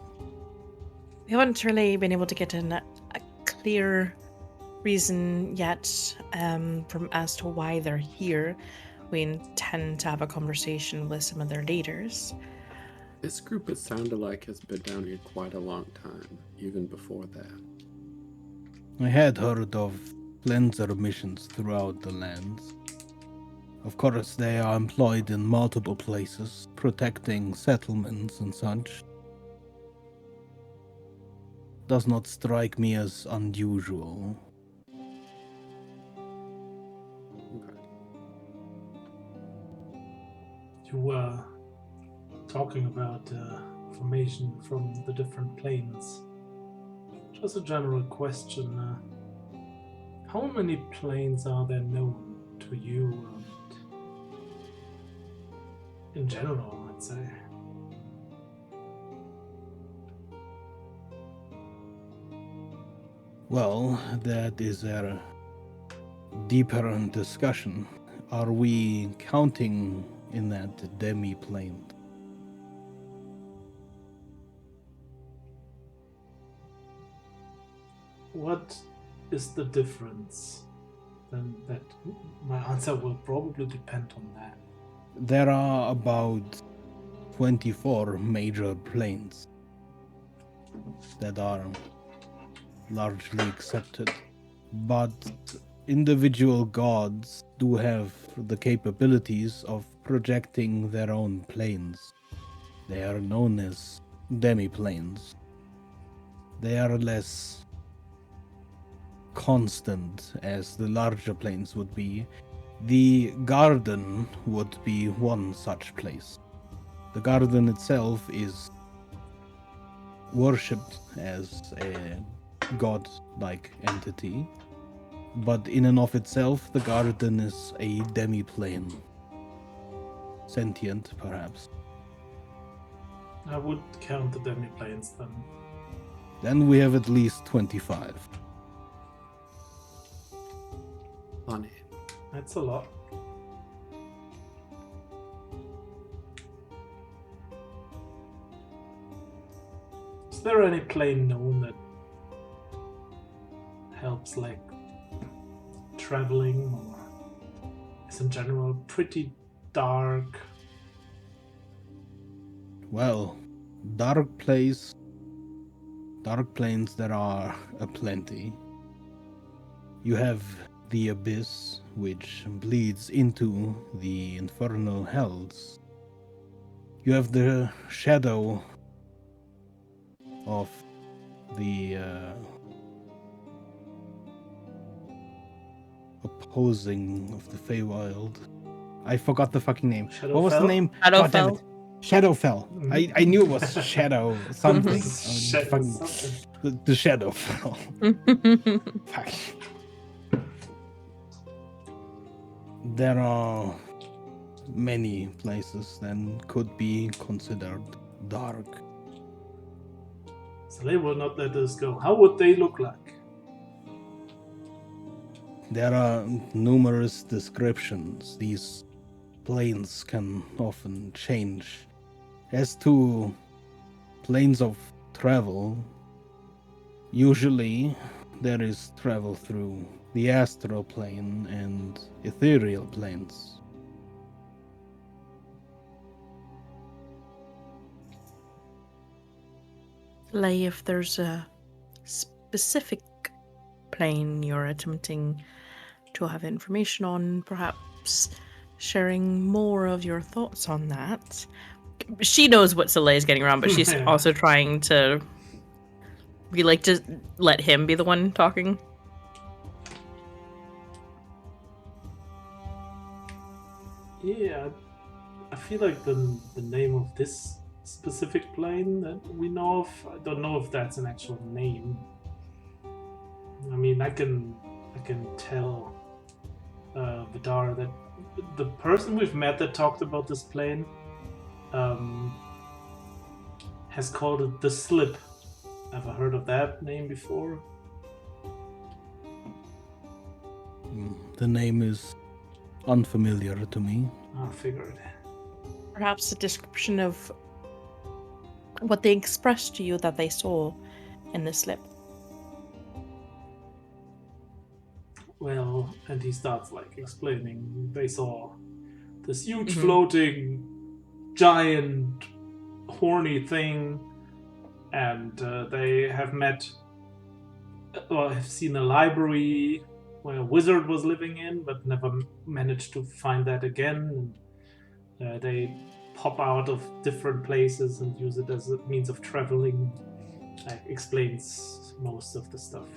We haven't really been able to get a clear reason yet from as to why they're here. We intend to have a conversation with some of their leaders. This group, it sounded like, has been down here quite a long time, even before that. I had heard of cleanser missions throughout the lands. Of course, they are employed in multiple places, protecting settlements and such. Does not strike me as unusual. Okay. You were talking about information from the different planes. Just a general question. How many planes are there known to you? In general, I'd say. Well, that is a deeper discussion. Are we counting in that demi-plane? What is the difference? Then that my answer will probably depend on that. There are about 24 major planes that are largely accepted, but individual gods do have the capabilities of projecting their own planes. They are known as demi-planes. They are less constant as the larger planes would be. The garden would be one such place. The garden itself is worshipped as a god-like entity, but in and of itself, the garden is a demi-plane. Sentient, perhaps. I would count the demi-planes then. Then we have at least 25. Funny. That's a lot. Is there any plane known that helps like traveling or is in general pretty dark? Well, dark planes there are aplenty. You have the abyss, which bleeds into the infernal hells. You have the shadow of the opposing of the Feywild. I forgot the fucking name. What was the Shadowfell? name? Shadowfell. God damn it. Shadowfell. I knew it was Shadow something. Something. The Shadowfell. Fuck. There are many places that could be considered dark. So they will not let us go. How would they look like? There are numerous descriptions. These planes can often change. As to planes of travel, usually there is travel through the astral plane and ethereal planes. Like if there's a specific plane you're attempting to have information on, perhaps sharing more of your thoughts on that. She knows what Soleil is getting around, but she's Yeah. also trying to be like, just let him be the one talking. Yeah, I feel like the name of this specific plane that we know of, I don't know if that's an actual name. I mean, I can tell Vidar that the person we've met that talked about this plane has called it the Slip. Ever heard of that name before? The name is unfamiliar to me. I figured. Perhaps a description of what they expressed to you that they saw in the slip. Well, and he starts like explaining they saw this huge Mhm. floating giant horny thing, and they have met or have seen a library where a wizard was living in, but never managed to find that again. And they pop out of different places and use it as a means of traveling. Explains most of the stuff.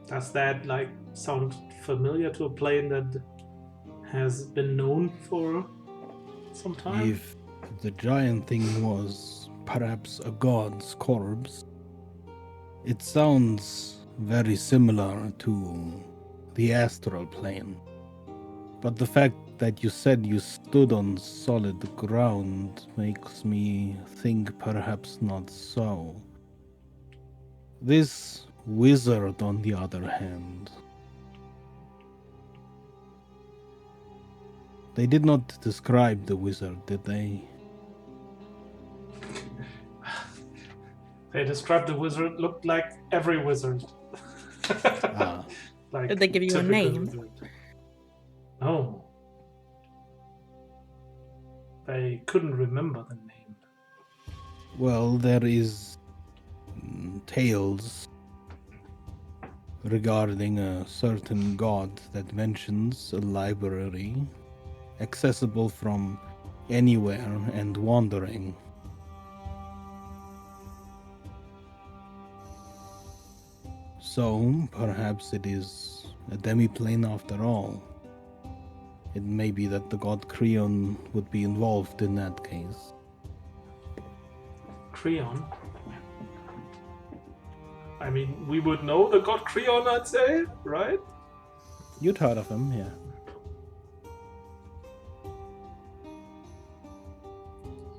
Does that like sound familiar to a plane that has been known for some time? If the giant thing was perhaps a god's corpse, it sounds very similar to the astral plane. But the fact that you said you stood on solid ground makes me think perhaps not so. This wizard, on the other hand, they did not describe the wizard, did they? They described the wizard looked like every wizard. Ah. Like Did they give you a typical name? wizard. No. They couldn't remember the name. Well, there is tales regarding a certain god that mentions a library accessible from anywhere and wandering. So, perhaps it is a demiplane after all. It may be that the god Creon would be involved in that case. Creon? I mean, we would know the god Creon, I'd say, right? You'd heard of him, yeah.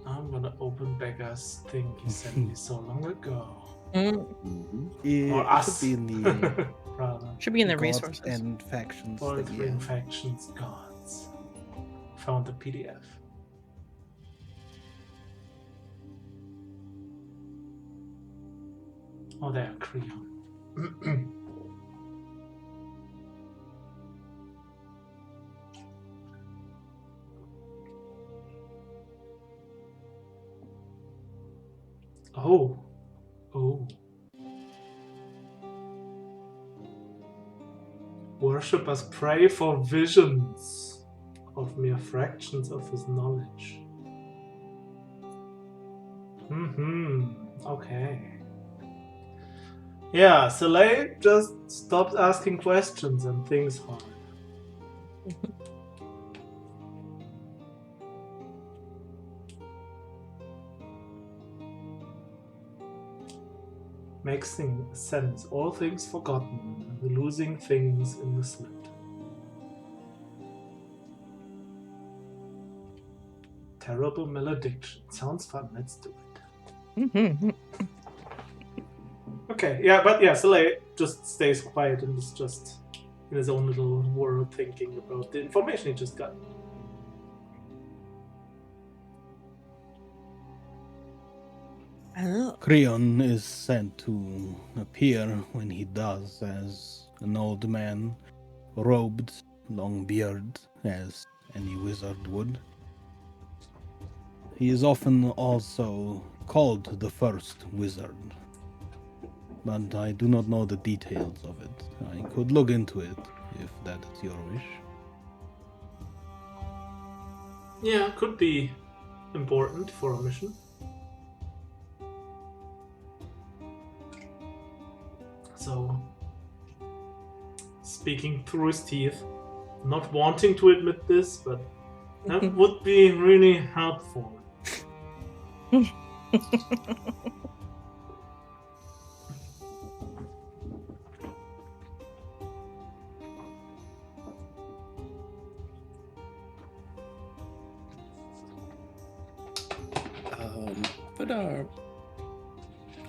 I'm gonna open Beggar's thing he sent me so long ago. It Or us. should be in the Rather. Should be in the gods resources. and factions. Polythreme thing, yeah. Factions Gods. Found the PDF. Oh, there, Creon. Oh. Oh. Worshippers pray for visions of mere fractions of his knowledge. Okay. Yeah, Soleil just stops asking questions and thinks hard. Makes sense. All things forgotten, and the losing things in the slit. Terrible malediction. Sounds fun. Let's do it. Okay, yeah, but yeah, Soleil just stays quiet and is just in his own little world thinking about the information he just got. Oh. Creon is said to appear when he does as an old man, robed, long beard, as any wizard would. He is often also called the first wizard, but I do not know the details of it. I could look into it, if that is your wish. Yeah, could be important for a mission. So, speaking through his teeth, not wanting to admit this, but that would be really helpful. But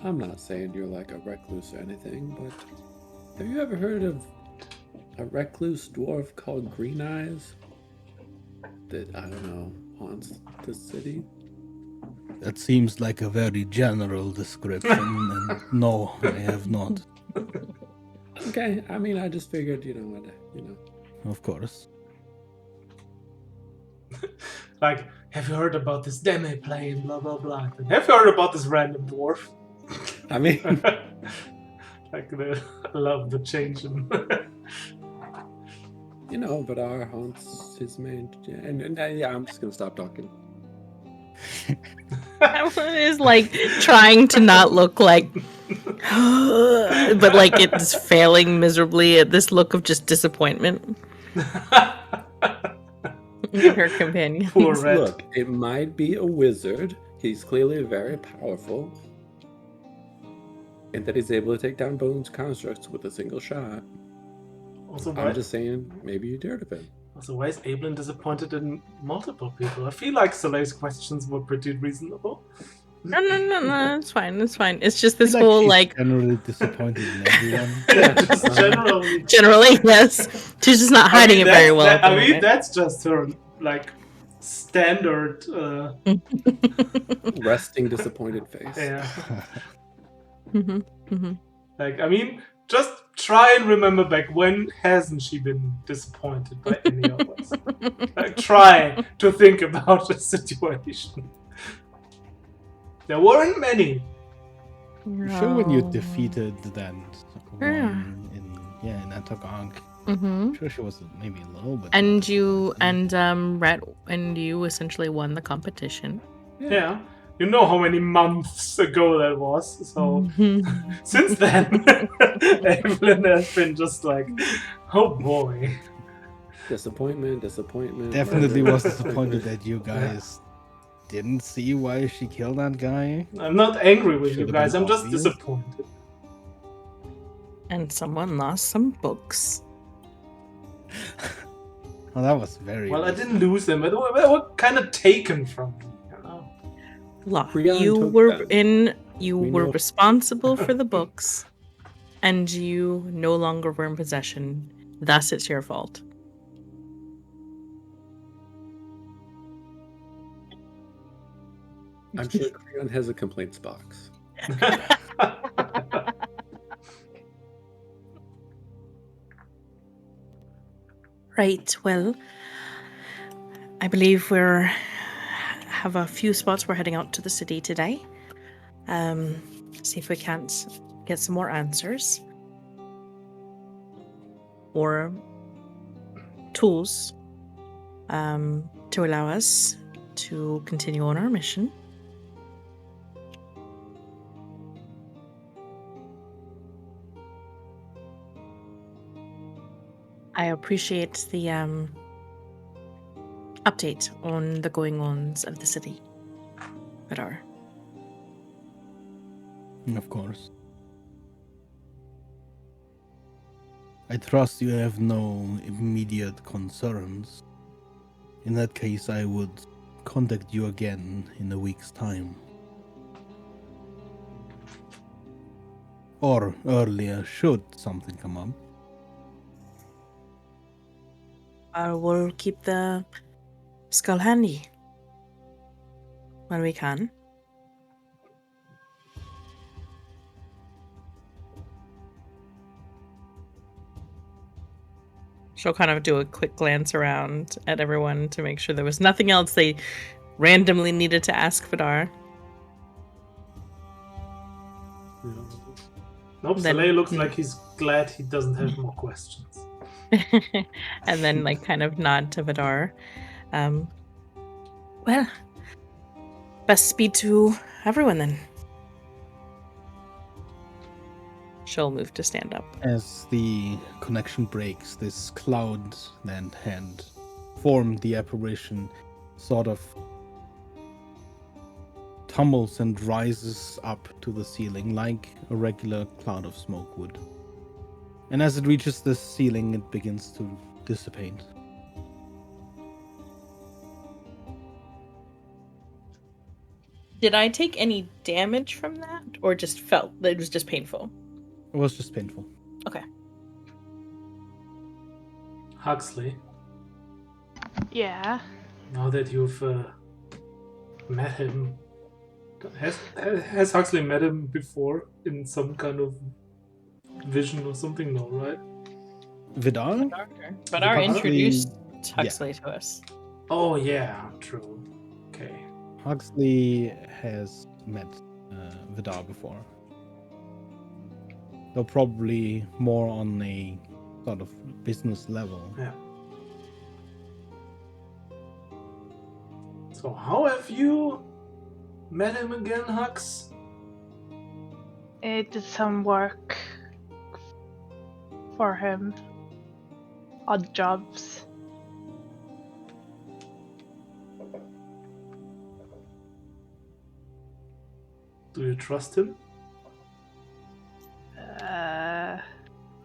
I'm not saying you're like a recluse or anything, but have you ever heard of a recluse dwarf called Green Eyes that, I don't know, haunts the city? That seems like a very general description, and no, I have not. Okay, I mean, I just figured, Of course. Like, have you heard about this demi-plane, blah blah blah. Have you heard about this random dwarf? I mean, Like, I love the change in... but our haunts his main, and yeah, I'm just gonna stop talking. Everyone is like trying to not look like, but like it's failing miserably at this look of just disappointment. Her companion. Poor Red. Look, it might be a wizard. He's clearly very powerful, and that he's able to take down bones constructs with a single shot. Also, I'm just saying, maybe you dared of him. Otherwise, able and disappointed in multiple people. I feel like Soleil's questions were pretty reasonable. No, it's fine. It's fine. It's just I this feel whole she's like generally disappointed in everyone. Yeah, just generally. generally, yes. She's just not hiding it very well. At the moment. That's just her like standard. Resting disappointed face. Yeah. Mm-hmm. Like, I mean, just try and remember back, when hasn't she been disappointed by any of us? Like, try to think about the situation. There weren't many. Sure, when you No. defeated that one in Atagonk, Mm-hmm. sure she was maybe a little bit. And you disappointed. and Rat and you essentially won the competition. Yeah. You know how many months ago that was. So Mhm. since then, Evelyn has been just like, oh boy. Disappointment. Definitely was murder. disappointed that you guys didn't see why she killed that guy. I'm not angry with you Should've guys, been I'm just obvious. disappointed. And someone lost some books. Oh, that was very. Well, I recent. didn't lose them, but they were kind of taken from me. You know? Rian You took were them. you We were know. responsible for the books, and you no longer were in possession. Thus, it's your fault. I'm sure Creon has a complaints box. Right. Well, I believe we're have a few spots. We're heading out to the city today. See if we can't get some more answers or tools to allow us to continue on our mission. I appreciate the update on the going-ons of the city. Vidar. Of course. I trust you have no immediate concerns. In that case, I would contact you again in a week's time. Or earlier, should something come up. I will keep the skull handy when we can. She'll kind of do a quick glance around at everyone to make sure there was nothing else they randomly needed to ask Vidar. Nope, Then- Soleil looks like he's glad he doesn't have more questions. And then like kind of nod to Vidar. Well, best speed to everyone then. She'll move to stand up. As the connection breaks, this cloud that had formed the apparition sort of tumbles and rises up to the ceiling like a regular cloud of smoke would. And as it reaches the ceiling, it begins to dissipate. Did I take any damage from that, or just felt that it was just painful? It was just painful. Okay. Huxley, Yeah. now that you've met him, has Huxley met him before in some kind of vision or something? No, right? Vidar? Vidar Huxley- introduced Huxley to us. Oh yeah, true. Okay. Huxley has met Vidar before. Though probably more on a sort of business level. Yeah. So how have you met him again, Hux? I did some work for him. Odd jobs. Do you trust him?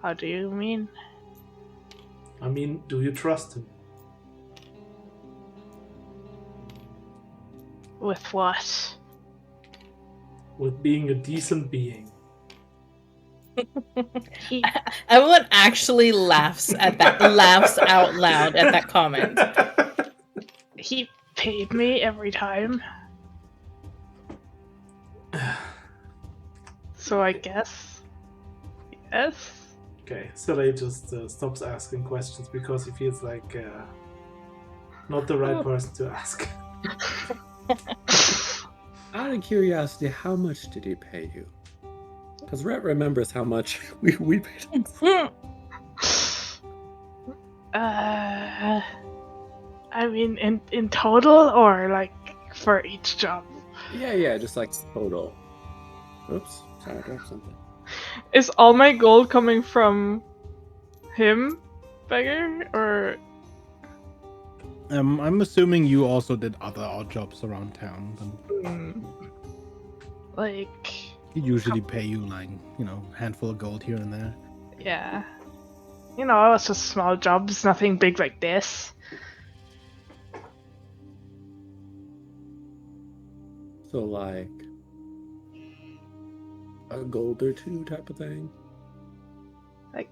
How do you mean? I mean, do you trust him? With what? With being a decent being. He Evelyn actually laughs at that, laughs out loud at that comment. he paid me every time. So I guess yes. Okay, Soleil just stops asking questions because he feels like not the right person to ask. Out of curiosity, how much did he pay you? Because Rhett remembers how much we paid him. I mean, in total or like for each job? Yeah, just like total. Oops, sorry, I dropped something. Is all my gold coming from him, beggar, or I'm assuming you also did other odd jobs around town. like He usually pay you like, handful of gold here and there. yeah, it was just small jobs, nothing big like this. So like a gold or two type of thing. Like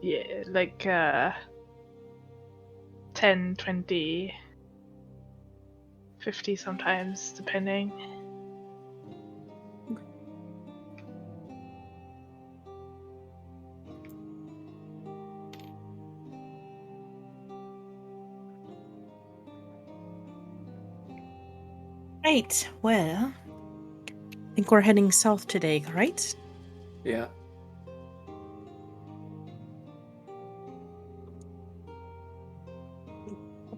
yeah, like 10, 20, 50 sometimes, depending. Right, well, I think we're heading south today, right? Yeah.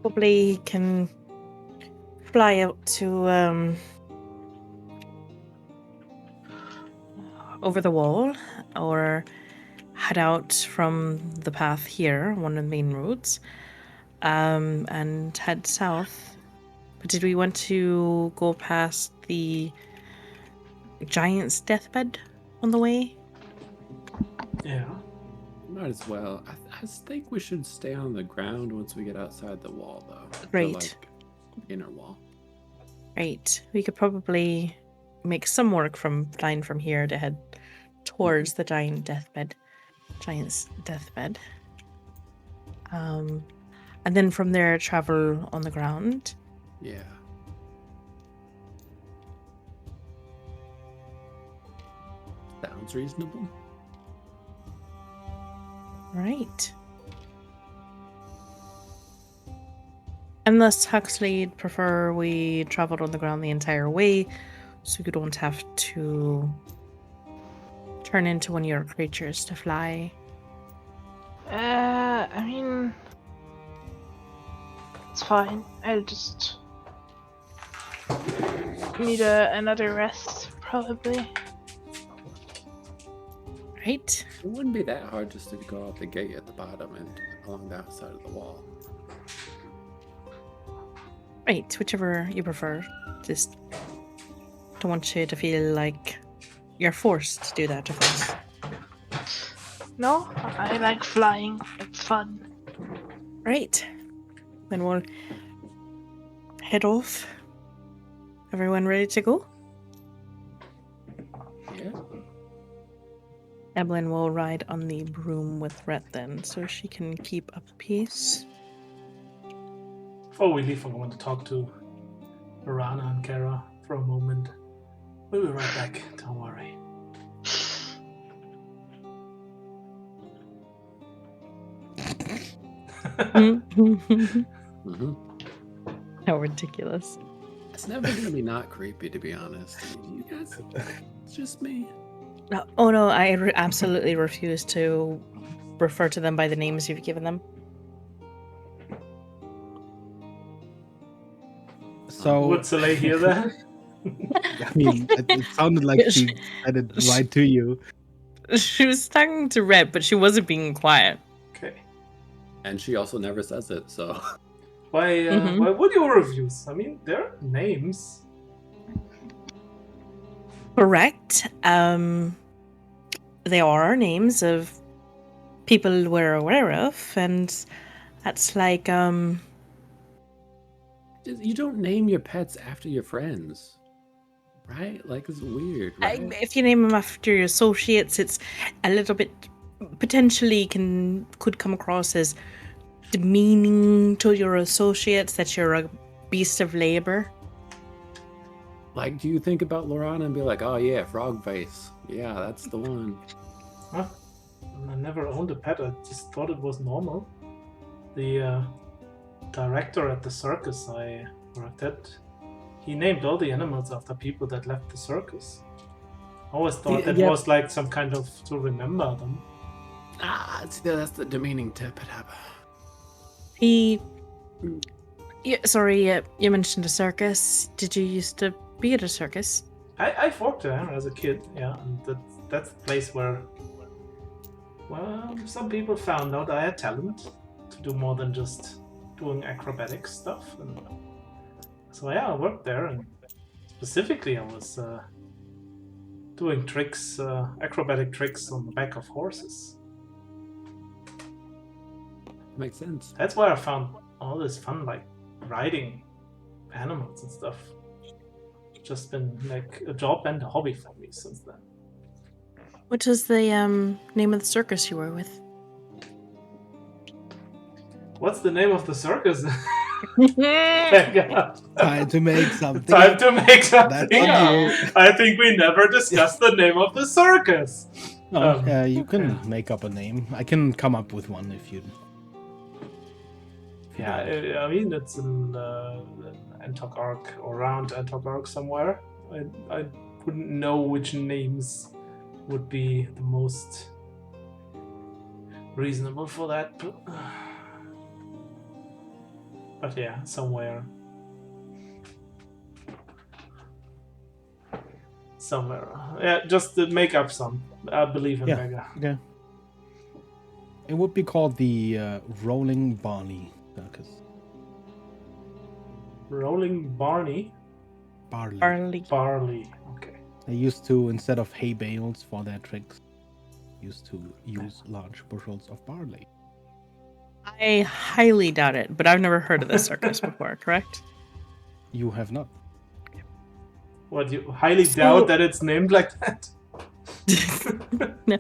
Probably can fly out to over the wall, or head out from the path here, one of the main roads, and head south. But did we want to go past the giant's deathbed on the way? Yeah. Might as well. I think we should stay on the ground once we get outside the wall, though. Right. The, like, inner wall. Right. We could probably make some work from flying from here to head towards the giant's deathbed. And then from there travel on the ground. Yeah. Sounds reasonable. Right. Unless Huxley'd prefer we traveled on the ground the entire way, so you don't have to turn into one of your creatures to fly. I mean, it's fine. I'll just need another rest, probably. Right. It wouldn't be that hard just to go out the gate at the bottom and along the outside of the wall. Right, whichever you prefer. Just don't want you to feel like you're forced to do that, of course. No, I like flying. It's fun. Right. Then we'll head off. Everyone ready to go? Yeah. Evelyn will ride on the broom with Rhett then, so she can keep up the pace. Before we leave, I want to talk to Arana and Kara for a moment. We'll be right back, don't worry. Mm-hmm. How ridiculous. It's never gonna be not creepy, to be honest. You guys, it's just me. Oh no, I absolutely refuse to refer to them by the names you've given them. So, Would Soleil hear that? I mean, it sounded like she said it right to you. She was talking to Red, but she wasn't being quiet. Okay. And she also never says it, so. Why would you reviews? I mean, they're names. Correct. They are names of people we're aware of, and that's like, You don't name your pets after your friends, right? Like, it's weird, right? If you name them after your associates, it's a little bit potentially could come across as demeaning to your associates that you're a beast of labor. Like, do you think about Lorana and be like, oh yeah, frog face. Yeah, that's the one. Huh? I never owned a pet. I just thought it was normal. The director at the circus I worked at, he named all the animals after people that left the circus. I always thought that Yeah. was like some kind of to remember them. See, that's the demeaning tip. You mentioned a circus. Did you used to be at a circus? I've worked there as a kid, yeah, and that's the place where, well, some people found out I had talent to do more than just doing acrobatic stuff. And so yeah, I worked there, and specifically I was doing tricks, acrobatic tricks on the back of horses. Makes sense. That's where I found all this fun, like riding animals and stuff. Just been like a job and a hobby for me since then. What was the name of the circus you were with? What's the name of the circus? Time to make something. Time to make something. That's on you. I think we never discussed the name of the circus. No, you can make up a name. I can come up with one if you. Yeah, I mean it's in Antok Arc or around Antok Arc somewhere. I wouldn't know which names would be the most reasonable for that, but yeah, somewhere. Yeah, just to make up some. I believe in Mega. Okay. It would be called the Rolling Barley Circus. Rolling Barney? Barley. Barley. Okay. They used to, instead of hay bales for their tricks, used to use large bushels of barley. I highly doubt it, but I've never heard of this circus before, correct? You have not. What, you highly doubt that it's named like that? No.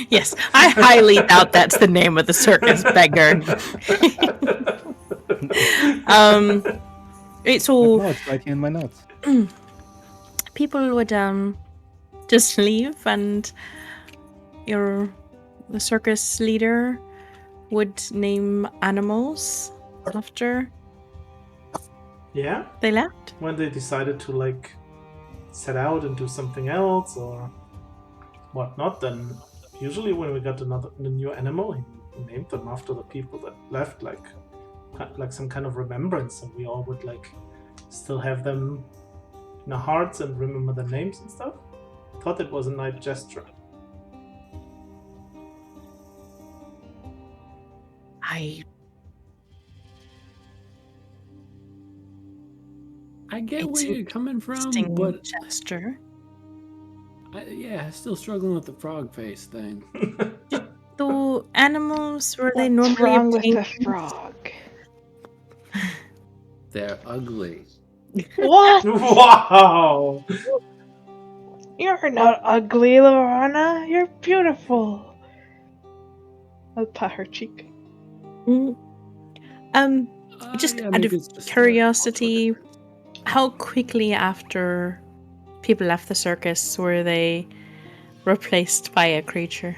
Yes, I highly doubt that's the name of the circus, beggar. So No, it's right here in my notes. people would just leave, and the circus leader would name animals after Yeah? they left. When they decided to like set out and do something else or whatnot, then usually when we got a new animal, he named them after the people that left, like some kind of remembrance, and we all would like still have them in our hearts and remember their names and stuff. Thought it was a nice gesture. I get It's where you're coming from, Interesting but gesture. still struggling with the frog face thing. So animals were they What's normally wrong with obtained? the frog? They're ugly. What? Wow! You're not ugly, Lorana. You're beautiful. I'll pat her cheek. Just Yeah, out maybe of it's just, curiosity, how quickly after people left the circus were they replaced by a creature?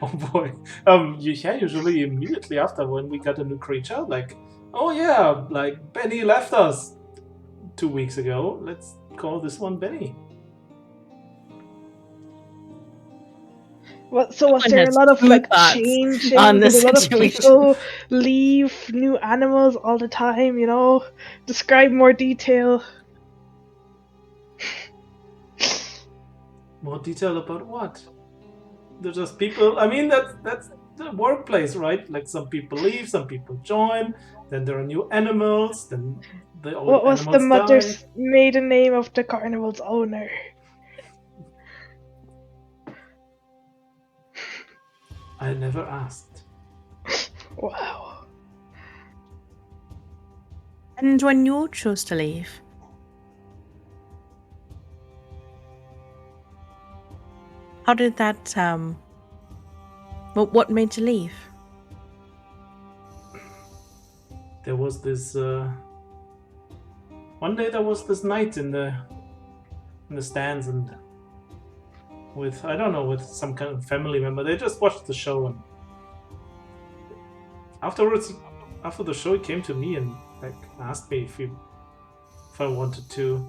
Oh boy. Yeah, usually immediately after when we got a new creature, like, oh yeah, like Benny left us 2 weeks ago. Let's call this one Benny. Well, so was Someone there a has lot of two like thoughts changing? on Did this a lot of situation. people leave new animals all the time? You know, describe more detail. More detail about what? They're just people. I mean, that's the workplace, right? Like some people leave, some people join. Then there are new animals. Then the old What was the animals mother's die. maiden name of the carnival's owner? I never asked. Wow. And when you chose to leave? How did that, what made you leave? There was this one day there was this night in the stands, and with I don't know, with some kind of family member, they just watched the show, and afterwards, after the show, he came to me and like asked me if I wanted to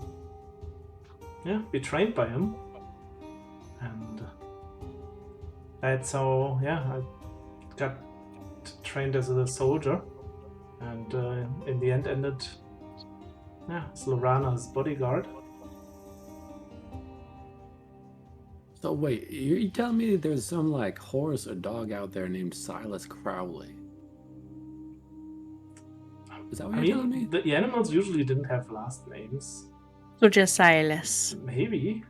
be trained by him, and that's how I got trained as a soldier, and in the end ended as Lorana's bodyguard. So wait, you telling me there's some like horse or dog out there named Silas Crowley? Is that what you're telling me? The animals usually didn't have last names. So just Silas. Maybe.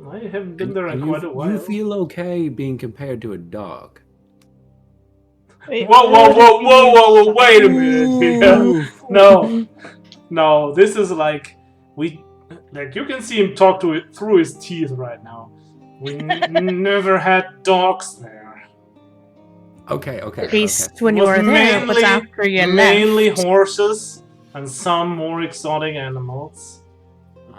I haven't been there in quite a while. You feel okay being compared to a dog? Whoa! Wait a minute. No. This is like you can see him talk to it through his teeth right now. We never had dogs there. Okay. At least when you were there, but after you left. Mainly horses and some more exotic animals.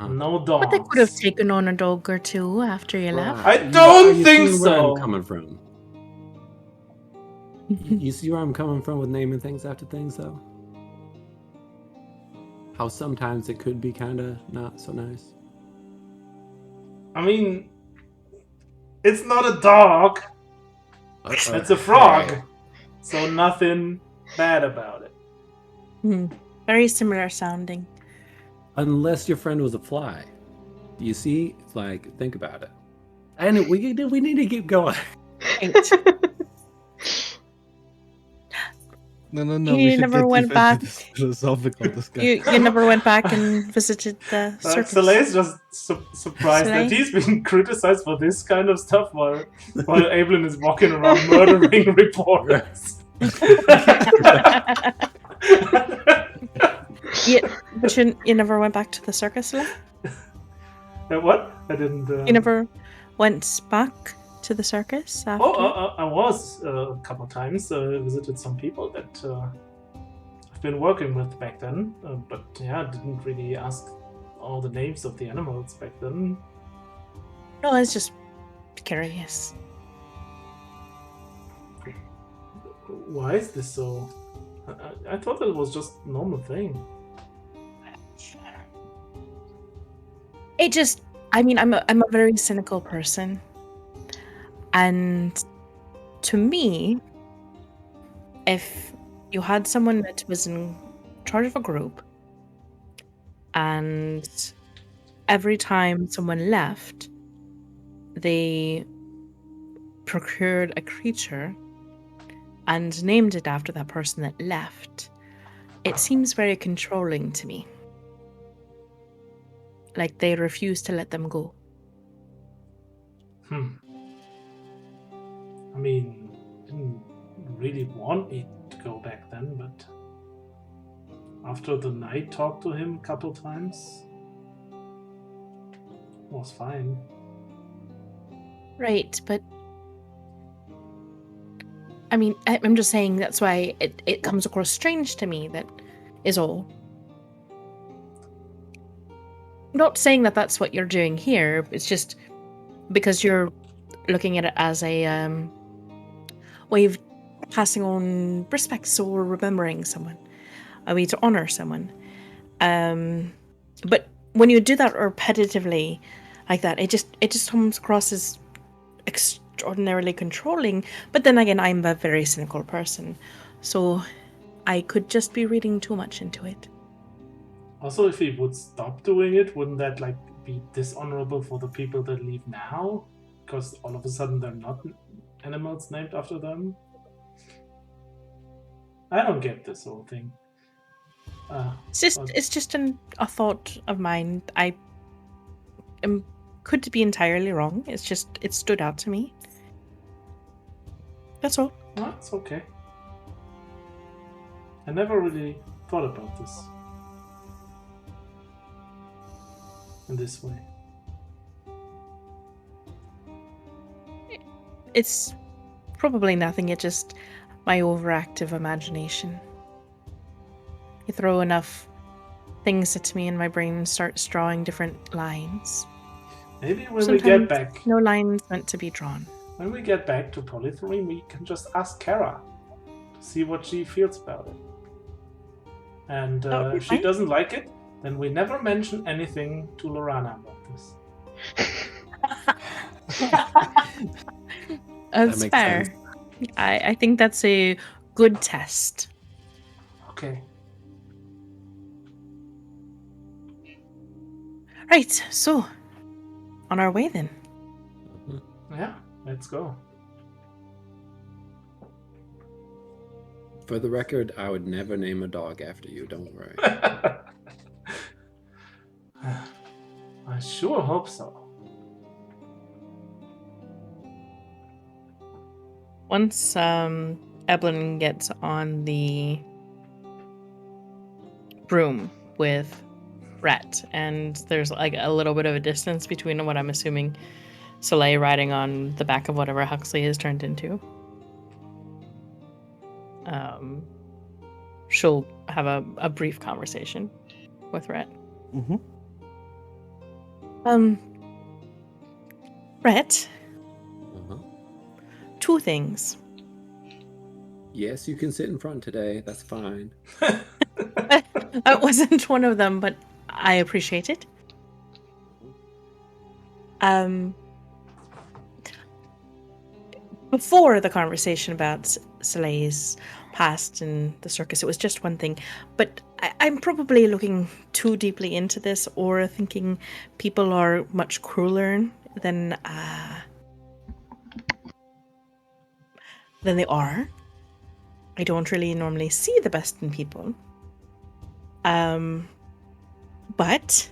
No dogs. But they could have taken on a dog or two after you left. I don't think so. Where I'm coming from. You see where I'm coming from with naming things after things, though? How sometimes it could be kind of not so nice. I mean, it's not a dog. It's a frog. Right. So nothing bad about it. Very similar sounding. Unless your friend was a fly. You see? Like, think about it. And we need to keep going. No. You never went back. Philosophical discussion. You never went back and visited the circus. Soleil's just surprised that he's been criticized for this kind of stuff while Evelyn is walking around murdering reporters. But you never went back to the circus, Soleil? What? I didn't. You never went back to the circus after? I was a couple of times. Visited some people that I've been working with back then, but didn't really ask all the names of the animals back then. No, I was just curious. Why is this so? I thought it was just a normal thing. I'm a very cynical person. And to me, if you had someone that was in charge of a group, and every time someone left, they procured a creature and named it after that person that left, it seems very controlling to me. Like they refuse to let them go. I mean, didn't really want me to go back then, but after the night talked to him a couple times, it was fine. Right, but I mean, I'm just saying that's why it comes across strange to me, that is all. Not saying that that's what you're doing here, it's just because you're looking at it as a way of passing on respect or remembering someone, a way to honor someone. But when you do that repetitively like that, it just comes across as extraordinarily controlling. But then again, I'm a very cynical person, so I could just be reading too much into it. Also, if he would stop doing it, wouldn't that be dishonorable for the people that leave now? Because all of a sudden they're not animals named after them? I don't get this whole thing. It's just a thought of mine. I could be entirely wrong. It's just, it stood out to me. That's all. That's okay. I never really thought about this in this way. It's probably nothing, it's just my overactive imagination. You throw enough things at me and my brain starts drawing different lines. Maybe when Sometimes we get back, no line's meant to be drawn. when we get back to Polythreme, we can just ask Kara to see what she feels about it. And That would be if she fine. doesn't like it, then we never mention anything to Lorana about this. That's makes fair. sense. I think that's a good test. Okay. Right, so on our way then. Mhm. Yeah, let's go. For the record, I would never name a dog after you, don't worry. I sure hope so. Once Evelyn gets on the broom with Rhett, and there's like a little bit of a distance between what I'm assuming Soleil riding on the back of whatever Huxley is turned into. She'll have a brief conversation with Rhett. Mm-hmm. Rhett, Uh-huh. 2 things. Yes, you can sit in front today. That's fine. That wasn't one of them, but I appreciate it. Before the conversation about Soleil's past and the circus, it was just one thing. But I'm probably looking too deeply into this, or thinking people are much crueler than they are. I don't really normally see the best in people. But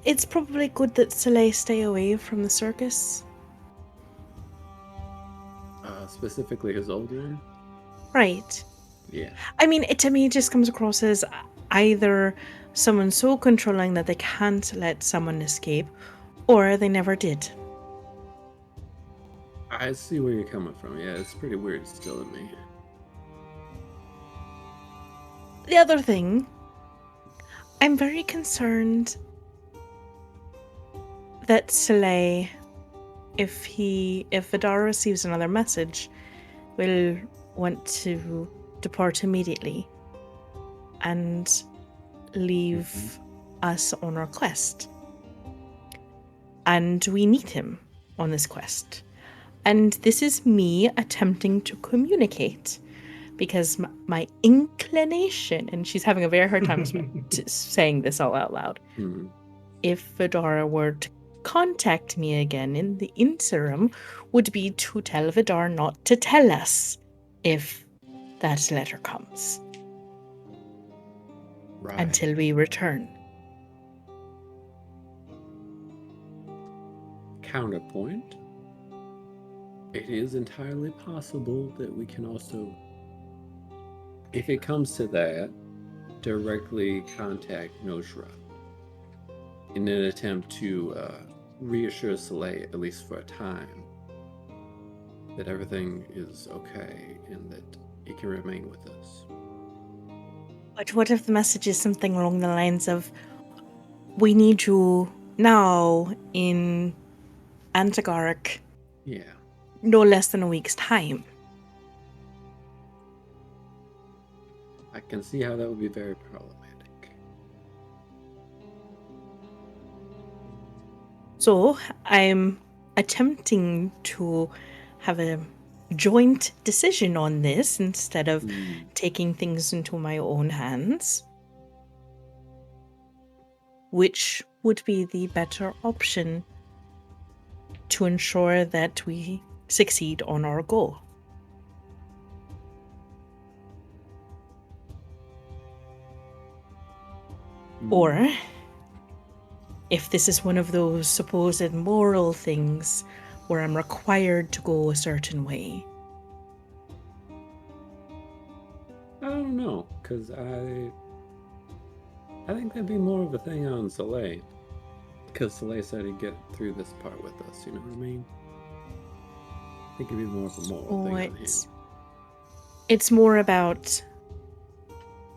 it's probably good that Soleil stay away from the circus. Specifically his old one? Right. Yeah. I mean, to me, it just comes across as either someone so controlling that they can't let someone escape, or they never did. I see where you're coming from. Yeah, it's pretty weird still to me. The other thing, I'm very concerned that Soleil, if Vidar receives another message, will want to depart immediately and leave us on our quest. And we need him on this quest. And this is me attempting to communicate, because my inclination, and she's having a very hard time saying this all out loud, Hmm. if Vidar were to contact me again in the interim, would be to tell Vidar not to tell us if that letter comes Right. until we return. Counterpoint. It is entirely possible that we can also, if it comes to that, directly contact Noshra in an attempt to reassure Soleil, at least for a time, that everything is okay and that it can remain with us. But what if the message is something along the lines of, we need you now in Antigaric, Yeah. no less than a week's time? I can see how that would be very problematic. So I'm attempting to have a joint decision on this instead of taking things into my own hands. Which would be the better option to ensure that we succeed on our goal? Or, if this is one of those supposed moral things where I'm required to go a certain way. don't know, because I think that'd be more of a thing on Soleil. Because Soleil said he'd get through this part with us, you know what I mean? I think it'd be more of a moral thing on him. It's more about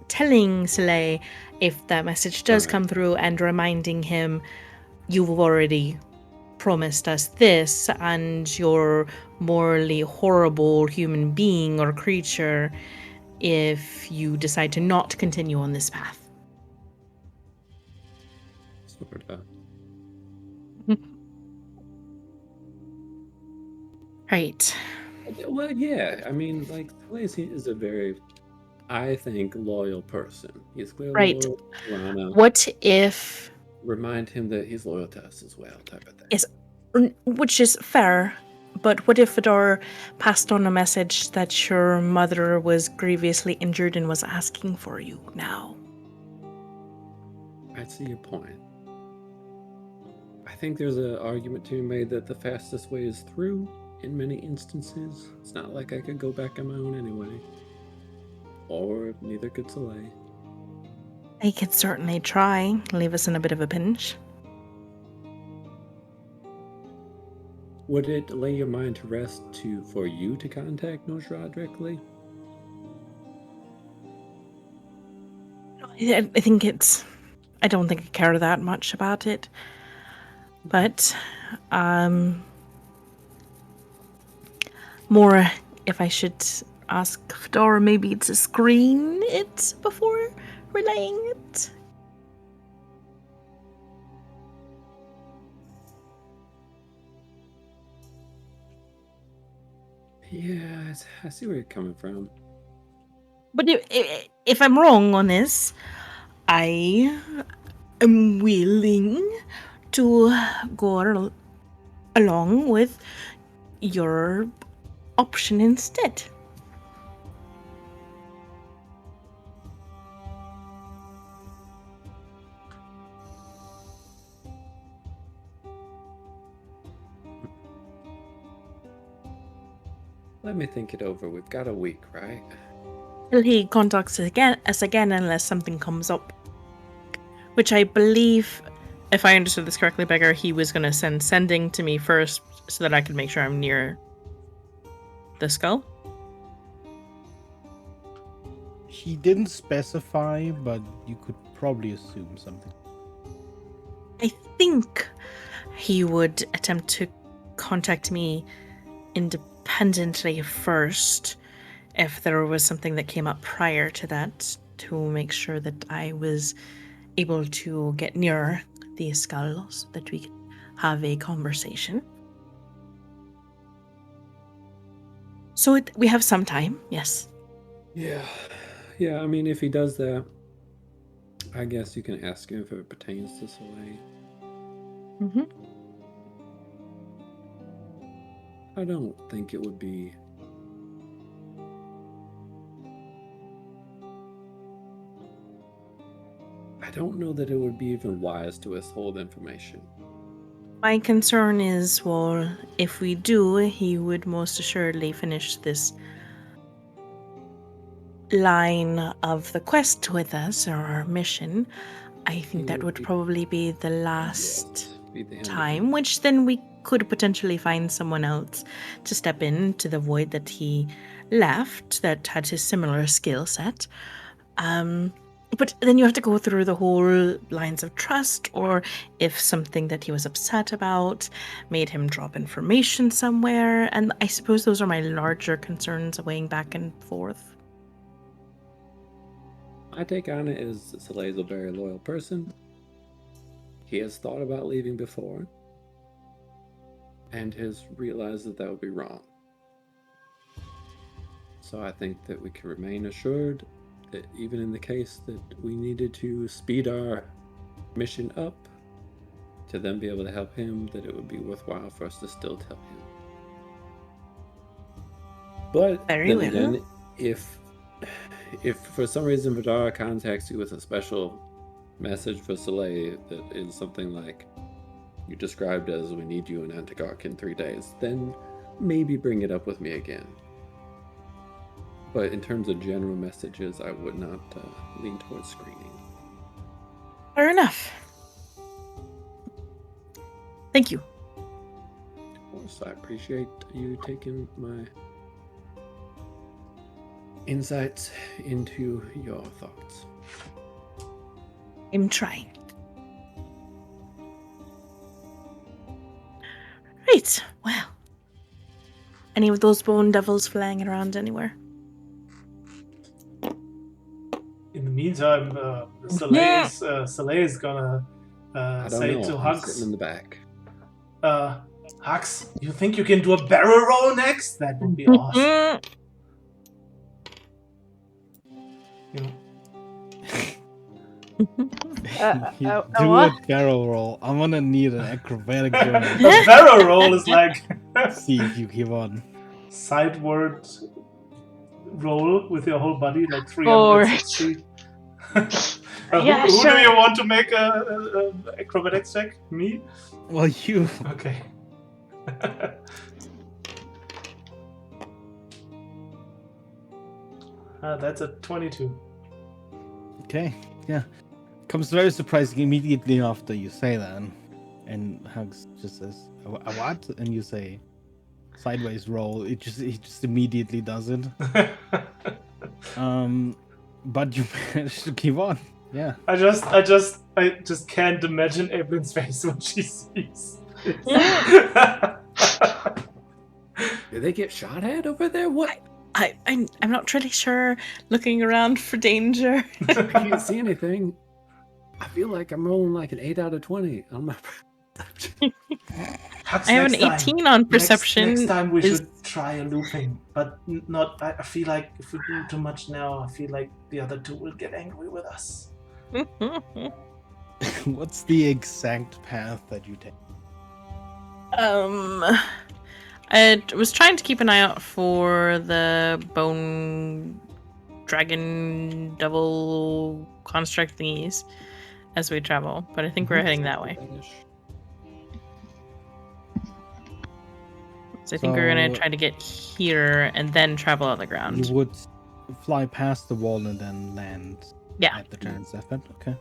telling Soleil if that message does come through and reminding him, you've already promised us this, and you're morally horrible human being or creature if you decide to not continue on this path. Sort of. Right. Well, yeah. I mean, like, Lacey is a very, I think, loyal person. He's clearly Right. loyal to Lana. What if... Remind him that he's loyal to us as well, type of thing. Yes, which is fair, but what if Fedor passed on a message that your mother was grievously injured and was asking for you now? I see your point. I think there's an argument to be made that the fastest way is through in many instances. It's not like I could go back on my own anyway. Or neither could Soleil. I could certainly try. Leave us in a bit of a pinch. Would it lay your mind to rest for you to contact Noshra directly? I think it's... I don't think I care that much about it. But, more if I should ask Fedor maybe to screen it before relaying it. Yeah, I see where you're coming from. But if I'm wrong on this, I am willing to go along with your option instead. Let me think it over. We've got a week, right? Till he contacts us again unless something comes up. Which I believe, if I understood this correctly, Beggar, he was going to send sending to me first so that I could make sure I'm near the skull. He didn't specify, but you could probably assume something. I think he would attempt to contact me independently first if there was something that came up prior to that to make sure that I was able to get near the skull so that we could have a conversation. So we have some time, yes. Yeah. Yeah, I mean, if he does that, I guess you can ask him if it pertains to Soleil. Mm-hmm. I don't think it would be... I don't know that it would be even wise to withhold information. My concern is, well, if we do, he would most assuredly finish this line of the quest with us, or our mission. I think that would probably be the last time, which then we could potentially find someone else to step into the void that he left that had his similar skill set. But then you have to go through the whole lines of trust, or if something that he was upset about made him drop information somewhere. And I suppose those are my larger concerns weighing back and forth. My take on it is Soleil's a very loyal person. He has thought about leaving before and has realized that that would be wrong. So I think that we can remain assured that even in the case that we needed to speed our mission up to then be able to help him, that it would be worthwhile for us to still tell him. But Very well. Again, if for some reason Vidara contacts you with a special message for Soleil that is something like you described as we need you in Antigarch in 3 days, then maybe bring it up with me again. But in terms of general messages, I would not lean towards screening. Fair enough. Thank you. Of course, I appreciate you taking my insights into your thoughts. I'm trying. Right, well. Any of those bone devils flying around anywhere? In the meantime, Soleil is gonna I don't say know. to I'm sitting in Hux, the back. Hux, you think you can do a barrel roll next? That would be awesome. You know, You a do what? a barrel roll. I'm gonna need an acrobatics roll. a barrel roll is like See if you give on. sideward roll with your whole body, like Forward. 360. Yeah, who do sure. you want to make a acrobatics check? Me? Well, you. Okay. That's a 22. Okay, yeah. Comes very surprising immediately after you say that. And Hugs just says, a what? And you say, sideways roll. He just immediately does it. But you managed to keep on. Yeah. I just can't imagine Evelyn's face when she sees this. Did they get shot at over there? What? I'm not really sure. Looking around for danger. I can't see anything. I feel like I'm rolling like an 8 out of 20 on my. Hux, I have an next 18 time. on perception. Next time we is- should try a looping, but not. I feel like if we do too much now, I feel like the other two will get angry with us. What's the exact path that you take? I was trying to keep an eye out for the bone dragon devil construct thingies as we travel, but I think we're heading that way. So I think we're gonna So- try to get here and then travel on the ground. You would fly past the wall and then land Yeah. at the giant serpent. Okay.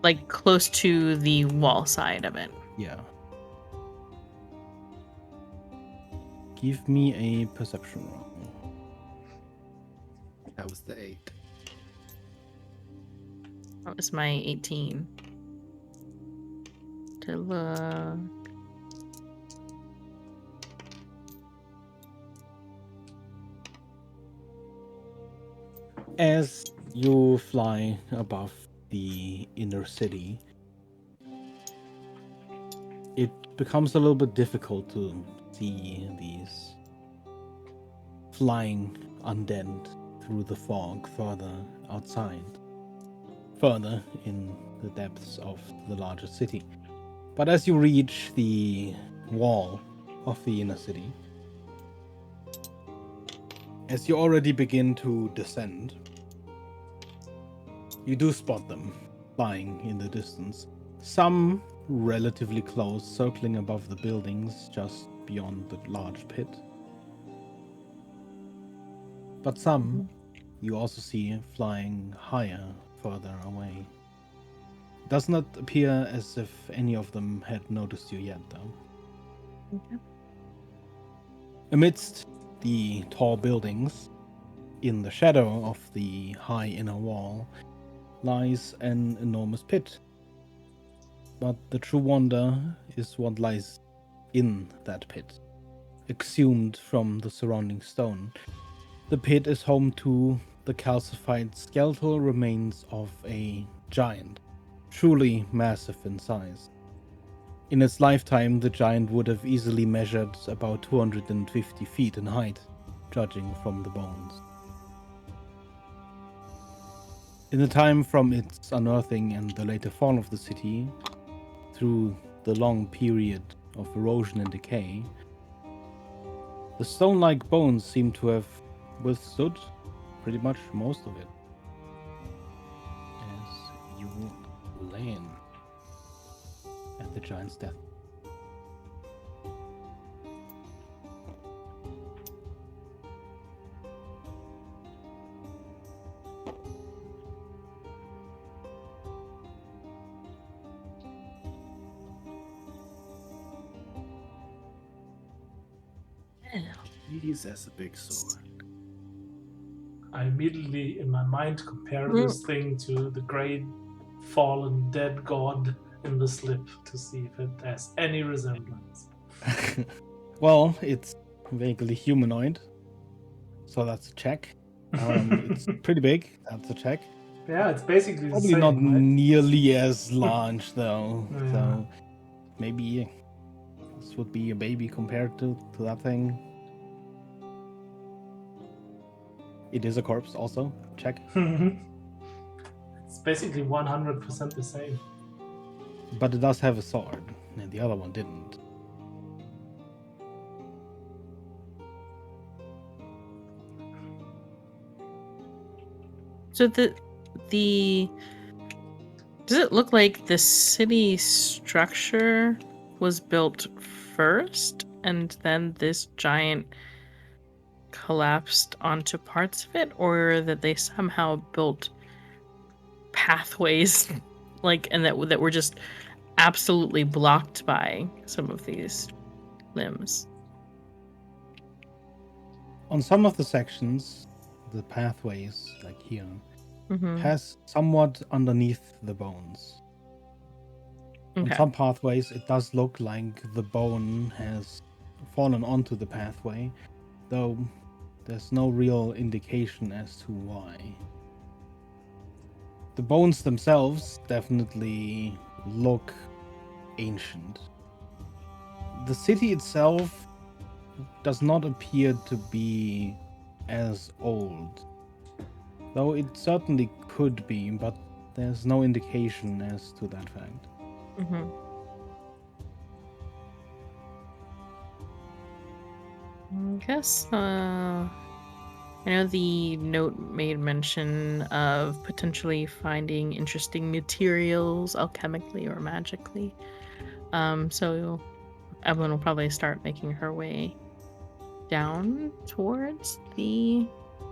Like close to the wall side of it. Yeah. Give me a perception roll. That was the 8. That was my 18. To look. As you fly above the inner city, it becomes a little bit difficult to see these flying undead through the fog further outside, further in the depths of the larger city. But as you reach the wall of the inner city, as you already begin to descend, you do spot them flying in the distance. Some relatively close, circling above the buildings just beyond the large pit. But some you also see flying higher, further away. It does not appear as if any of them had noticed you yet, though. Okay. Amidst the tall buildings, in the shadow of the high inner wall, lies an enormous pit. But the true wonder is what lies in that pit, exhumed from the surrounding stone. The pit is home to the calcified skeletal remains of a giant, truly massive in size. In its lifetime, the giant would have easily measured about 250 feet in height, judging from the bones. In the time from its unearthing and the later fall of the city, through the long period of erosion and decay, the stone-like bones seem to have withstood pretty much most of it. As you land at the giant's death. Jeez, that's a big sword. I immediately, in my mind, compare this thing to the great fallen dead god in the slip to see if it has any resemblance. Well, it's vaguely humanoid, so that's a check. It's pretty big. That's a check. Yeah, it's basically Probably the not same, right? nearly as large though. Yeah. So maybe this would be a baby compared to that thing. It is a corpse also. Check. It's basically 100% the same. But it does have a sword, and the other one didn't. So the does it look like the city structure was built first and then this giant collapsed onto parts of it, or that they somehow built pathways like and that were just absolutely blocked by some of these limbs? On some of the sections, the pathways, like here, Mm-hmm. pass somewhat underneath the bones. On Okay. some pathways, it does look like the bone has fallen onto the pathway, though there's no real indication as to why. The bones themselves definitely look ancient. The city itself does not appear to be as old, though it certainly could be, but there's no indication as to that fact. Mm-hmm. I guess I know the note made mention of potentially finding interesting materials alchemically or magically. So Evelyn will probably start making her way down towards the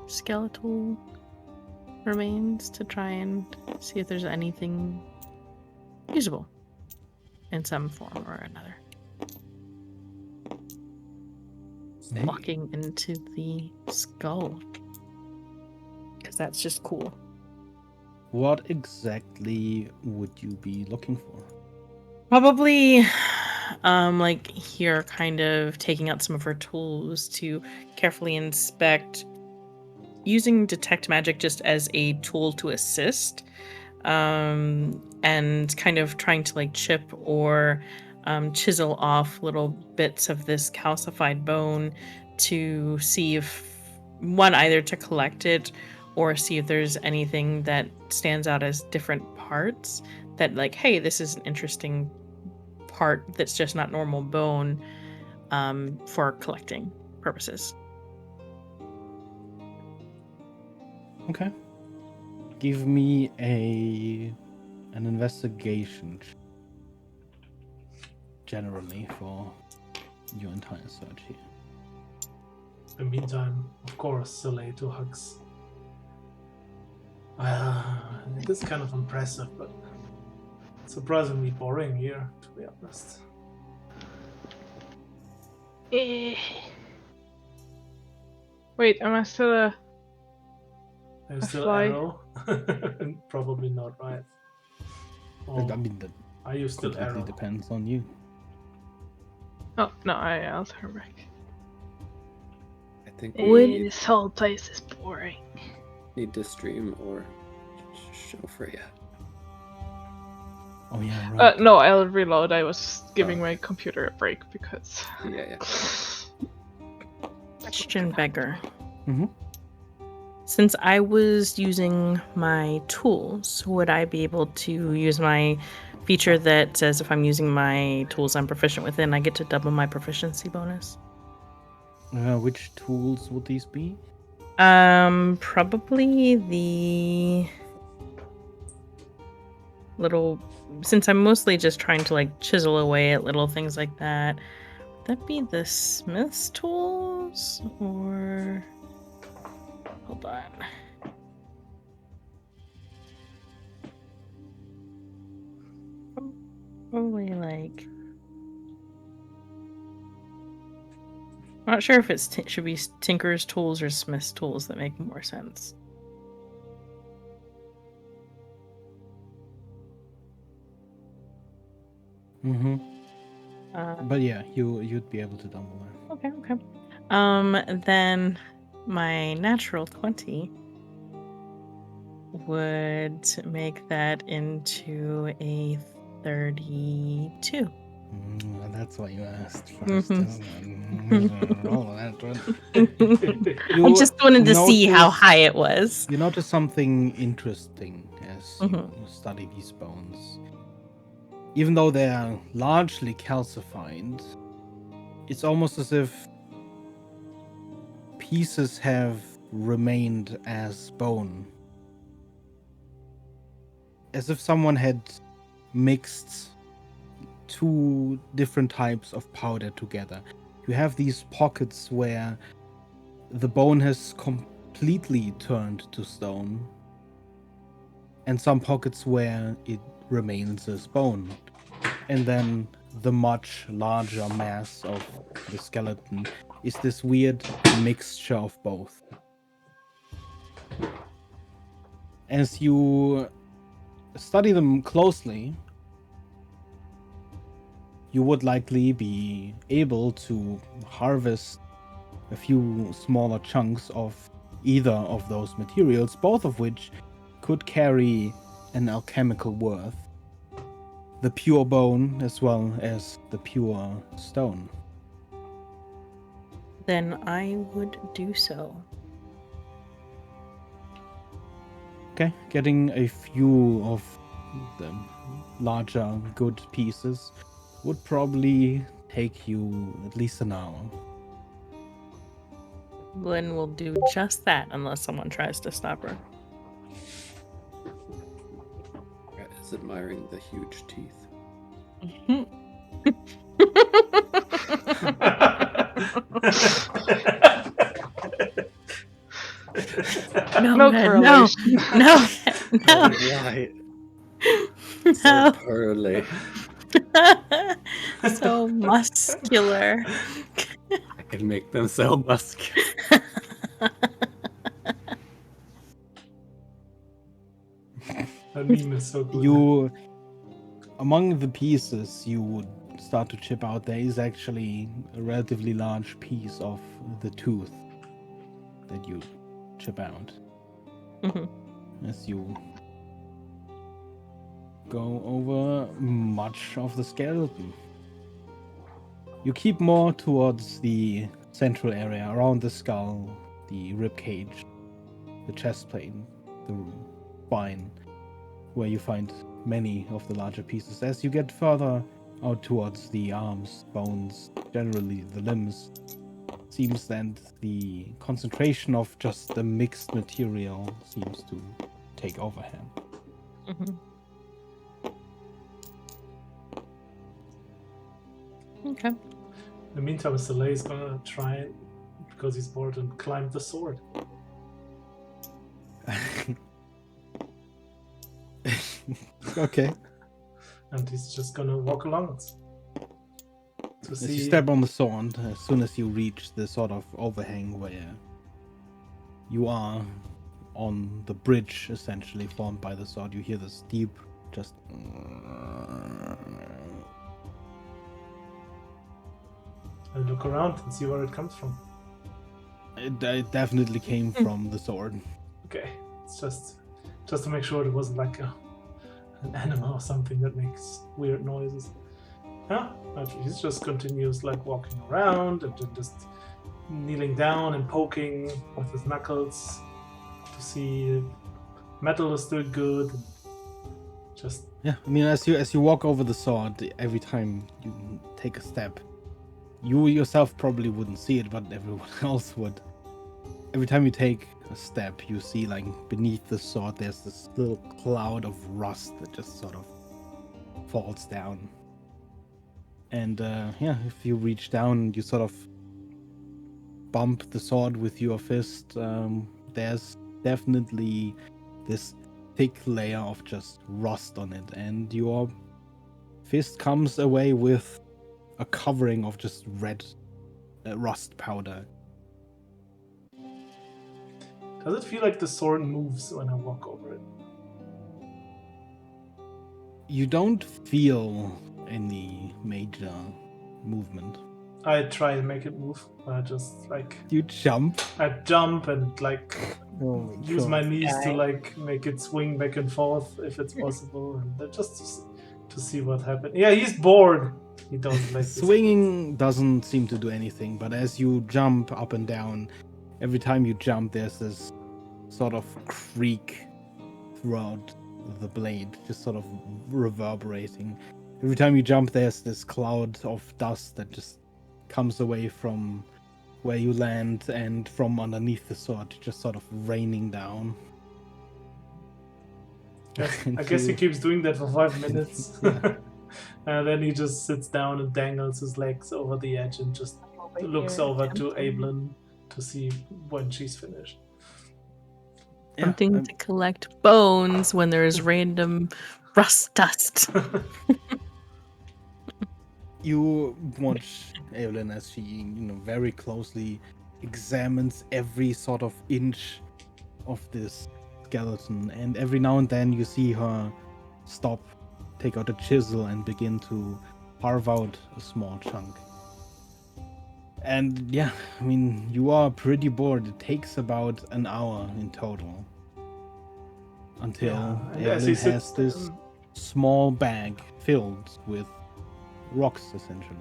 skeletal remains to try and see if there's anything usable in some form or another. Hey. Walking into the skull, because that's just cool. What exactly would you be looking for? Probably like here, kind of taking out some of her tools to carefully inspect, using detect magic just as a tool to assist, and kind of trying to like chip or chisel off little bits of this calcified bone to see if one, either to collect it or see if there's anything that stands out as different parts that, like, hey, this is an interesting part that's just not normal bone, for collecting purposes. Okay. Give me an investigation generally for your entire search here. In the meantime, of course, Saleto hugs. It is kind of impressive, but surprisingly boring here, to be honest. Wait, am I still a... Are you A still fly? Arrow? Probably not, right? Or I mean, that are you still completely Arrow? depends on you. Oh, no, I'll turn back. I think Would- we This whole place is boring. need to stream or show Freya. Oh yeah, right. No, I'll reload. I was giving Oh. my computer a break because... Yeah. Question beggar. Mhm. Since I was using my tools, would I be able to use my feature that says if I'm using my tools I'm proficient within, I get to double my proficiency bonus? Which tools would these be? Probably the little, since I'm mostly just trying to like chisel away at little things like that. Would that be the smith's tools, or hold on. Probably like I'm not sure if it's should be tinker's tools or smith's tools that make more sense. Mm-hmm. Uh, But yeah, you'd be able to double that. okay. Then my natural 20 would make that into a 32. And that's why you asked first. Mhm. Roll that one. I just wanted to see how notice- high it was. You notice something interesting as you Mhm. study these bones. Even though they are largely calcified, it's almost as if pieces have remained as bone. As if someone had mixed two different types of powder together. You have these pockets where the bone has completely turned to stone, and some pockets where it remains as bone. And then the much larger mass of the skeleton is this weird mixture of both. As you study them closely, you would likely be able to harvest a few smaller chunks of either of those materials, both of which could carry an alchemical worth. The pure bone as well as the pure stone. Then I would do so. Okay, getting a few of the larger good pieces would probably take you at least an hour. Lynn will do just that unless someone tries to stop her. Rat is admiring the huge teeth. No correlation. No. Right. So pearly. So muscular. I can make them so muscular. That meme is so good. Among the pieces you would start to chip out, there is actually a relatively large piece of the tooth that you chip out. Mhm. As you go over much of the skeleton. You keep more towards the central area, around the skull, the rib cage, the chest plate, the spine, where you find many of the larger pieces. As you get further out towards the arms, bones, generally the limbs, seems that the concentration of just the mixed material seems to take overhand. Mhm. Okay. In the meantime, Soleil is gonna try, because he's bored, and climb the sword. Okay. And he's just gonna walk along to As see. you step on the sword, as soon as you reach the sort of overhang where you are on the bridge essentially formed by the sword, you hear this deep just I look around and see where it comes from. it definitely came from the sword. Okay, it's just to make sure it wasn't like an animal or something that makes weird noises. Yeah, he just continues like walking around and just kneeling down and poking with his knuckles to see if metal is still good. Just Yeah, I mean, as you walk over the sword, every time you take a step, you yourself probably wouldn't see it, but everyone else would. Every time you take a step, you see like beneath the sword, there's this little cloud of rust that just sort of falls down. And yeah, if you reach down, you sort of bump the sword with your fist. There's definitely this thick layer of just rust on it, and your fist comes away with a covering of just red rust powder. Does it feel like the sword moves when I walk over it? You don't feel any major movement. I try to make it move. I just like You jump. I jump and like Oh use my God. knees to Guy. like make it swing back and forth if it's possible, and then just to see what happens. Yeah, he's bored. He doesn't like this. Swinging doesn't seem to do anything, but as you jump up and down, every time you jump, there's this sort of creak throughout the blade, just sort of reverberating. Every time you jump, there's this cloud of dust that just comes away from where you land and from underneath the sword, just sort of raining down. I guess he keeps doing that for 5 minutes. Yeah. And then he just sits down and dangles his legs over the edge and just looks over to Ablin to see when she's finished. Something to collect bones when there is random rust dust. You watch Evelyn as she, very closely examines every sort of inch of this skeleton, and every now and then you see her stop, take out a chisel, and begin to carve out a small chunk. And yeah, I mean, you are pretty bored. It takes about an hour in total until Evelyn has this small bag filled with rocks, essentially.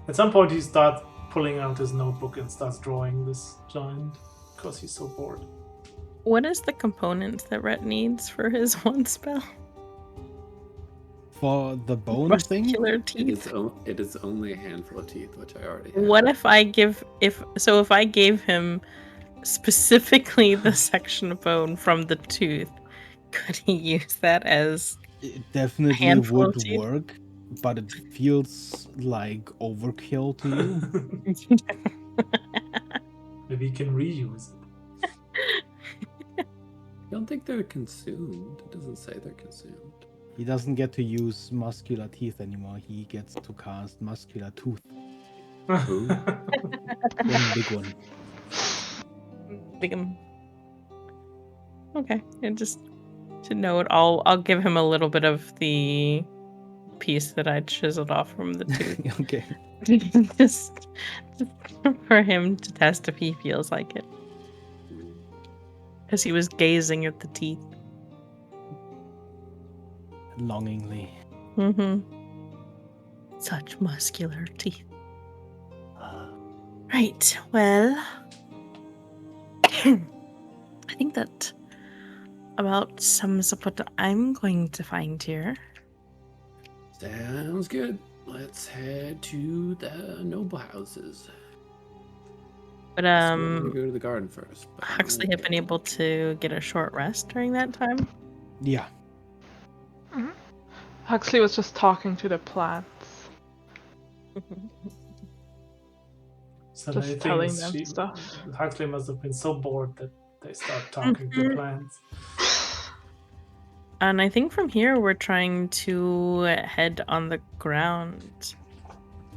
At some point, he starts pulling out his notebook and starts drawing this giant because he's so bored. What is the components that Rhett needs for his one spell? For the bone thing? Muscular It teeth. is only a handful of teeth, which I already have. What if I if I gave him specifically the section of bone from the tooth, could he use that as It definitely handful of would teeth? work, but it feels like overkill to you. Maybe he can reuse it. I don't think they're consumed. It doesn't say they're consumed. He doesn't get to use muscular teeth anymore. He gets to cast muscular tooth. Ooh. One big one. big 'em? Okay, and just to note, I'll give him a little bit of the piece that I chiseled off from the tooth, Okay. just for him to test if he feels like it, because he was gazing at the teeth. Longingly. Mm-hmm. Such muscular teeth. Right, well, I think that about sums up what I'm going to find here. Sounds good. Let's head to the noble houses. But I'm gonna go to the garden first. but I Huxley won't had get been able to get a short rest during that time. Yeah. Huxley was just talking to the plants, So just many telling things. them stuff. Huxley must have been so bored that they start talking to plants. And I think from here we're trying to head on the ground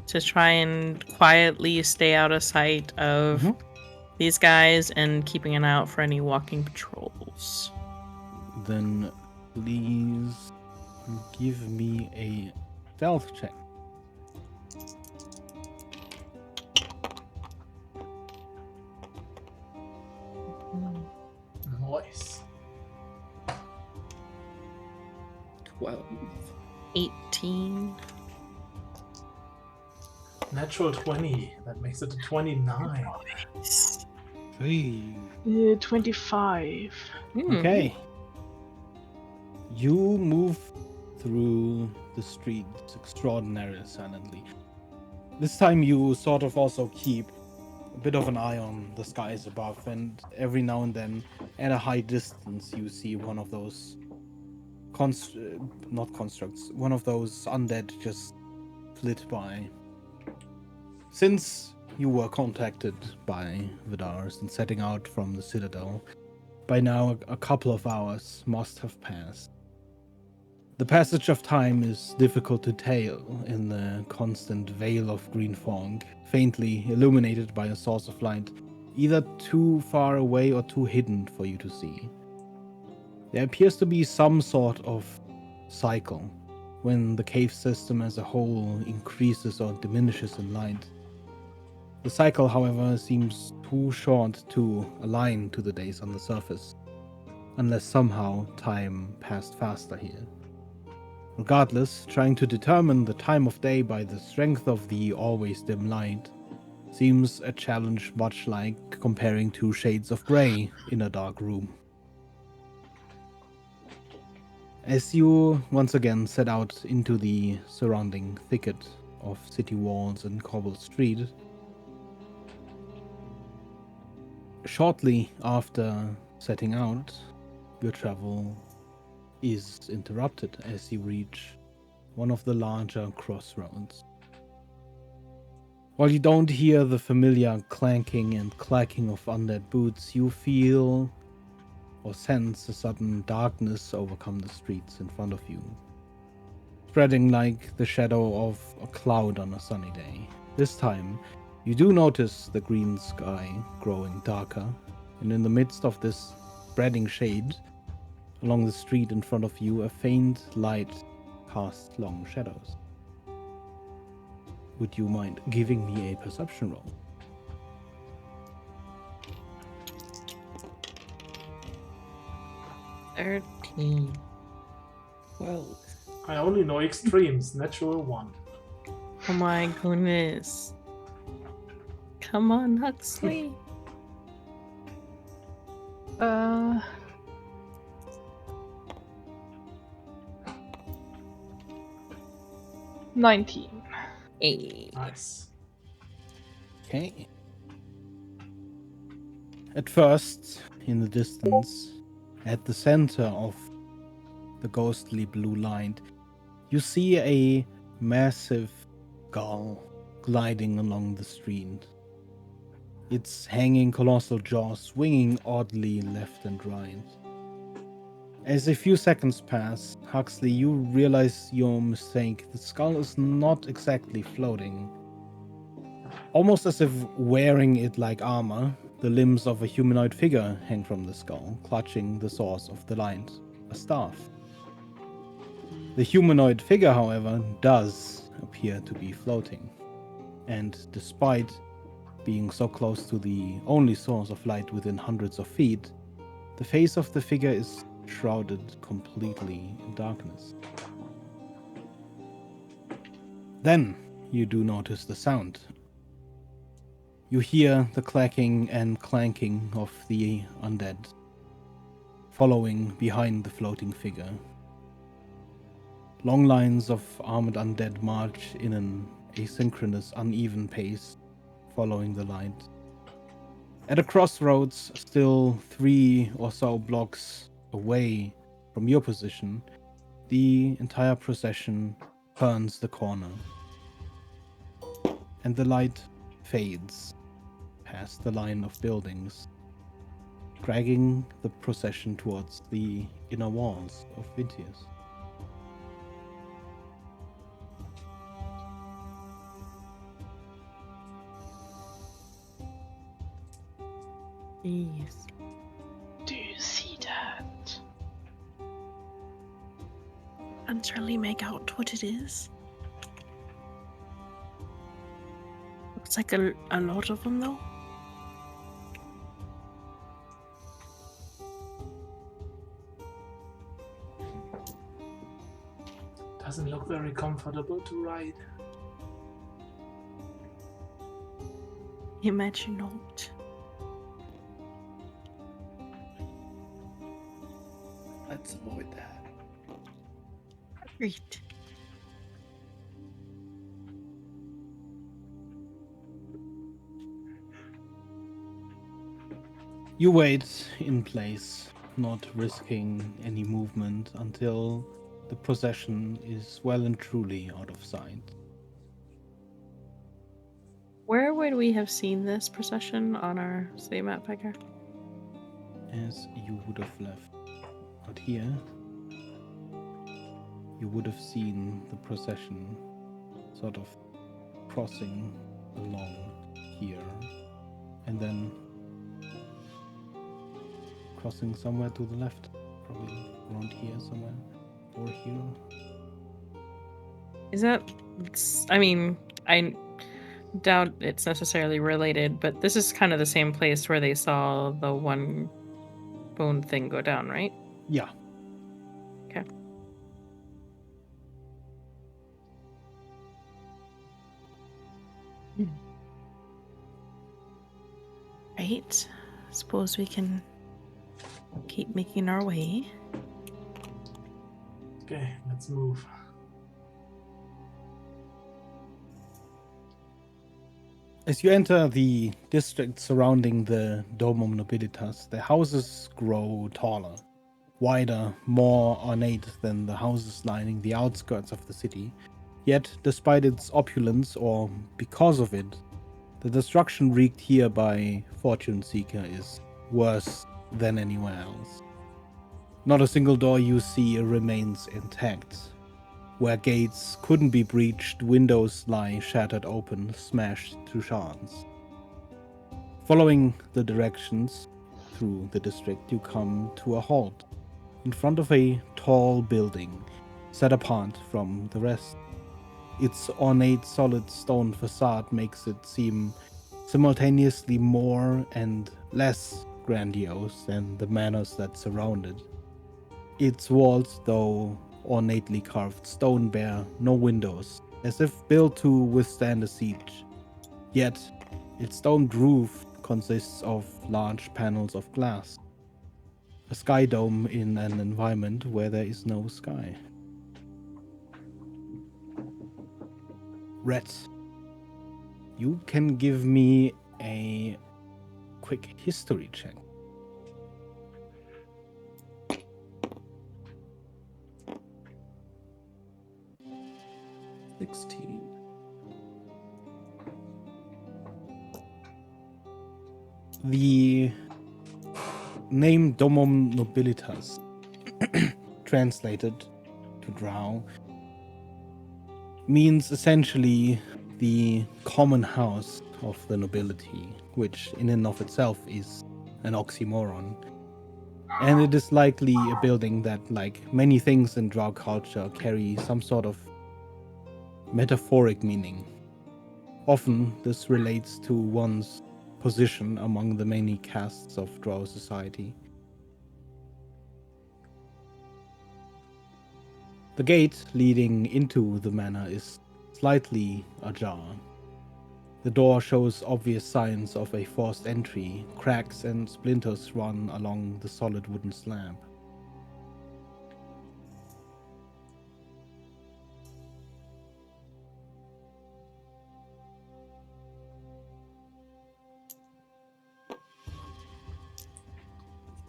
to try and quietly stay out of sight of Mhm. these guys and keeping an eye out for any walking patrols. Then please give me a stealth check. Nice. 12. 18. Natural 20. That makes it a 29. Hey. 25. Okay. You move through the streets extraordinarily silently. This time you sort of also keep a bit of an eye on the skies above, and every now and then, at a high distance, you see one of those not constructs, one of those undead just flit by. Since you were contacted by Vidars and setting out from the Citadel, by now a couple of hours must have passed. The passage of time is difficult to tell in the constant veil of green fog, faintly illuminated by a source of light, either too far away or too hidden for you to see. There appears to be some sort of cycle when the cave system as a whole increases or diminishes in light. The cycle, however, seems too short to align to the days on the surface, unless somehow time passed faster here. Regardless, trying to determine the time of day by the strength of the always dim light seems a challenge much like comparing two shades of grey in a dark room. As you once again set out into the surrounding thicket of city walls and cobbled street, shortly after setting out, your travel is interrupted as you reach one of the larger crossroads. While you don't hear the familiar clanking and clacking of undead boots, you feel or sense a sudden darkness overcome the streets in front of you, spreading like the shadow of a cloud on a sunny day. This time, you do notice the green sky growing darker, and in the midst of this spreading shade, along the street in front of you, a faint light casts long shadows. Would you mind giving me a perception roll? 13. 12. I only know extremes. Natural 1. Oh my goodness. Come on, Huxley. Uh, 19. Hey. Nice. Okay. At first, in the distance, at the center of the ghostly blue light, you see a massive gull gliding along the street. Its hanging colossal jaws swinging oddly left and right. As a few seconds pass, Huxley, you realize your mistake. The skull is not exactly floating. Almost as if wearing it like armor, the limbs of a humanoid figure hang from the skull, clutching the source of the light, a staff. The humanoid figure, however, does appear to be floating. And despite being so close to the only source of light within hundreds of feet, the face of the figure is shrouded completely in darkness. Then you do notice the sound. You hear the clacking and clanking of the undead, following behind the floating figure. Long lines of armored undead march in an asynchronous, uneven pace, following the light. At a crossroads, still 3 or so blocks away from your position, the entire procession turns the corner, and the light fades past the line of buildings, dragging the procession towards the inner walls of Vitius. Yes. Do you see that? Can't really make out what it is. Looks like a lot of them, though. Doesn't look very comfortable to ride. Imagine not. Let's avoid that. Agreed. You wait in place, not risking any movement until the procession is well and truly out of sight. Where would we have seen this procession on our city map, Piker? As you would have left out here, you would have seen the procession sort of crossing along here and then crossing somewhere to the left, probably around here somewhere, or here. Is that? I mean, I doubt it's necessarily related, but this is kind of the same place where they saw the one bone thing go down, right? Yeah. Okay. Right. Suppose we can keep making our way. Okay, let's move. As you enter the district surrounding the Domum Nobilitas, the houses grow taller, wider, more ornate than the houses lining the outskirts of the city. Yet, despite its opulence, or because of it, the destruction wreaked here by Fortune Seeker is worse than anywhere else. Not a single door you see remains intact. Where gates couldn't be breached, windows lie shattered open, smashed to shards. Following the directions through the district, you come to a halt in front of a tall building set apart from the rest. Its ornate solid stone facade makes it seem simultaneously more and less grandiose than the manors that surround it. Its walls, though ornately carved stone, bear no windows, as if built to withstand a siege. Yet, its domed roof consists of large panels of glass, a sky dome in an environment where there is no sky. Red, you can give me a quick history check. $16. The name Domum Nobilitas, translated to Drow, means essentially the common house of the nobility, which in and of itself is an oxymoron. And it is likely a building that, like many things in Drow culture, carry some sort of metaphoric meaning. Often this relates to one's position among the many castes of Drow society. The gate leading into the manor is slightly ajar. The door shows obvious signs of a forced entry. Cracks and splinters run along the solid wooden slab.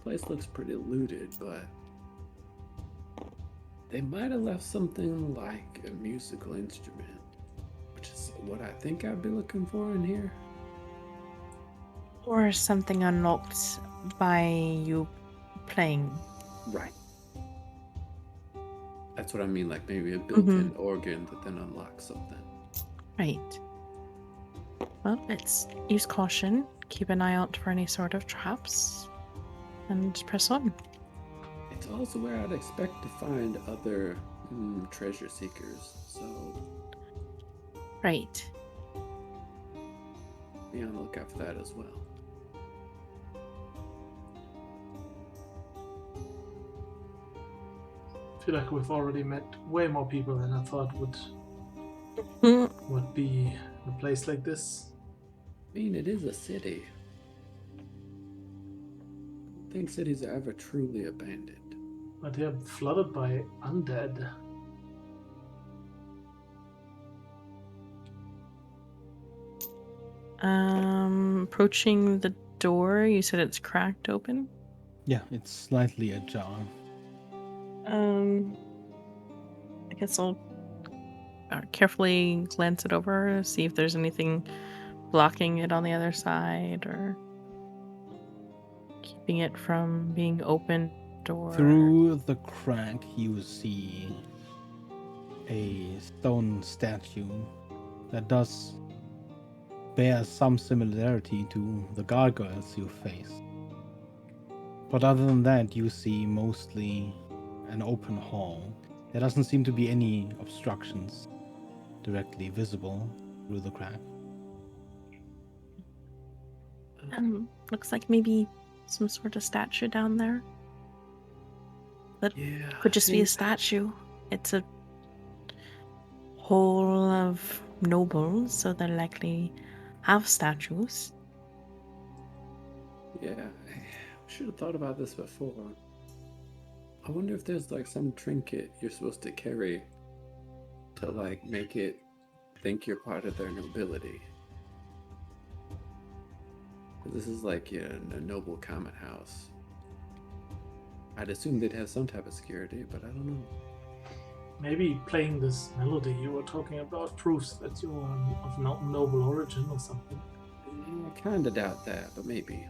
Place looks pretty looted, but they might have left something like a musical instrument, which is what I think I'd be looking for in here. Or something unlocked by you playing. Right. That's what I mean, like maybe a built-in organ that then unlocks something. Right. Well, let's use caution. Keep an eye out for any sort of traps. And press on. It's also where I'd expect to find other treasure seekers, so Right. be on the lookout for that as well. I feel like we've already met way more people than I thought would be a place like this. I mean, it is a city. I don't think cities are ever truly abandoned. But they're flooded by undead. Approaching the door, you said it's cracked open? Yeah, it's slightly ajar. I guess I'll carefully glance it over, see if there's anything blocking it on the other side or keeping it from being opened or... Through the crack, you see a stone statue that does bear some similarity to the gargoyles you face. But other than that, you see mostly an open hall. There doesn't seem to be any obstructions directly visible through the crack. Looks like maybe some sort of statue down there. That Yeah. could just be a statue. It's a hall of nobles, so they likely have statues. Yeah, I should have thought about this before. I wonder if there's like some trinket you're supposed to carry to like make it think you're part of their nobility. This is like a noble common house. I'd assume they'd have some type of security, but I don't know. Maybe playing this melody you were talking about proves that you are of noble origin or something. I kind of doubt that, but maybe.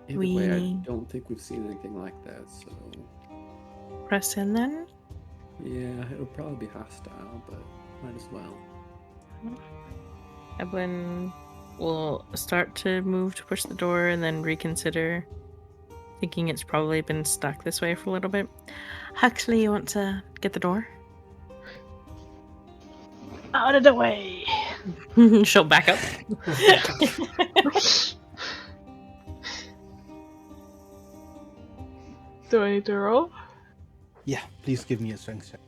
Either way, I don't think we've seen anything like that, so... Press in then? Yeah, it'll probably be hostile, but might as well. Evelyn will start to move to push the door and then reconsider, thinking it's probably been stuck this way for a little bit. Huxley, you want to get the door? Out of the way. She'll back up. Do I need to roll? Yeah, please give me a strength check.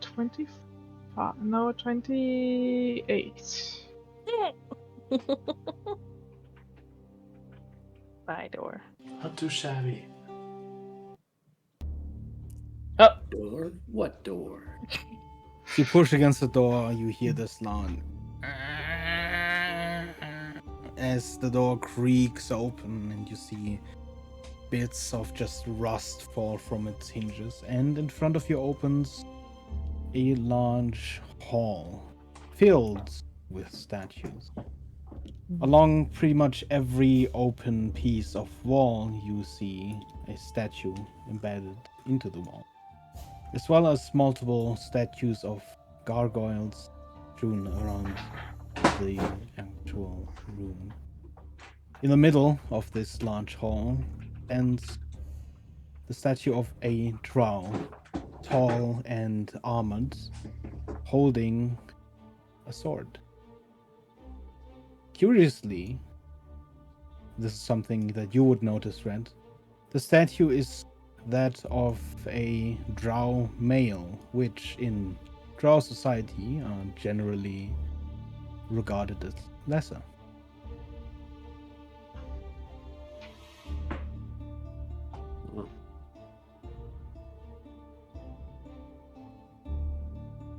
25. No, 28. By door. Not too shabby. Oh, Door? What door? If you push against the door, you hear this loud as the door creaks open, and you see bits of just rust fall from its hinges, and in front of you opens a large hall filled with statues. Along pretty much every open piece of wall, you see a statue embedded into the wall, as well as multiple statues of gargoyles strewn around the actual room. In the middle of this large hall stands the statue of a drow, tall and armored, holding a sword. Curiously, this is something that you would notice, Red. The statue is that of a drow male, which in drow society are generally regarded as lesser.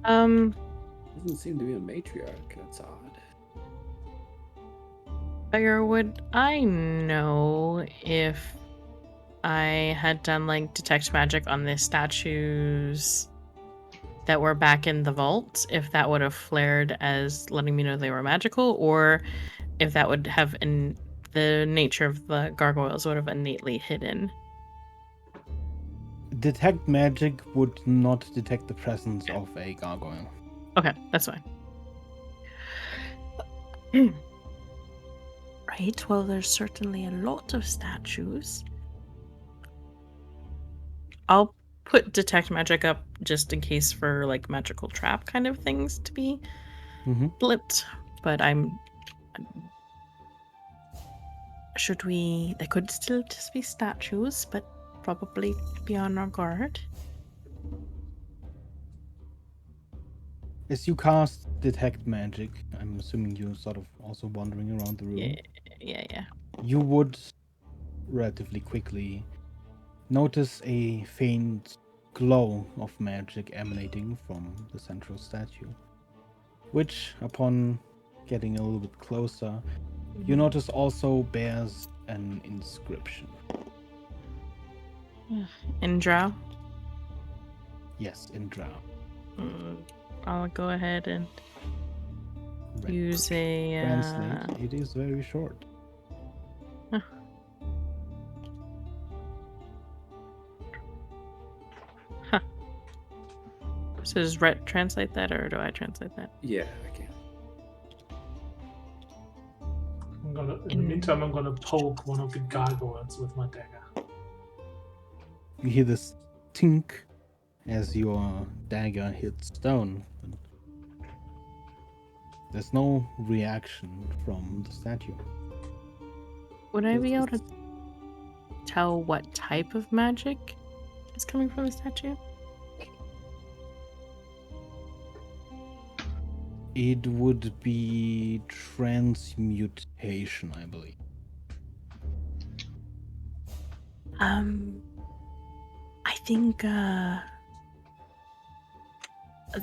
Doesn't seem to be a matriarch. That's odd. Fire, would I know if I had done like detect magic on the statues that were back in the vault, if that would have flared as letting me know they were magical, or if that would have the nature of the gargoyles would have innately hidden? Detect magic would not detect the presence of a gargoyle. Okay, that's fine. Right, well, there's certainly a lot of statues. I'll put detect magic up just in case for like magical trap kind of things to be blipped, but they could still just be statues, but probably be on our guard. As you cast detect magic, I'm assuming you're sort of also wandering around the room. Yeah. You would relatively quickly notice a faint glow of magic emanating from the central statue, which, upon getting a little bit closer, you notice also bears an inscription. In drow? Yes, in drow. I'll go ahead and use a translate, it is very short. So does Rhett translate that, or do I translate that? Yeah, I can. In the meantime, I'm gonna poke one of the gargoyles with my dagger. You hear this tink as your dagger hits stone. But there's no reaction from the statue. Would I be able to tell what type of magic is coming from the statue? It would be transmutation, I believe. I think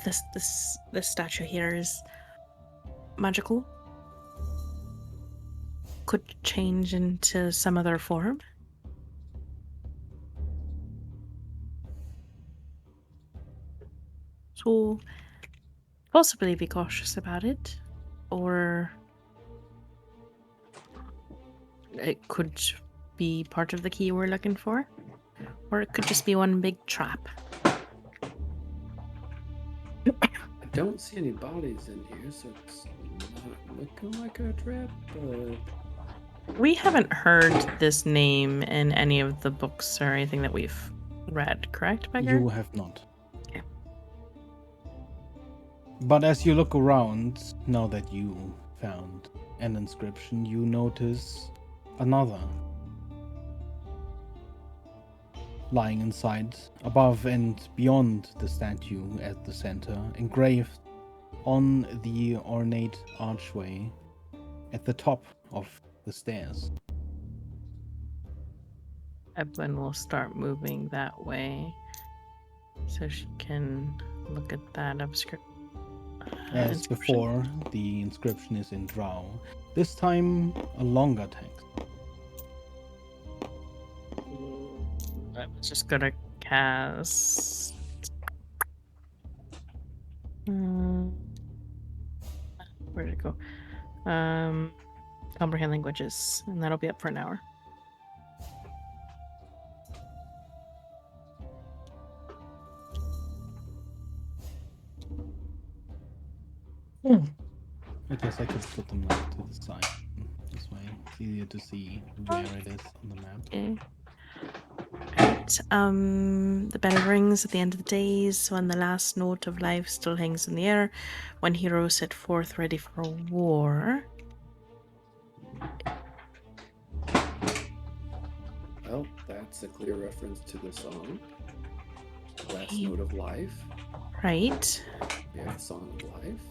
this statue here is magical. Could change into some other form. So possibly be cautious about it, or it could be part of the key we're looking for, or it could just be one big trap. I don't see any bodies in here, so it's not looking like a trap, but... We haven't heard this name in any of the books or anything that we've read, correct, Beggar? You have not. Okay. But as you look around, now that you found an inscription, you notice another lying inside, above and beyond the statue at the center, engraved on the ornate archway at the top of the stairs. Evelyn will start moving that way so she can look at that inscription. As before, the inscription is in Drow, this time a longer text. I was just gonna cast. Where'd it go? Comprehend languages, and that'll be up for an hour. I guess I could put them like to the side. This way, it's easier to see where it is on the map. Okay. Right. The bell rings at the end of the days when the last note of life still hangs in the air, when heroes set forth ready for war. Well, that's a clear reference to the song. Last Note of Life. Right. We have the Song of Life.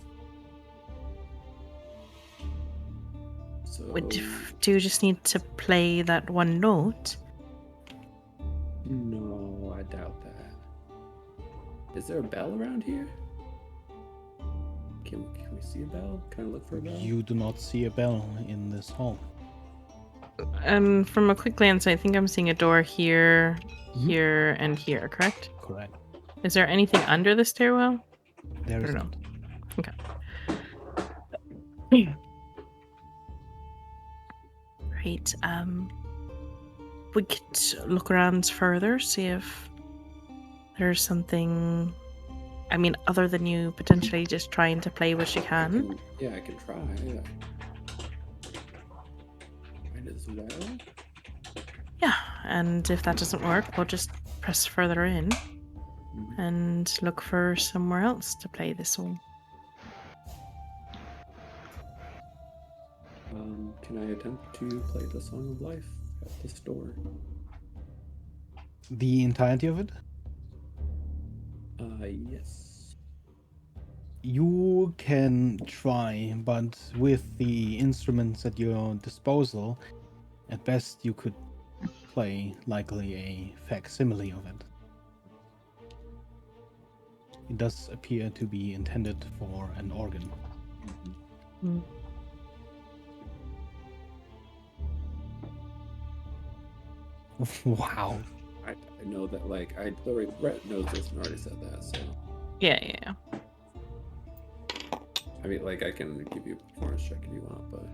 So... Do you just need to play that one note? No, I doubt that. Is there a bell around here? Can we see a bell? Can I look for a bell? You do not see a bell in this hall. And from a quick glance, I think I'm seeing a door here, Mhm. here, and here, correct? Correct. Is there anything under the stairwell? There is Or no? not. Okay. Right. We could look around further, see if there's something. I mean, other than you potentially just trying to play what you can. I can try. Yeah. Might as well. Yeah, and if that doesn't work, we'll just press further in and look for somewhere else to play this song. Can I attempt to play the Song of Life at the store? The entirety of it? Yes. You can try, but with the instruments at your disposal, at best you could play likely a facsimile of it. It does appear to be intended for an organ. Mm. Wow. I know that, like, Brett knows this and already said that, so. Yeah. I I mean, like, I can give you a performance check if you want, but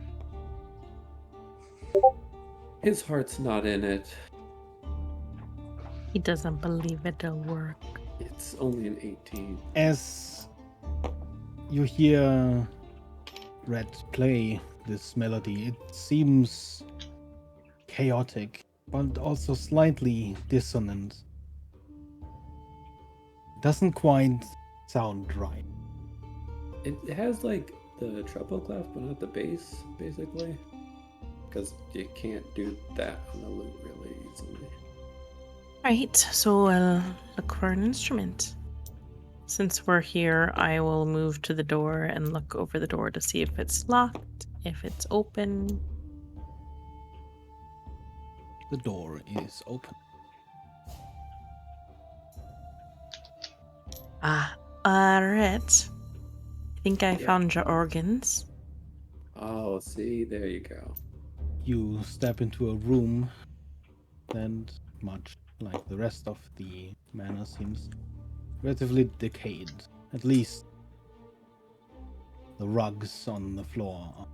his heart's not in it. He doesn't believe it'll work. It's only an 18. As you hear Red play this melody, it seems chaotic, but also slightly dissonant. Doesn't quite sound right. It has, like, the treble clef, but not the bass, basically. Because you can't do that on the lute really easily. Right, so I'll look for an instrument. Since we're here, I will move to the door and look over the door to see if it's locked, if it's open. The door is open. Rhett. I think I found your organs. Oh, see, there you go. You step into a room, and much like the rest of the manor seems relatively decayed. At least the rugs on the floor are.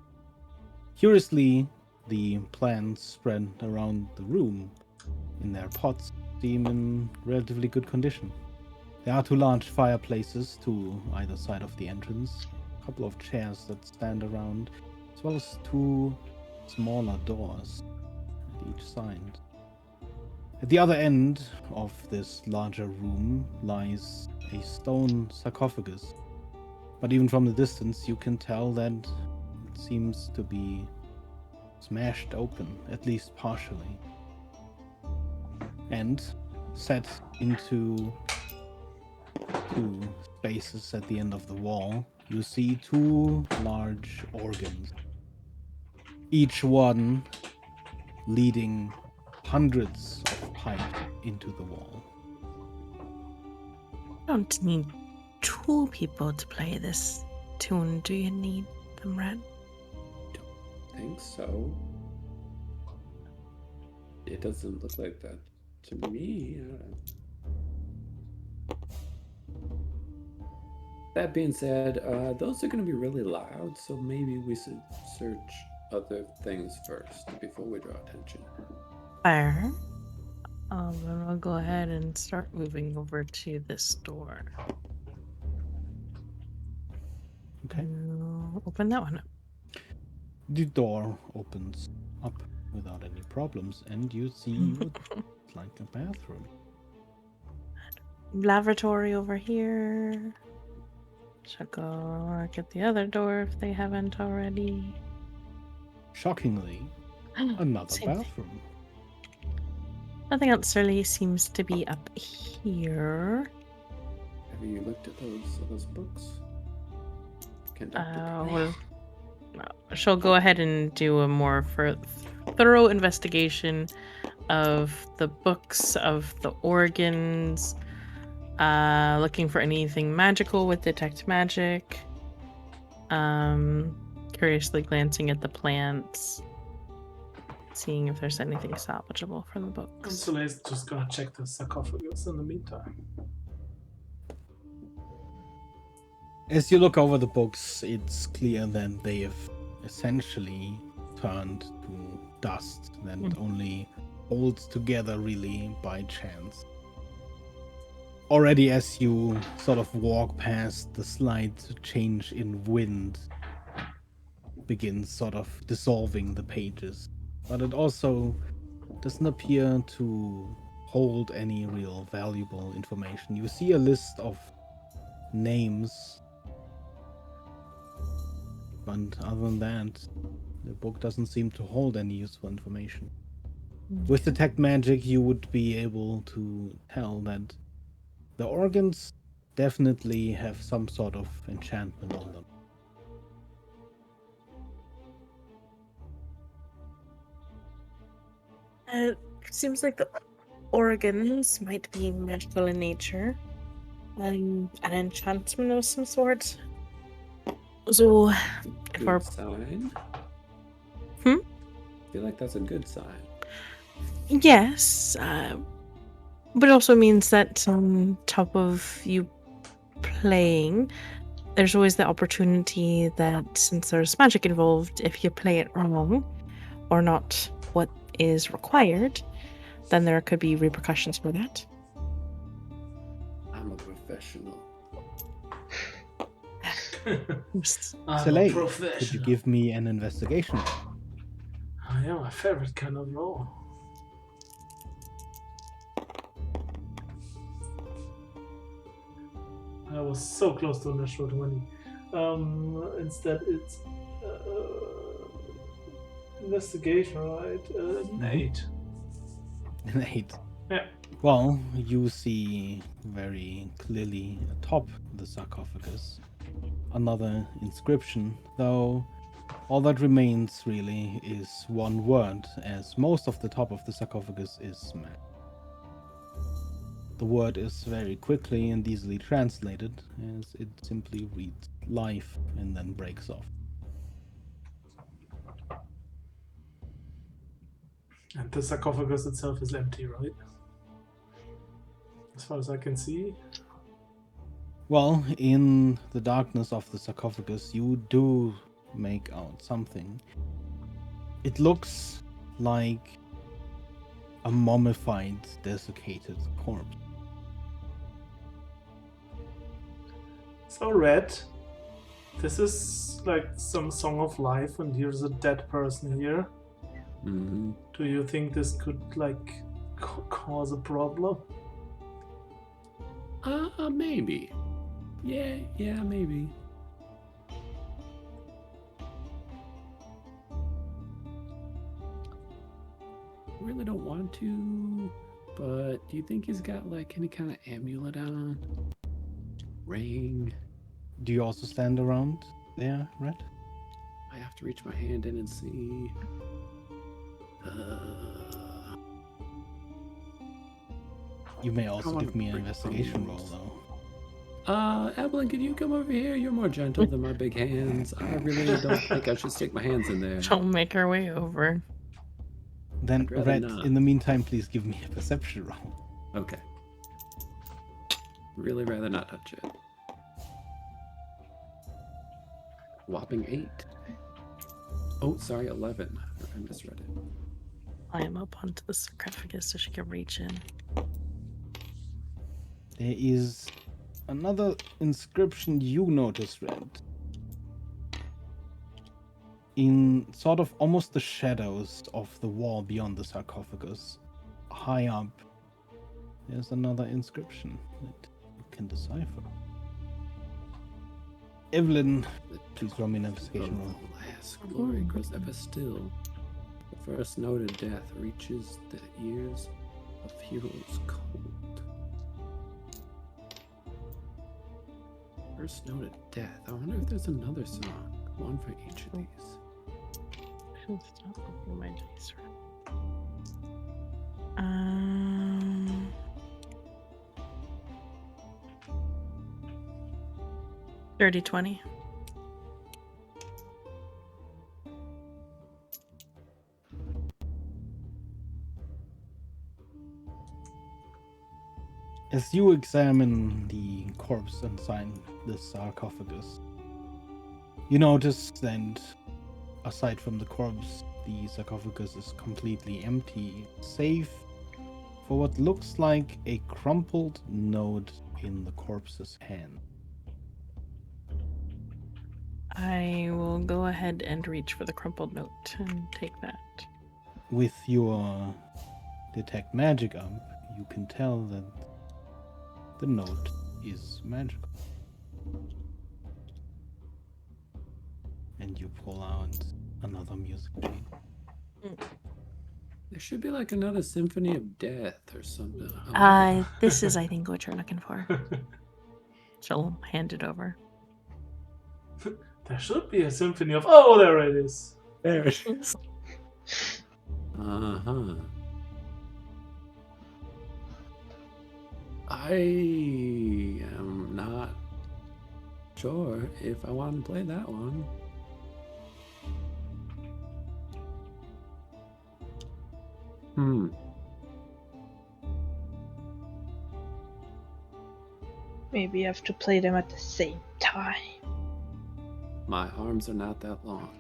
Curiously, the plants spread around the room in their pots seem in relatively good condition. There are two large fireplaces to either side of the entrance, a couple of chairs that stand around, as well as two smaller doors at each side. At the other end of this larger room lies a stone sarcophagus, but even from the distance you can tell that it seems to be smashed open, at least partially, and set into two spaces at the end of the wall. You see two large organs, each one leading hundreds of pipes into the wall. You don't need two people to play this tune, do you need them, Red? I think so. It doesn't look like that to me. That being said, those are going to be really loud, so maybe we should search other things first before we draw attention. Fire. Then I'll go ahead and start moving over to this door. Okay. Open that one up. The door opens up without any problems, and you see it's like a bathroom. Lavatory over here. Should go get the other door if they haven't already. Shockingly, another Same thing. bathroom. Nothing else really seems to be up here. Have you looked at those books? Conducted. Well, she'll go ahead and do a more thorough investigation of the books, of the organs, looking for anything magical with detect magic, curiously glancing at the plants, seeing if there's anything salvageable from the books. Soleil's just gonna check the sarcophagus in the meantime. As you look over the books, it's clear that they have essentially turned to dust that only holds together really by chance. Already as you sort of walk past, the slight change in wind begins sort of dissolving the pages. But it also doesn't appear to hold any real valuable information. You see a list of names, but other than that, the book doesn't seem to hold any useful information. With detect magic, you would be able to tell that the organs definitely have some sort of enchantment on them. It seems like the organs might be magical in nature. An enchantment of some sort. So, if our Good sign. I feel like that's a good sign. Yes, but it also means that on top of you playing, there's always the opportunity that since there's magic involved, if you play it wrong or not what is required, then there could be repercussions for that. I'm a professional. I'm a Soleil, could you professional. give me an investigation roll? Oh, yeah, my favorite kind of roll. I was so close to a natural 20. Instead, it's investigation, right? An 8. An 8. Yeah. Well, you see very clearly atop the sarcophagus another inscription, though all that remains really is one word, as most of the top of the sarcophagus is magic. The word is very quickly and easily translated, as it simply reads life and then breaks off. And the sarcophagus itself is empty, right? As far as I can see. Well, in the darkness of the sarcophagus, you do make out something. It looks like a mummified, desiccated corpse. So, Red, this is like some song of life, and here's a dead person here. Mm-hmm. Do you think this could, like, cause a problem? Maybe. Yeah, maybe. Really don't want to, but do you think he's got like any kind of amulet on? Ring? Do you also stand around there, Red? I have to reach my hand in and see. You may also wanna give me an break investigation roll, bones. though. Evelyn, could you come over here? You're more gentle than my big hands. I really don't think I should stick my hands in there. She'll make her way over. Then, I'd rather Red, not. in the meantime, please give me a perception roll. Okay. Really rather not touch it. Whopping 8. Oh, sorry, 11. I misread it. I am up onto the sarcophagus so she can reach in. There is another inscription you notice, Red. In sort of almost the shadows of the wall beyond the sarcophagus, high up, there's another inscription that you can decipher. Evelyn, please roll me an investigation roll. The last glory grows ever still. The first note of death reaches the ears of heroes cold. First note of death. I wonder if there's another song. One for each of these. Stop opening my dice. 30-20. As you examine the corpse inside the sarcophagus, you notice that aside from the corpse, the sarcophagus is completely empty, save for what looks like a crumpled note in the corpse's hand. I will go ahead and reach for the crumpled note and take that. With your detect magic up, you can tell that the note is magical. And you pull out another music sheet. There should be like another symphony of death or something. This is, I think, what you're looking for. She'll hand it over. There should be a symphony of. Oh, there it is. There it is. Uh-huh. I am not sure if I want to play that one. Maybe you have to play them at the same time. time. My arms are not that long.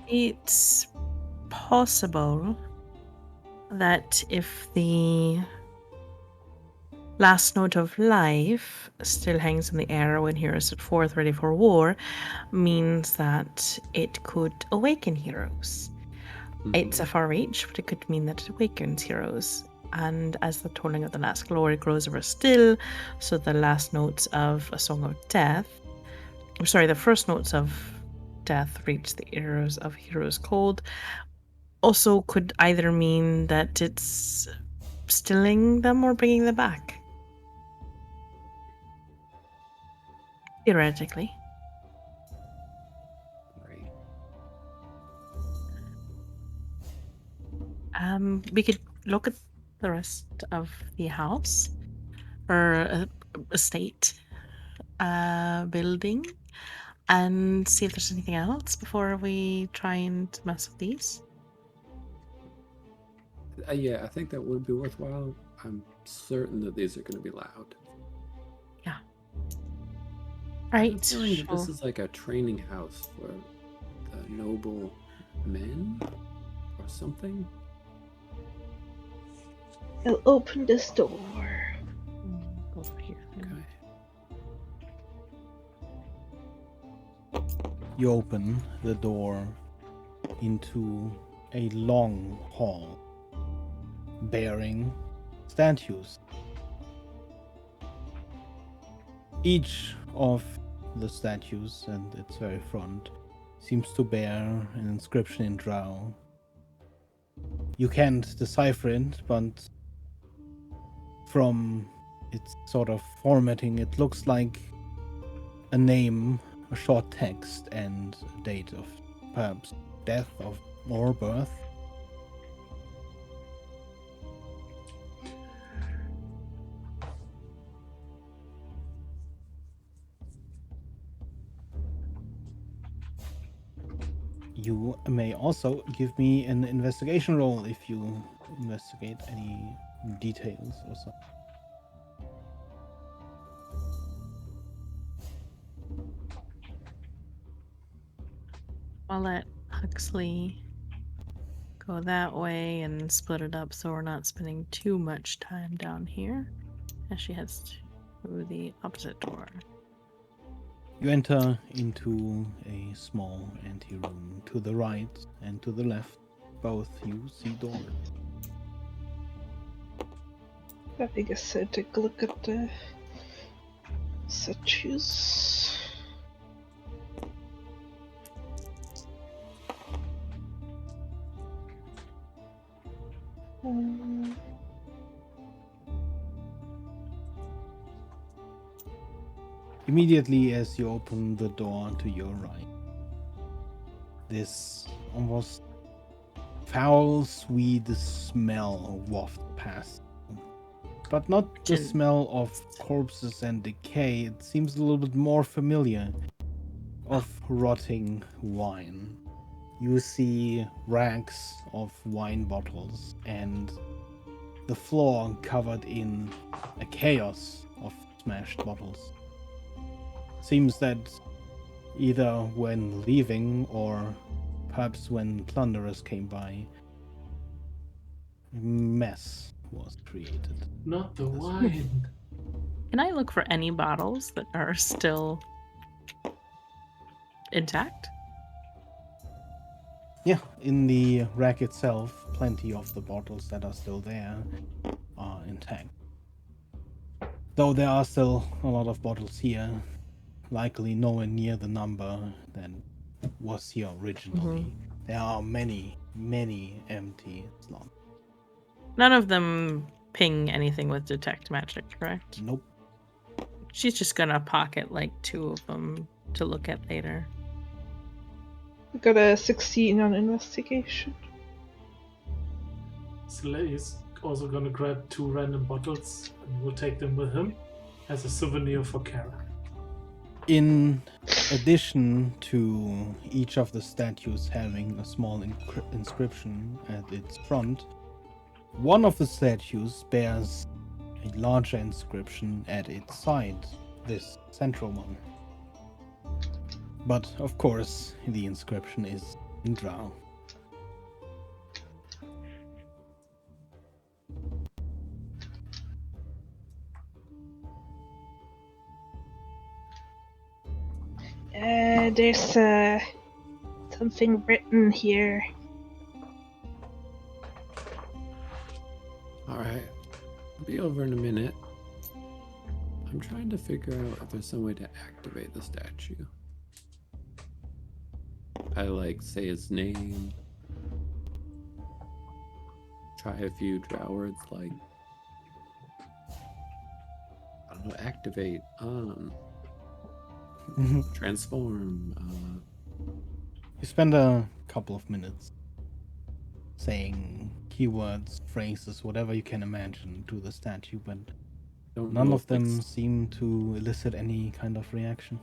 It's possible that if the last note of life still hangs in the air when heroes at forth ready for war, means that it could awaken heroes. It's a far reach, but it could mean that it awakens heroes. And as the tolling of the last glory grows ever still, so the last notes of A Song of Death, the first notes of death reach the ears of heroes cold, also could either mean that it's stilling them or bringing them back. Theoretically. Right. We could look at the rest of the house or estate building and see if there's anything else before we try and mess with these. Yeah, I think that would be worthwhile. I'm certain that these are going to be loud. Yeah. I have a Right. feeling that this is like a training house for the noble men or something. I'll open this door. Go over here. Okay. You open the door into a long hall bearing statues. Each of the statues and its very front seems to bear an inscription in Drow. You can't decipher it, but from its sort of formatting, it looks like a name, a short text, and a date of perhaps death or birth. You may also give me an investigation roll if you investigate any details or so. I'll let Huxley go that way and split it up so we're not spending too much time down here as she heads to the opposite door. You enter into a small anteroom. To the right and to the left, both you see doors. I guess I'll take a look at the statues. Immediately as you open the door to your right, this almost foul, sweet smell wafts past. But not the smell of corpses and decay. It seems a little bit more familiar, of rotting wine. You see racks of wine bottles and the floor covered in a chaos of smashed bottles. Seems that either when leaving or perhaps when plunderers came by, a mess was created. Not the wine. Can I look for any bottles that are still intact? Yeah, in the rack itself, plenty of the bottles that are still there are intact. Though there are still a lot of bottles here, likely nowhere near the number that was here originally. There are many, many empty slots. None of them ping anything with detect magic, correct? Nope. She's just gonna pocket like 2 of them to look at later. I got a 16 on investigation. Slay is also gonna grab 2 random bottles and will take them with him as a souvenir for Kara. In addition to each of the statues having a small inscription at its front, one of the statues bears a larger inscription at its side, this central one. But of course, the inscription is in Drow. There's something written here. Alright. I'll be over in a minute. I'm trying to figure out if there's some way to activate the statue. I say his name. Try a few drow words like, I don't know, activate, transform. You spend a couple of minutes saying keywords, phrases, whatever you can imagine to the statue, but Don't none know of if, them seem to elicit any kind of reaction.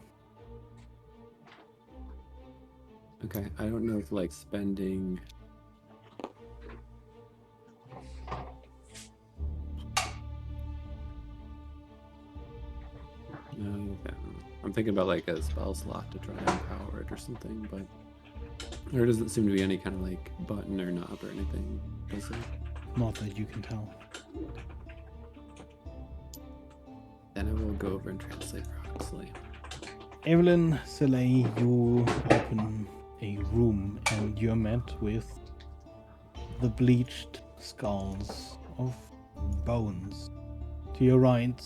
Okay, I don't know if spending. I'm thinking about a spell slot to try and empower it or something, but there doesn't seem to be any kind of button or knob or anything, does it? Not that you can tell. Then I will go over and translate for Huxley. Evelyn, Soleil, you open a room and you're met with the bleached skulls of bones. To your right,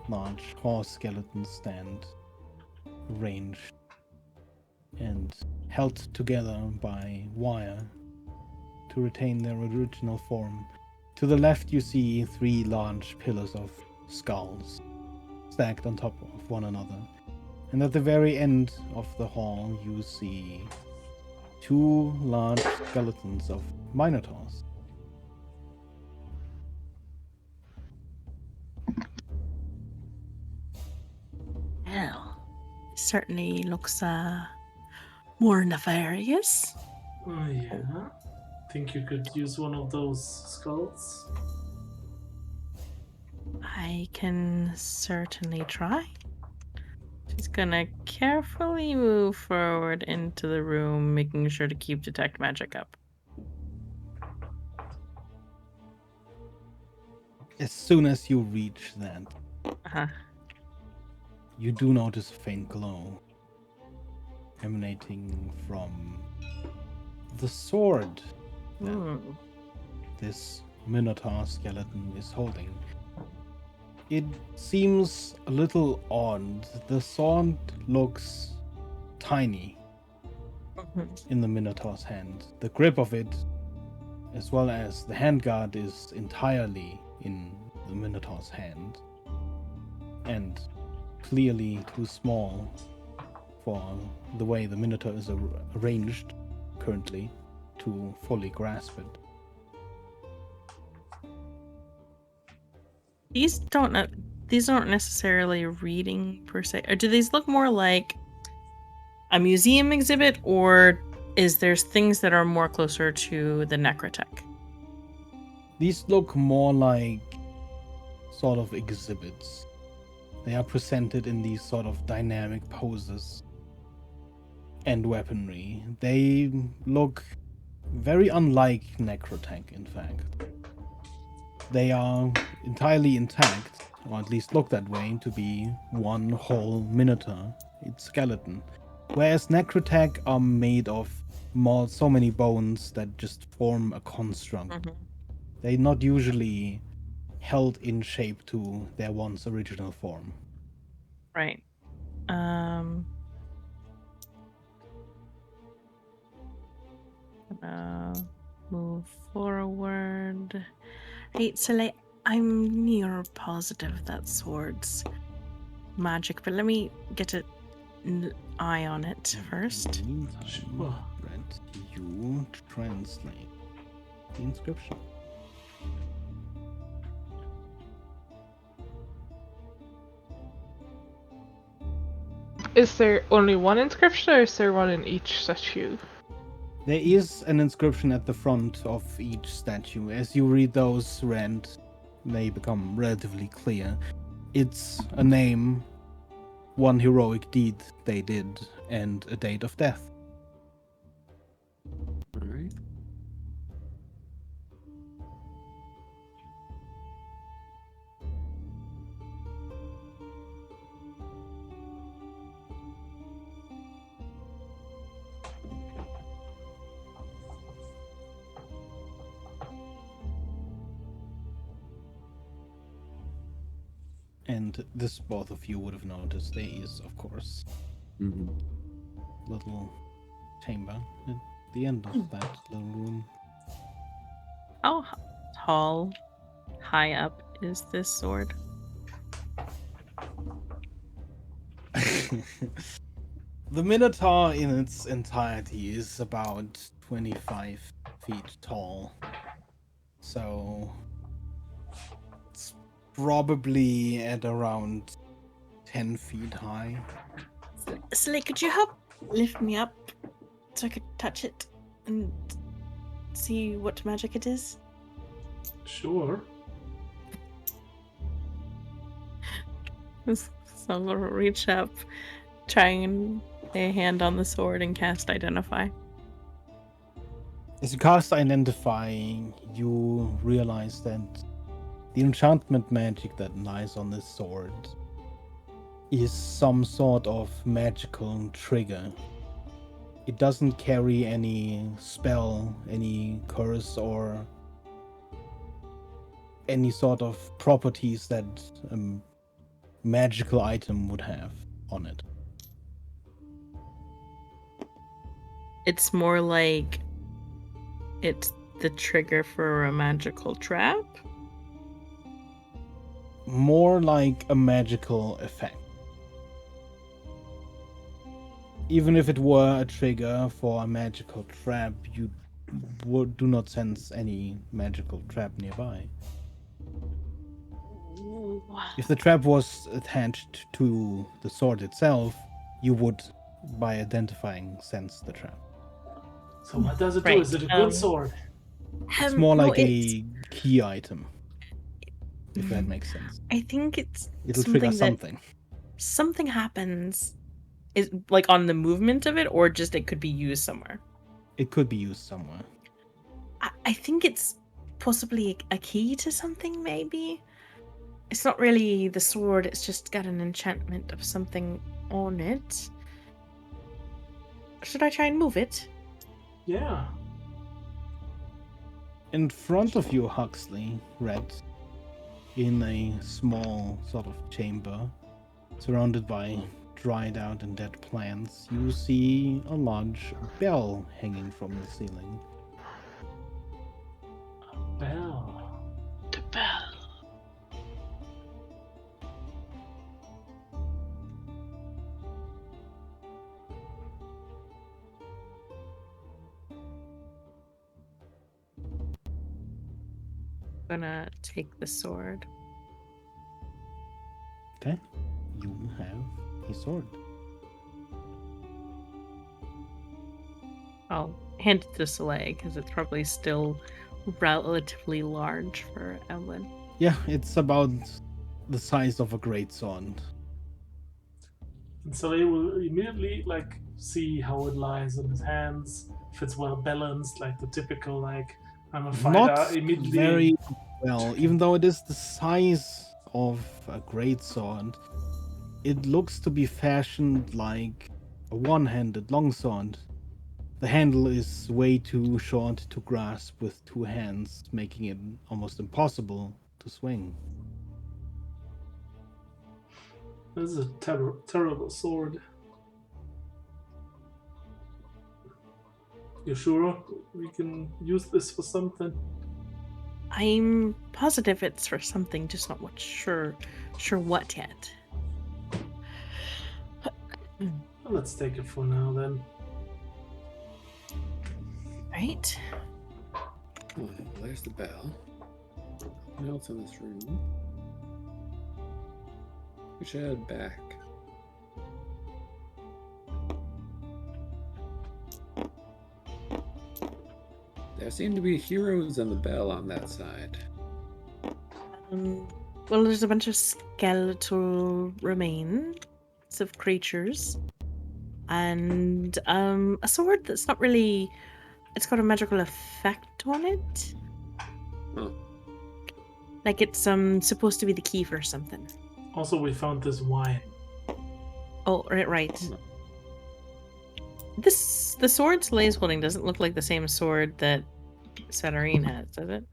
large horse skeletons stand arranged and held together by wire to retain their original form. To the left, you see 3 large pillars of skulls stacked on top of one another. And at the very end of the hall, you see 2 large skeletons of minotaurs. Well, certainly looks more nefarious. Oh, yeah. Think you could use one of those skulls? I can certainly try. She's gonna carefully move forward into the room, making sure to keep detect magic up. As soon as you reach that, Uh-huh. you do notice a faint glow emanating from the sword that Hmm. this minotaur skeleton is holding. It seems a little odd. The sword looks tiny in the minotaur's hand. The grip of it, as well as the handguard, is entirely in the minotaur's hand, and clearly too small for the way the minotaur is arranged currently to fully grasp it. These aren't necessarily reading per se. Or do these look more like a museum exhibit, or is there's things that are more closer to the necrotech? These look more like sort of exhibits. They are presented in these sort of dynamic poses and weaponry. They look very unlike necrotech, in fact. They are entirely intact, or at least look that way, to be one whole minotaur, its skeleton. Whereas necrotech are made of so many bones that just form a construct. They're not usually held in shape to their once original form. Right. Move forward. Hey, so I'm near positive that sword's magic, but let me get an eye on it first. In the meantime, Brent, you translate the inscription. Is there only one inscription, or is there one in each statue? There is an inscription at the front of each statue. As you read those, Rand, they become relatively clear. It's a name one heroic deed they did and a date of death. All right. And this both of you would have noticed there is, of course, Mm-hmm. little chamber at the end of that little room. How tall, high up is this sword? The Minotaur in its entirety is about 25 feet tall. So it's probably at around 10 feet high. Slay, could you help lift me up so I could touch it and see what magic it is? Sure. So I'll reach up, try and lay a hand on the sword and cast Identify. As you cast Identify, you realize that the enchantment magic that lies on this sword is some sort of magical trigger. It doesn't carry any spell, any curse, or any sort of properties that a magical item would have on it. It's more like it's the trigger for a magical trap. More like a magical effect. Even if it were a trigger for a magical trap, you do not sense any magical trap nearby. If the trap was attached to the sword itself, you would, by identifying, sense the trap. So what does it do? Right, Is it a good sword? It's more no, like a key item, if that makes sense. I think it's It'll trigger something that something. something happens. Is like on the movement of it, or just it could be used somewhere. It could be used somewhere. I think it's possibly a key to something, maybe. It's not really the sword, it's just got an enchantment of something on it. Should I try and move it? Yeah. In front of you, Huxley, Red, in a small sort of chamber, surrounded by dried out and dead plants, you see a large bell hanging from the ceiling. Bell. The bell. Gonna take the sword. Okay, you have a sword. I'll hand it to Soleil because it's probably still relatively large for Evelyn. Yeah, it's about the size of a great sword. And so they will immediately see how it lies in his hands, if it's well balanced, like the typical I'm a fighter. Not Immediately very well, even though it is the size of a great sword. It looks to be fashioned like a one-handed longsword. The handle is way too short to grasp with two hands, making it almost impossible to swing. This is a terrible sword. You sure we can use this for something? I'm positive it's for something, just not what sure what yet. Well, let's take it for now then. Right? Oh, there's the bell. What else in this room? We should head back. There seem to be heroes on the bell on that side. Well, there's a bunch of skeletal remains. of creatures, and a sword that's not really. It's got a magical effect on it. Oh. Like it's supposed to be the key for something. Also, we found this wine. Oh, right. The sword Slay's holding doesn't look like the same sword that Saturine has, does it?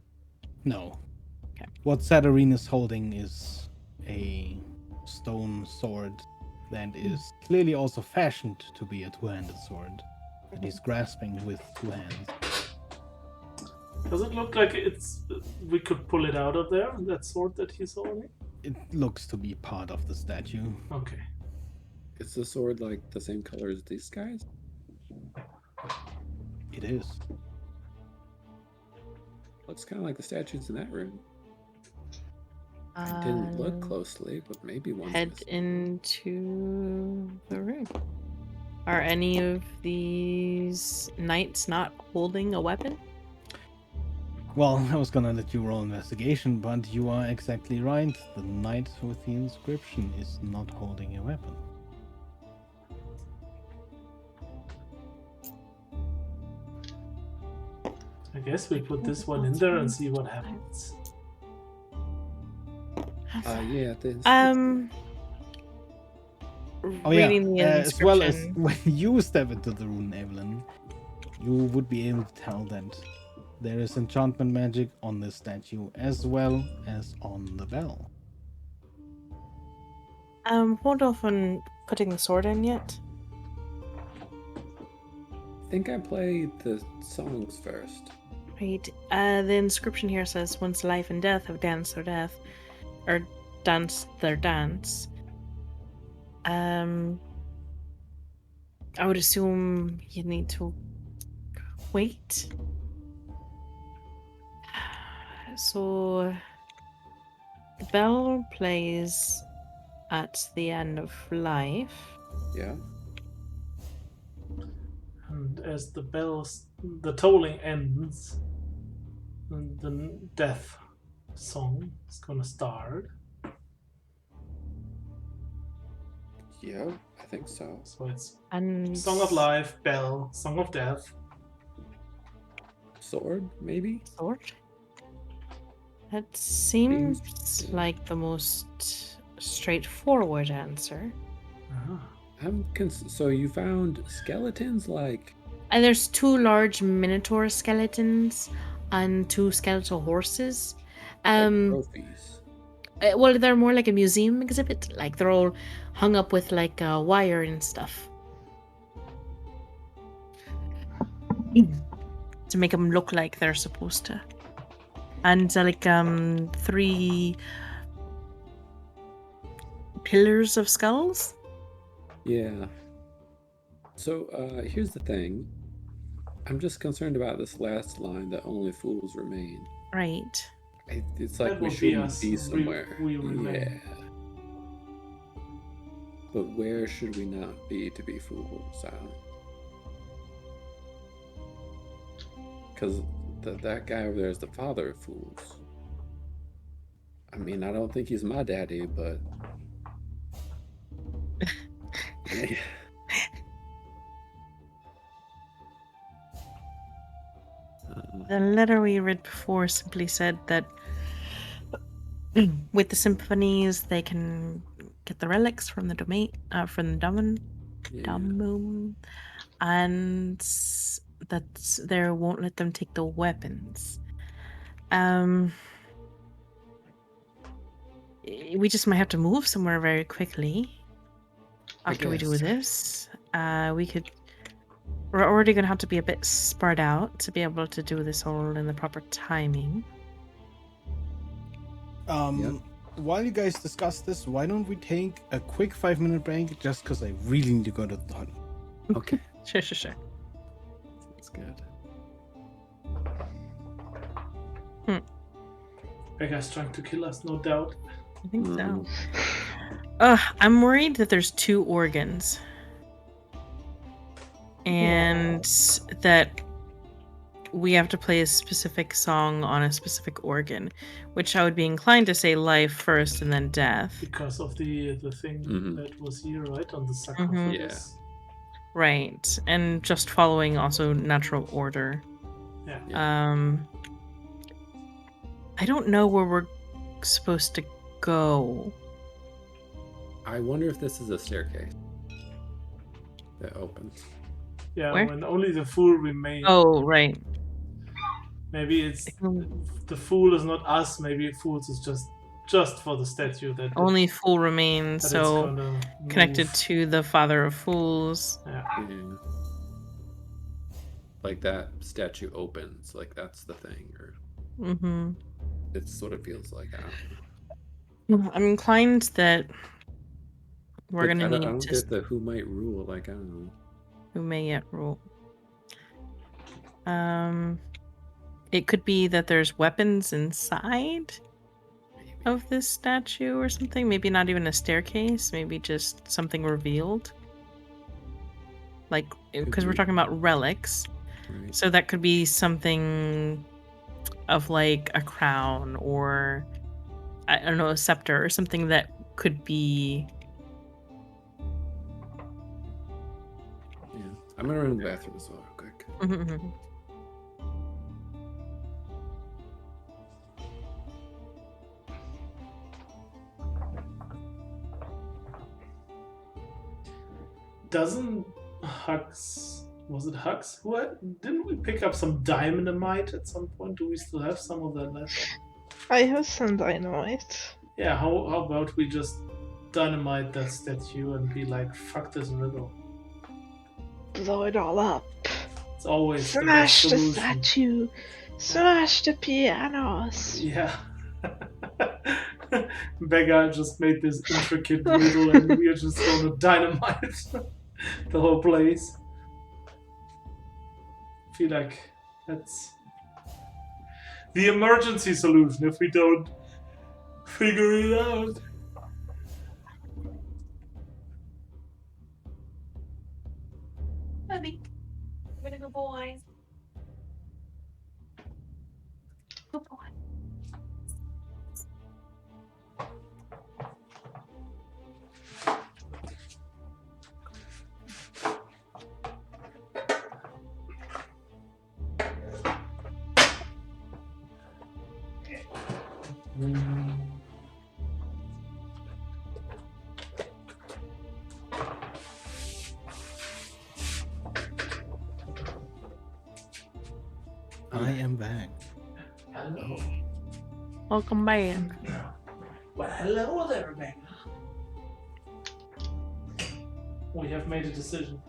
No. Okay. What Saturine is holding is a stone sword that is clearly also fashioned to be a two-handed sword that he's grasping with two hands. Does it look like we could pull it out of there? That sword that he's holding? It looks to be part of the statue. Okay. Is the sword like the same color as these guys? It is. Looks kind of like the statues in that room. I didn't look closely, but maybe one's Head missing. into the room. Are any of these knights not holding a weapon? Well, I was gonna let you roll investigation, but you are exactly right. The knight with the inscription is not holding a weapon. I guess we put this one in there and see what happens. Yeah. Oh yeah, Reading the as well as inscription. when you step into the rune, Evelyn, you would be able to tell that there is enchantment magic on this statue as well as on the bell. Hold off on putting the sword in yet. I think I played the songs first. Right. The inscription here says, "Once life and death have danced their death, or danced their dance." I would assume you need to wait. So the bell plays at the end of life. Yeah. And as the tolling ends, the death song is gonna start. Yeah, I think so. So it's And Song of Life, Bell, Song of Death. Sword, maybe? sword. That seems Seems- like the most straightforward answer. Uh-huh. So you found skeletons like And there's 2 large minotaur skeletons and 2 skeletal horses. trophies. Well, they're more like a museum exhibit. Like they're all hung up with like wire and stuff to make them look like they're supposed to. And like 3 pillars of skulls. Yeah. So here's the thing. I'm just concerned about this last line that only fools remain. Right. It's like That we would be shouldn't us. be somewhere. We remain. Yeah. But where should we not be to be fools? Because that guy over there is the father of fools. I mean, I don't think he's my daddy, but... The letter we read before simply said that with the symphonies they can get the relics from the domain, from the Domain, and that they won't let them take the weapons. We just might have to move somewhere very quickly after we do guess. this. We're already going to have to be a bit spread out to be able to do this all in the proper timing. While you guys discuss this, why don't we take a quick 5-minute break just because I really need to go to the toilet. Okay. Sure. That's good. That guy's trying to kill us, no doubt. I think so. I'm worried that there's 2 organs. And that we have to play a specific song on a specific organ, which I would be inclined to say life first and then death. Because of the thing that was here, right, on the Mm-hmm. sarcophagus. Right, and just following also natural order. Yeah. I don't know where we're supposed to go. I wonder if this is a staircase that opens. Yeah, Where? when only the fool remains. Oh, right. Maybe it's the fool is not us. Maybe fools is just for the statue that Only fool remains, that so it's gonna connected move. to the father of fools. Yeah. Yeah. Like that statue opens, like that's the thing, or Mm-hmm. it's what it feels like. I don't know. I'm inclined that we're But gonna I need don't to. get the who might rule. Like I don't know. Who may yet rule? It could be that there's weapons inside of this statue or something. Maybe not even a staircase. Maybe just something revealed. Like, because we're be. talking about relics. Right. So that could be something of like a crown or I don't know, a scepter or something that could be. Yeah, I'm gonna run to the bathroom as well, real quick. Mm-hmm. Doesn't Hux, was it Hux? Didn't we pick up some dynamite at some point? Do we still have some of that left? I have some dynamite. Yeah, how about we just dynamite that statue and be like, fuck this riddle. Blow it all up. It's always Smash the the best solution. statue. Smash the pianos. Yeah. Beggar just made this intricate riddle and we are just gonna dynamite the whole place. I feel like that's the emergency solution if we don't figure it out. Abby, we're gonna go boys. Good boy. I am back. Hello. Welcome back. Well, hello there, Beggar. We have made a decision.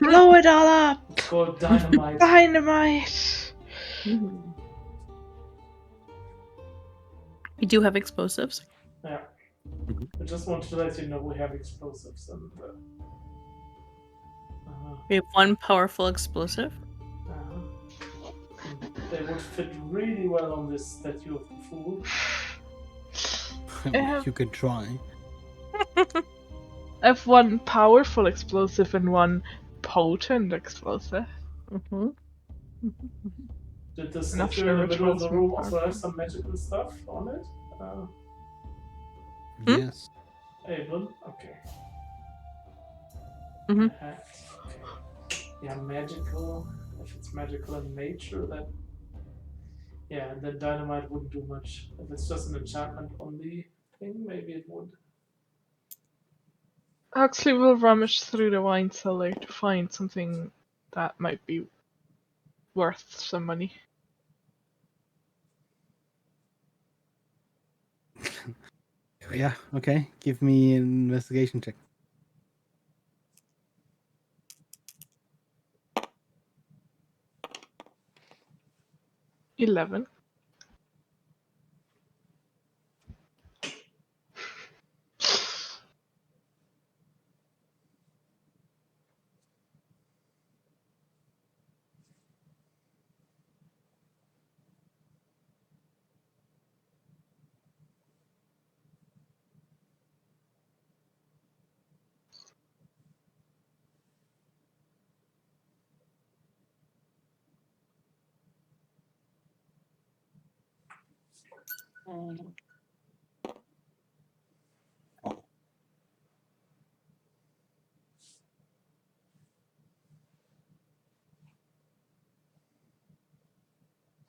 Blow it all up. It's called dynamite. Dynamite. We do have explosives. Yeah. I just wanted to let you know we have explosives and We have one powerful explosive. they would fit really well on this statue of the fool. You could try. I have one powerful explosive and one potent explosive. Mm-hmm. Did the Not statue sure in the which middle of one's the more room also powerful. have some magical stuff on it? Yes. Abel? Okay. Mhm. Okay. Yeah, magical. If it's magical in nature, then yeah, then dynamite wouldn't do much. If it's just an enchantment on the thing, maybe it would. Huxley will rummage through the wine cellar to find something that might be worth some money. Yeah, okay. Give me an investigation check. 11.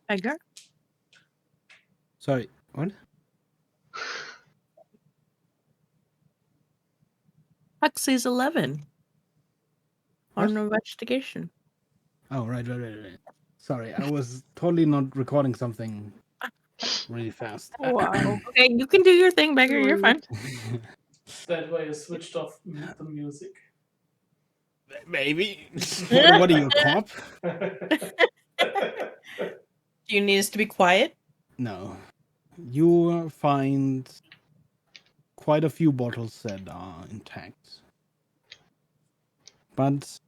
Edgar? Sorry, what? Huxley's 11 What? on investigation. Oh, right. Sorry, I was totally not recording something really fast. Wow. Okay, you can do your thing, Beggar. You're fine. That way you switched off the music. Maybe. What are you, a cop? Do you need us to be quiet? No. You find quite a few bottles that are intact. But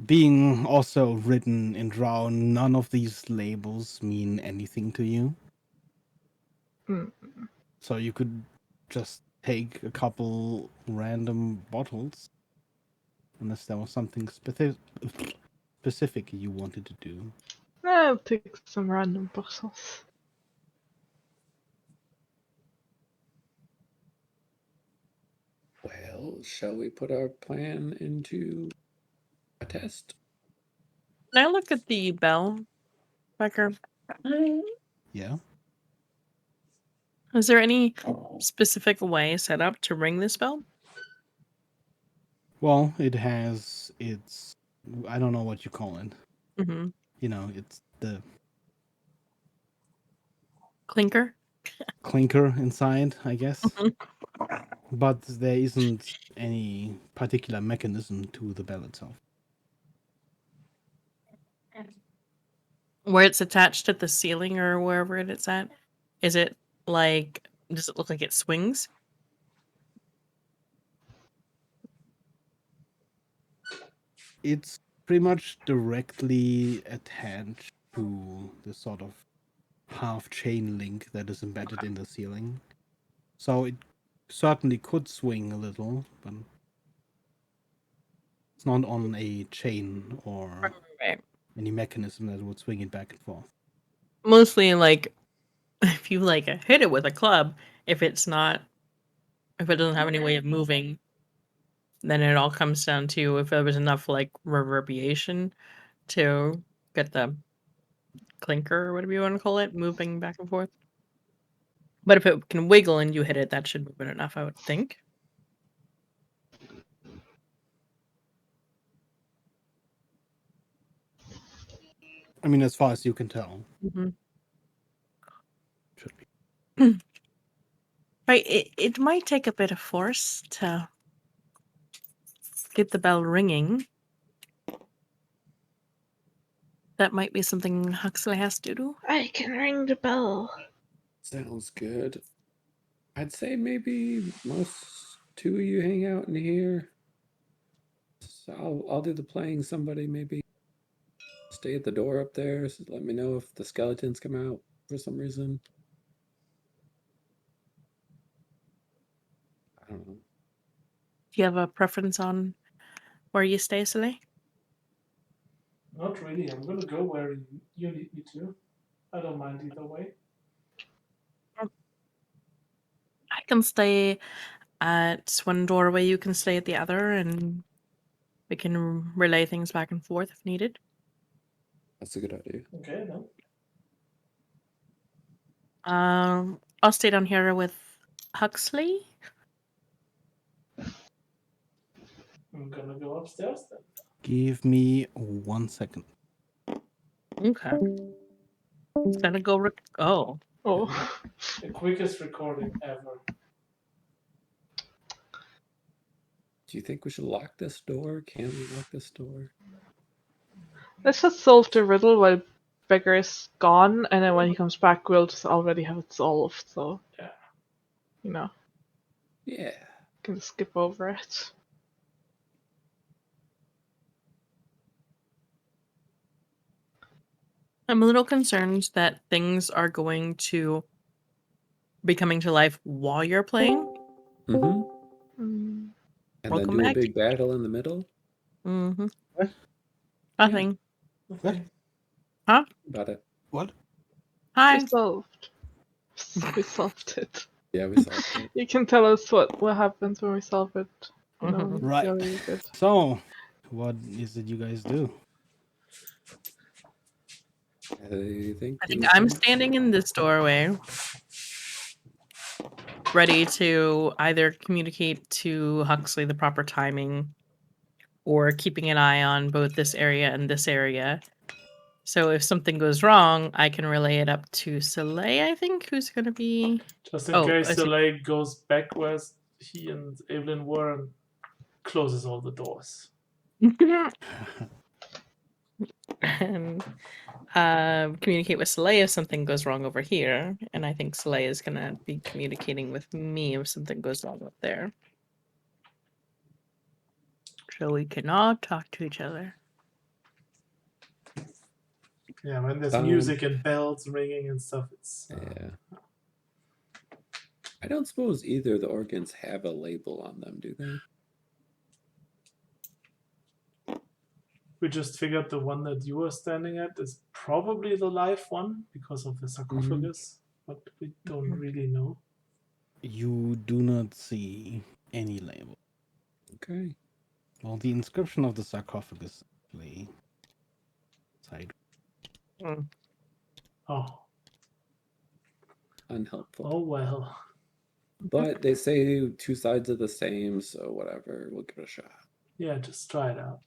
being also written in Drow, none of these labels mean anything to you. Mm. So you could just take a couple random bottles, unless there was something specific you wanted to do. I'll take some random bottles. Well, shall we put our plan into a test? Can I look at the bell, Becker? Yeah. Is there any specific way set up to ring this bell? Well, it has its, I don't know what you call it. Mm-hmm. You know, it's the Clinker? clinker inside, I guess. Mhm. But there isn't any particular mechanism to the bell itself. Where it's attached at the ceiling or wherever it's at? Is it like, does it look like it swings? It's pretty much directly attached to the sort of half chain link that is embedded in the ceiling. So it certainly could swing a little, but it's not on a chain or Right. any mechanism that would swing it back and forth. Mostly like if you like hit it with a club, if it doesn't have any way of moving, then it all comes down to if there was enough like reverberation to get the clinker or whatever you want to call it moving back and forth. But if it can wiggle and you hit it, that should move it enough, I would think. I mean, as far as you can tell, Mm-hmm. should be. Right, it might take a bit of force to get the bell ringing. That might be something Huxley has to do. I can ring the bell. Sounds good. I'd say maybe most two of you hang out in here. So I'll do the playing. Somebody maybe stay at the door up there. So let me know if the skeletons come out for some reason. I don't know. Do you have a preference on where you stay, Silly? Not really. I'm gonna go where you need me to. I don't mind either way. I can stay at one doorway, you can stay at the other, and we can relay things back and forth if needed. That's a good idea. Okay, then. I'll stay down here with Huxley. I'm gonna go upstairs then. Give me 1 second. Okay. It's gonna go. Oh. Oh. The quickest recording ever. Do you think we should lock this door? Can we lock this door? Let's just solve the riddle while Beggar is gone, and then when he comes back, we'll just already have it solved, so. Yeah. You know, Yeah. can just skip over it. I'm a little concerned that things are going to be coming to life while you're playing. Mm-hmm. Mm. And Welcome then do back. a big battle in the middle. Mm-hmm. What? Nothing. Okay. Huh? About it. What? Hi. It's solved. We solved it. Yeah, we solved it. You can tell us what happens when we solve it. You know, Mhm. Right. really good. So, what is it you guys do? I think I think we I'm can- standing in this doorway, ready to either communicate to Huxley the proper timing or keeping an eye on both this area and this area. So if something goes wrong, I can relay it up to Soleil, I think, who's going to be. Just in Oh, case I see. Soleil goes back where he and Evelyn were and closes all the doors. And communicate with Soleil if something goes wrong over here. And I think Soleil is going to be communicating with me if something goes wrong up there. So we can all talk to each other. Yeah, when there's Um, music and bells ringing and stuff, it's Yeah. I don't suppose either of the organs have a label on them, do they? we just figured the one that you were standing at is probably the live one because of the sarcophagus, but we don't really know. You do not see any label. Okay. Well, the inscription of the sarcophagus actually side. Oh, Unhelpful. oh well. But they say two sides of the same, so whatever. We'll give it a shot. Yeah, just try it out.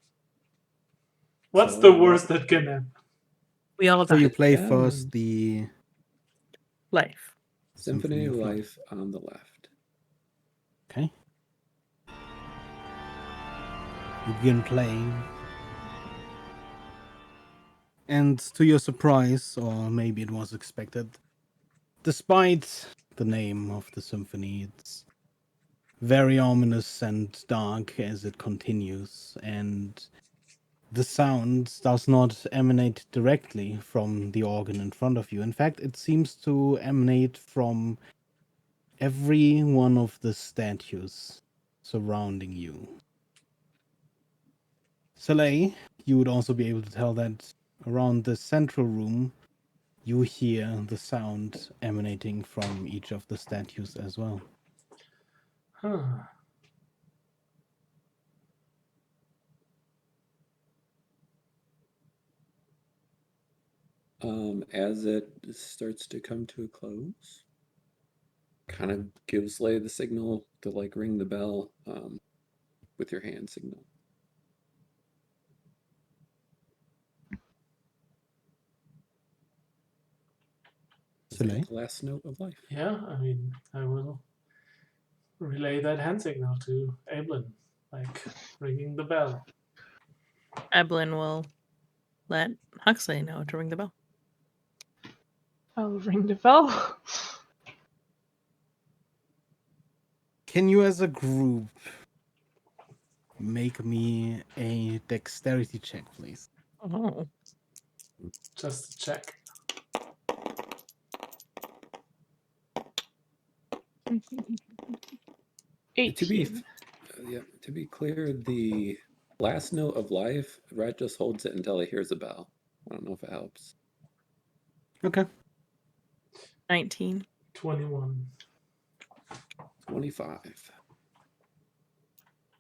What's So, the worst that can happen? We all So you die. play Yeah. first the Life. Symphony of Life on the left. Okay. You begin playing. And to your surprise, or maybe it was expected, despite the name of the symphony, it's very ominous and dark as it continues, and the sound does not emanate directly from the organ in front of you. In fact, it seems to emanate from every one of the statues surrounding you. Soleil, you would also be able to tell that around the central room, you hear the sound emanating from each of the statues as well. Huh. As it starts to come to a close, kind of gives Slay the signal to like ring the bell with your hand signal. Is that Soleil? the last note of life? Yeah, I mean, I will relay that hand signal to Evelyn, like ringing the bell. Evelyn will let Huxley know to ring the bell. I'll ring the bell. Can you, as a group, make me a dexterity check, please? Oh. Just to check. To be 18. to be clear, the last note of life, Red just holds it until he hears a bell. I don't know if it helps. Okay. 19. 21. 25.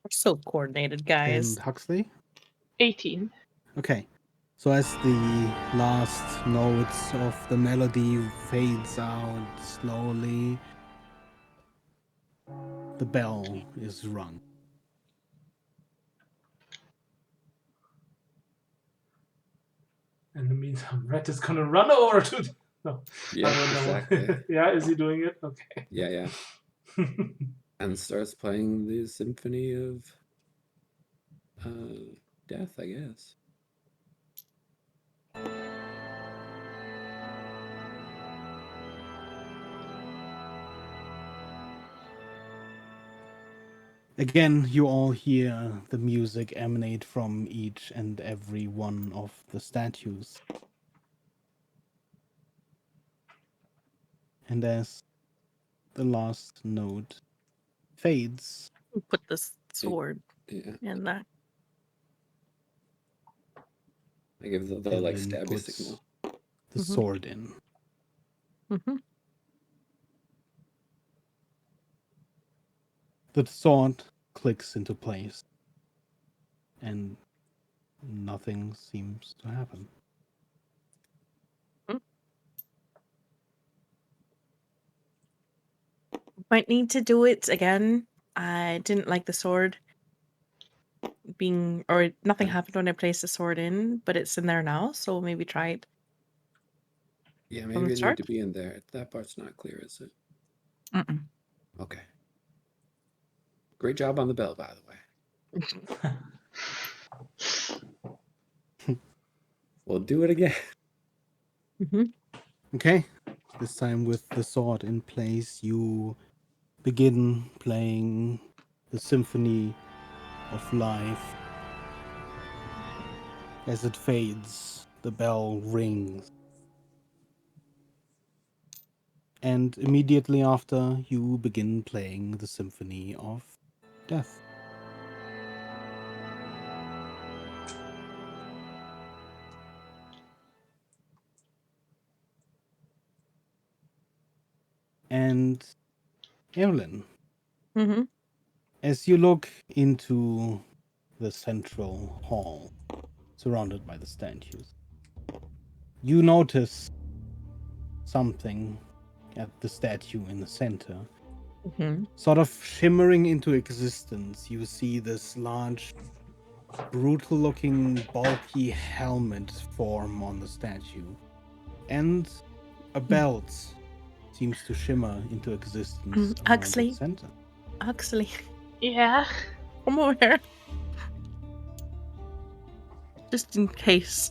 We're so coordinated, guys. And Huxley? 18. Okay. So as the last notes of the melody fades out slowly, the bell is rung. In the meantime, Red is gonna run over to the... No, Yeah, I don't know. exactly. Yeah, is he doing it? Okay. Yeah. And starts playing the symphony of death, I guess. Again, you all hear the music emanate from each and every one of the statues. And as the last note fades, We'll put this sword Yeah. in that. I give the like Evelyn stabby puts signal. the sword in. Mm-hmm. The sword clicks into place, and nothing seems to happen. Might need to do it again. I didn't like the sword being, or nothing happened when I placed the sword in, but it's in there now, so maybe try it. Yeah, From maybe the it need start? to be in there. That part's not clear, is it? Mm-mm. Okay. Great job on the bell, by the way. We'll do it again. Mm-hmm. Okay, this time with the sword in place, you begin playing the Symphony of Life. As it fades, the bell rings. And immediately after, you begin playing the Symphony of Death. And Evelyn, Mm-hmm. as you look into the central hall, surrounded by the statues, you notice something at the statue in the center, Mm-hmm. sort of shimmering into existence. You see this large, brutal-looking, bulky helmet form on the statue, and a belt seems to shimmer into existence around Huxley. its center. Huxley, Yeah. come over here. Just in case.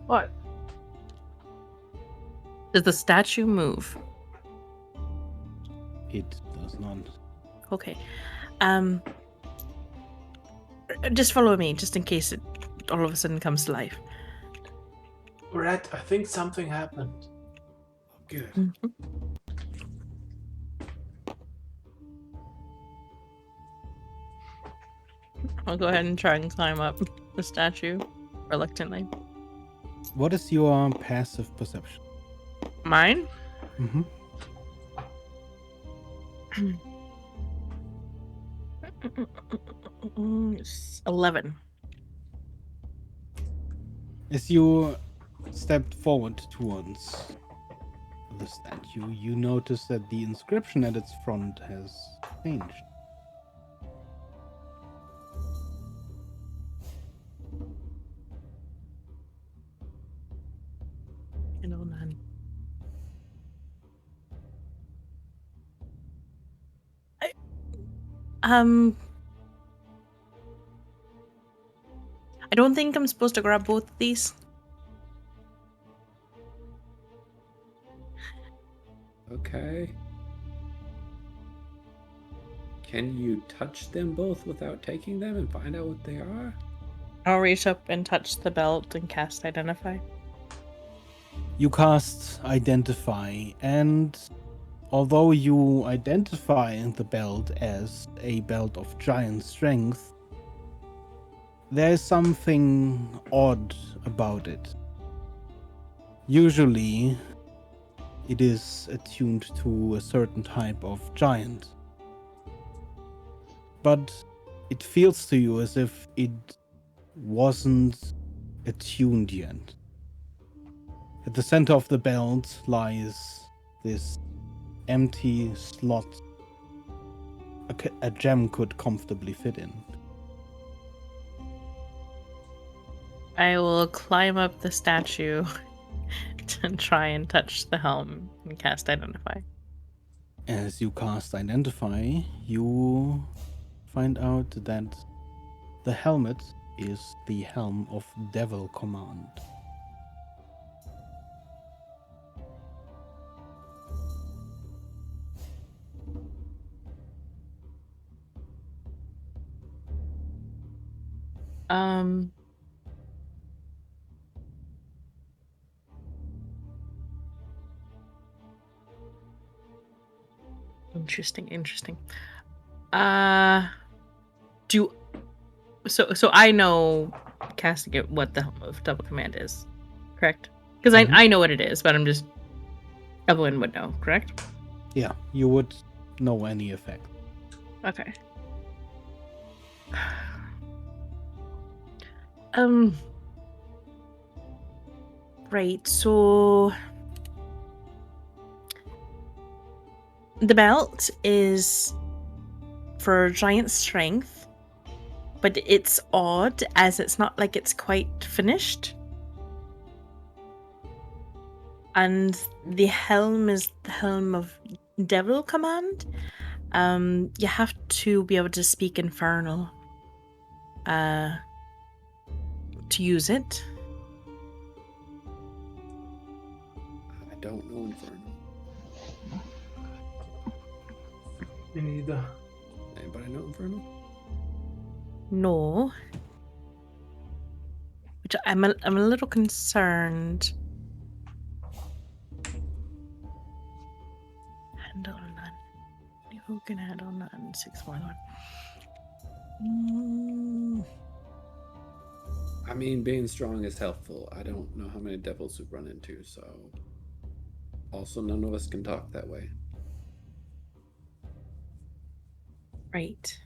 What? Does the statue move? It does not. Okay. Just follow me, just in case it all of a sudden comes to life. Red, I think something happened. Good. Mm-hmm. I'll go ahead and try and climb up the statue reluctantly. What is your passive perception? Mine? Mm-hmm. 11. As you stepped forward towards the statue, you notice that the inscription at its front has changed. You know, none. I don't think I'm supposed to grab both of these. Okay. Can you touch them both without taking them and find out what they are? I'll reach up and touch the belt and cast Identify. You cast Identify, and although you identify the belt as a belt of giant strength, there is something odd about it. Usually, it is attuned to a certain type of giant. But it feels to you as if it wasn't attuned yet. At the center of the belt lies this empty slot a gem could comfortably fit in. I will climb up the statue to try and touch the helm and cast Identify. As you cast Identify, you find out that the helmet is the helm of Devil Command. Interesting. So I know casting it what the helm of Double Command is, correct? Because I know what it is, but I'm just Evelyn would know, correct? Yeah, you would know any effect. Okay. Right, so the belt is for giant strength, but it's odd as it's not like it's quite finished. And the helm is the helm of Devil Command. You have to be able to speak Infernal to use it. I don't know Infernal. Me neither. Anybody know Infernal? No. Which I'm a little concerned. Handle none. Who can handle none? 611. I mean, being strong is helpful. I don't know how many devils we've run into, so. Also, none of us can talk that way. Right.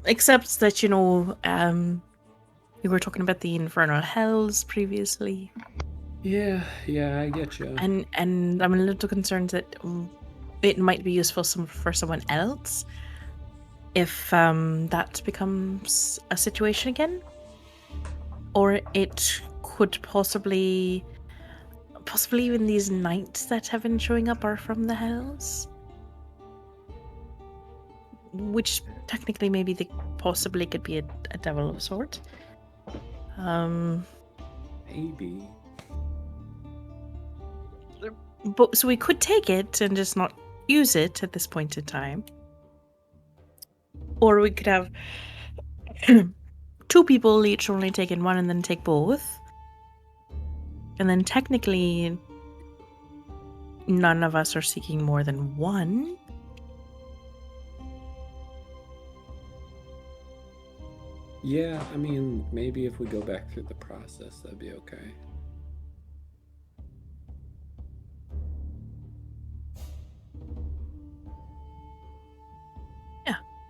Except that, we were talking about the infernal hells previously. Yeah, I get you. And I'm a little concerned that it might be useful for someone else if that becomes a situation again. Or it could possibly even these knights that have been showing up are from the hells. Which technically maybe they possibly could be a devil of sort. Maybe. But so we could take it and just not use it at this point in time. Or we could have 2 people each only taking one and then take both. And then technically none of us are seeking more than one. Yeah, I mean, maybe if we go back through the process, that'd be okay.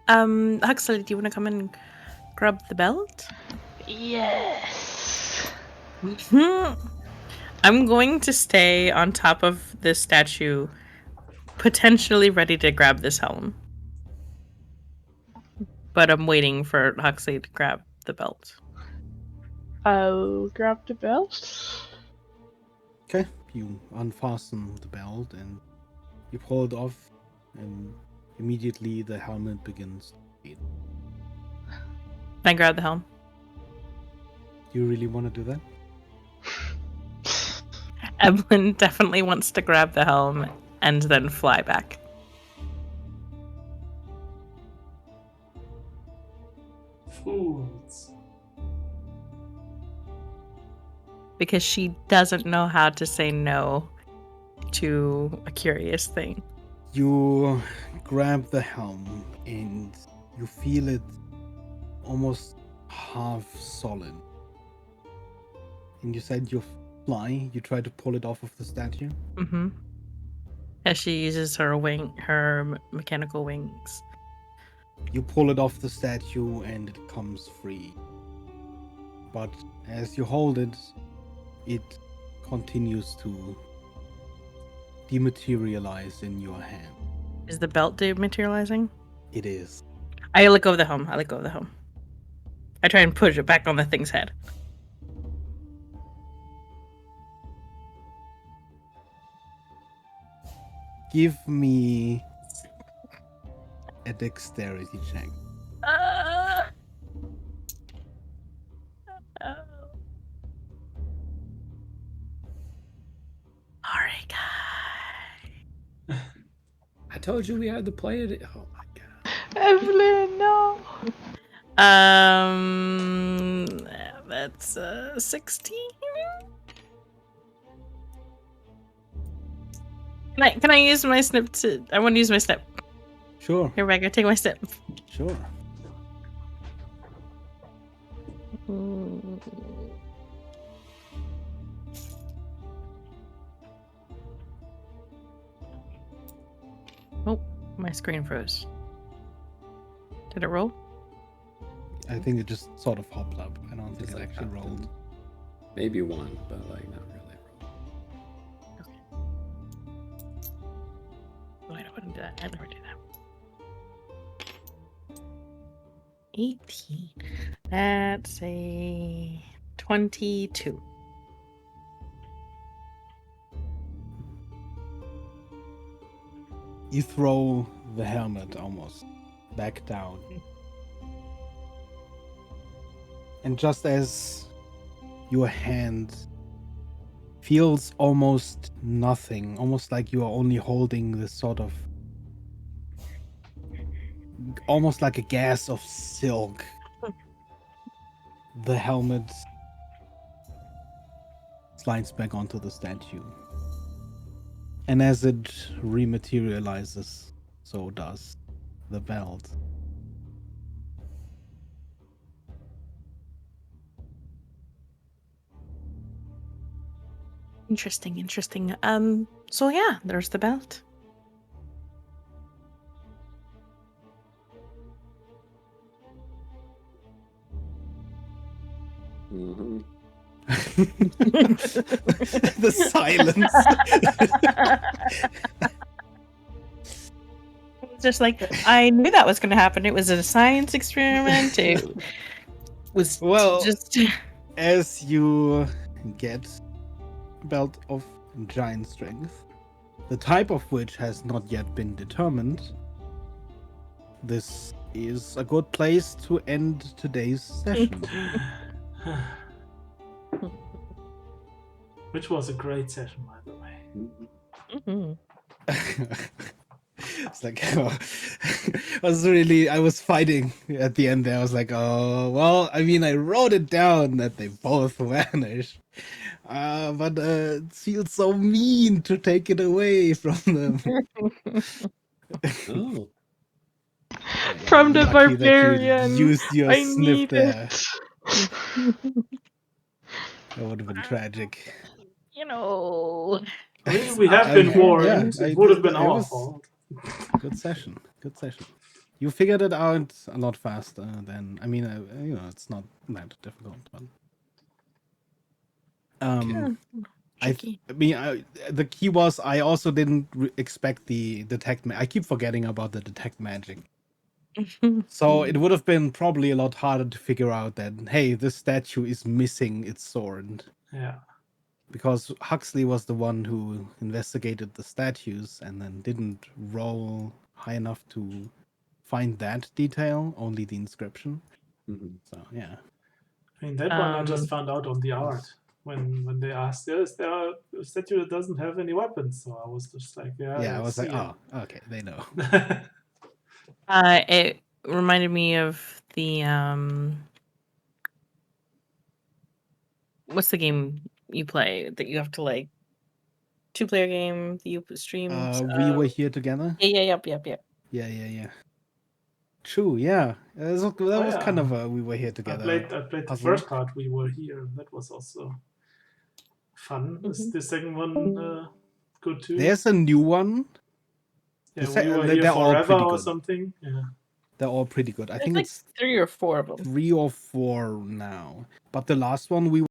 Huxley, do you want to come and grab the belt? Yes. I'm going to stay on top of this statue, potentially ready to grab this helm. But I'm waiting for Huxley to grab the belt. I'll grab the belt. Okay, you unfasten the belt and you pull it off, and immediately the helmet begins to fade. Can I grab the helm? Do you really want to do that? Evelyn definitely wants to grab the helm and then fly back. Fools. Because she doesn't know how to say no to a curious thing. You grab the helm and you feel it almost half solid. And you said you fly, you try to pull it off of the statue. Mm-hmm. As she uses her mechanical wings. You pull it off the statue and it comes free. But as you hold it, it continues to dematerialize in your hand. Is the belt dematerializing? It is. I let go of the helm. I try and push it back on the thing's head. Give me a dexterity check. I told you we had to play it. Oh my god. Evelyn, no. That's 16. Can I use my snip to? I want to use my snip. Sure. Here, Rebecca, take my snip. Sure. Oh, my screen froze. Did it roll? I think it just sort of hopped up. I don't think Just it like actually hopped rolled. in. Maybe one, but like not really. Wait, I wouldn't do that. I'd never do that. 18. That's a 22. You throw the helmet almost back down. And just as your hand feels almost nothing, almost like you are only holding this sort of, almost like a gas of silk, the helmet slides back onto the statue. And as it rematerializes, so does the belt. Interesting, interesting. So yeah, there's the belt. Mm-hmm. The silence. It's just like, I knew that was going to happen. It was a science experiment. It was Well, just. as you get belt of giant strength, the type of which has not yet been determined, this is a good place to end today's session. Which was a great session, by the way. Mhm. It's like, I was fighting at the end there. I was like, oh, well, I mean, I wrote it down that they both vanished. But it feels so mean to take it away from them. Oh, From the Lucky that you barbarian. used your I sniff need there. it. That would have been tragic. You know. I mean, we have been warned. It would have been our fault. Good session. Good session. You figured it out a lot faster than. I mean, it's not that difficult, but. Tricky. The key was I also didn't expect the detect. I keep forgetting about the detect magic. So it would have been probably a lot harder to figure out that, hey, this statue is missing its sword. Yeah. Because Huxley was the one who investigated the statues and then didn't roll high enough to find that detail, only the inscription. mm-hmm. So, yeah. I mean, that one I just found out on the art when they asked, is there a statue that doesn't have any weapons? So I was just like, Yeah, I was like, see oh, okay, they know. It reminded me of the what's the game you play that you have to like 2-player game that you stream? We were here together? Yep. Yeah. True, yeah. That was kind of a we were here I together. played the puzzle. first part, we were here. That was also fun. Is the second one good too? There's a new one. Yeah, we were here they're all forever pretty or good. something. Yeah. They're all pretty good. I think like it's 3 or 4 of them. 3 or 4 now. But the last one we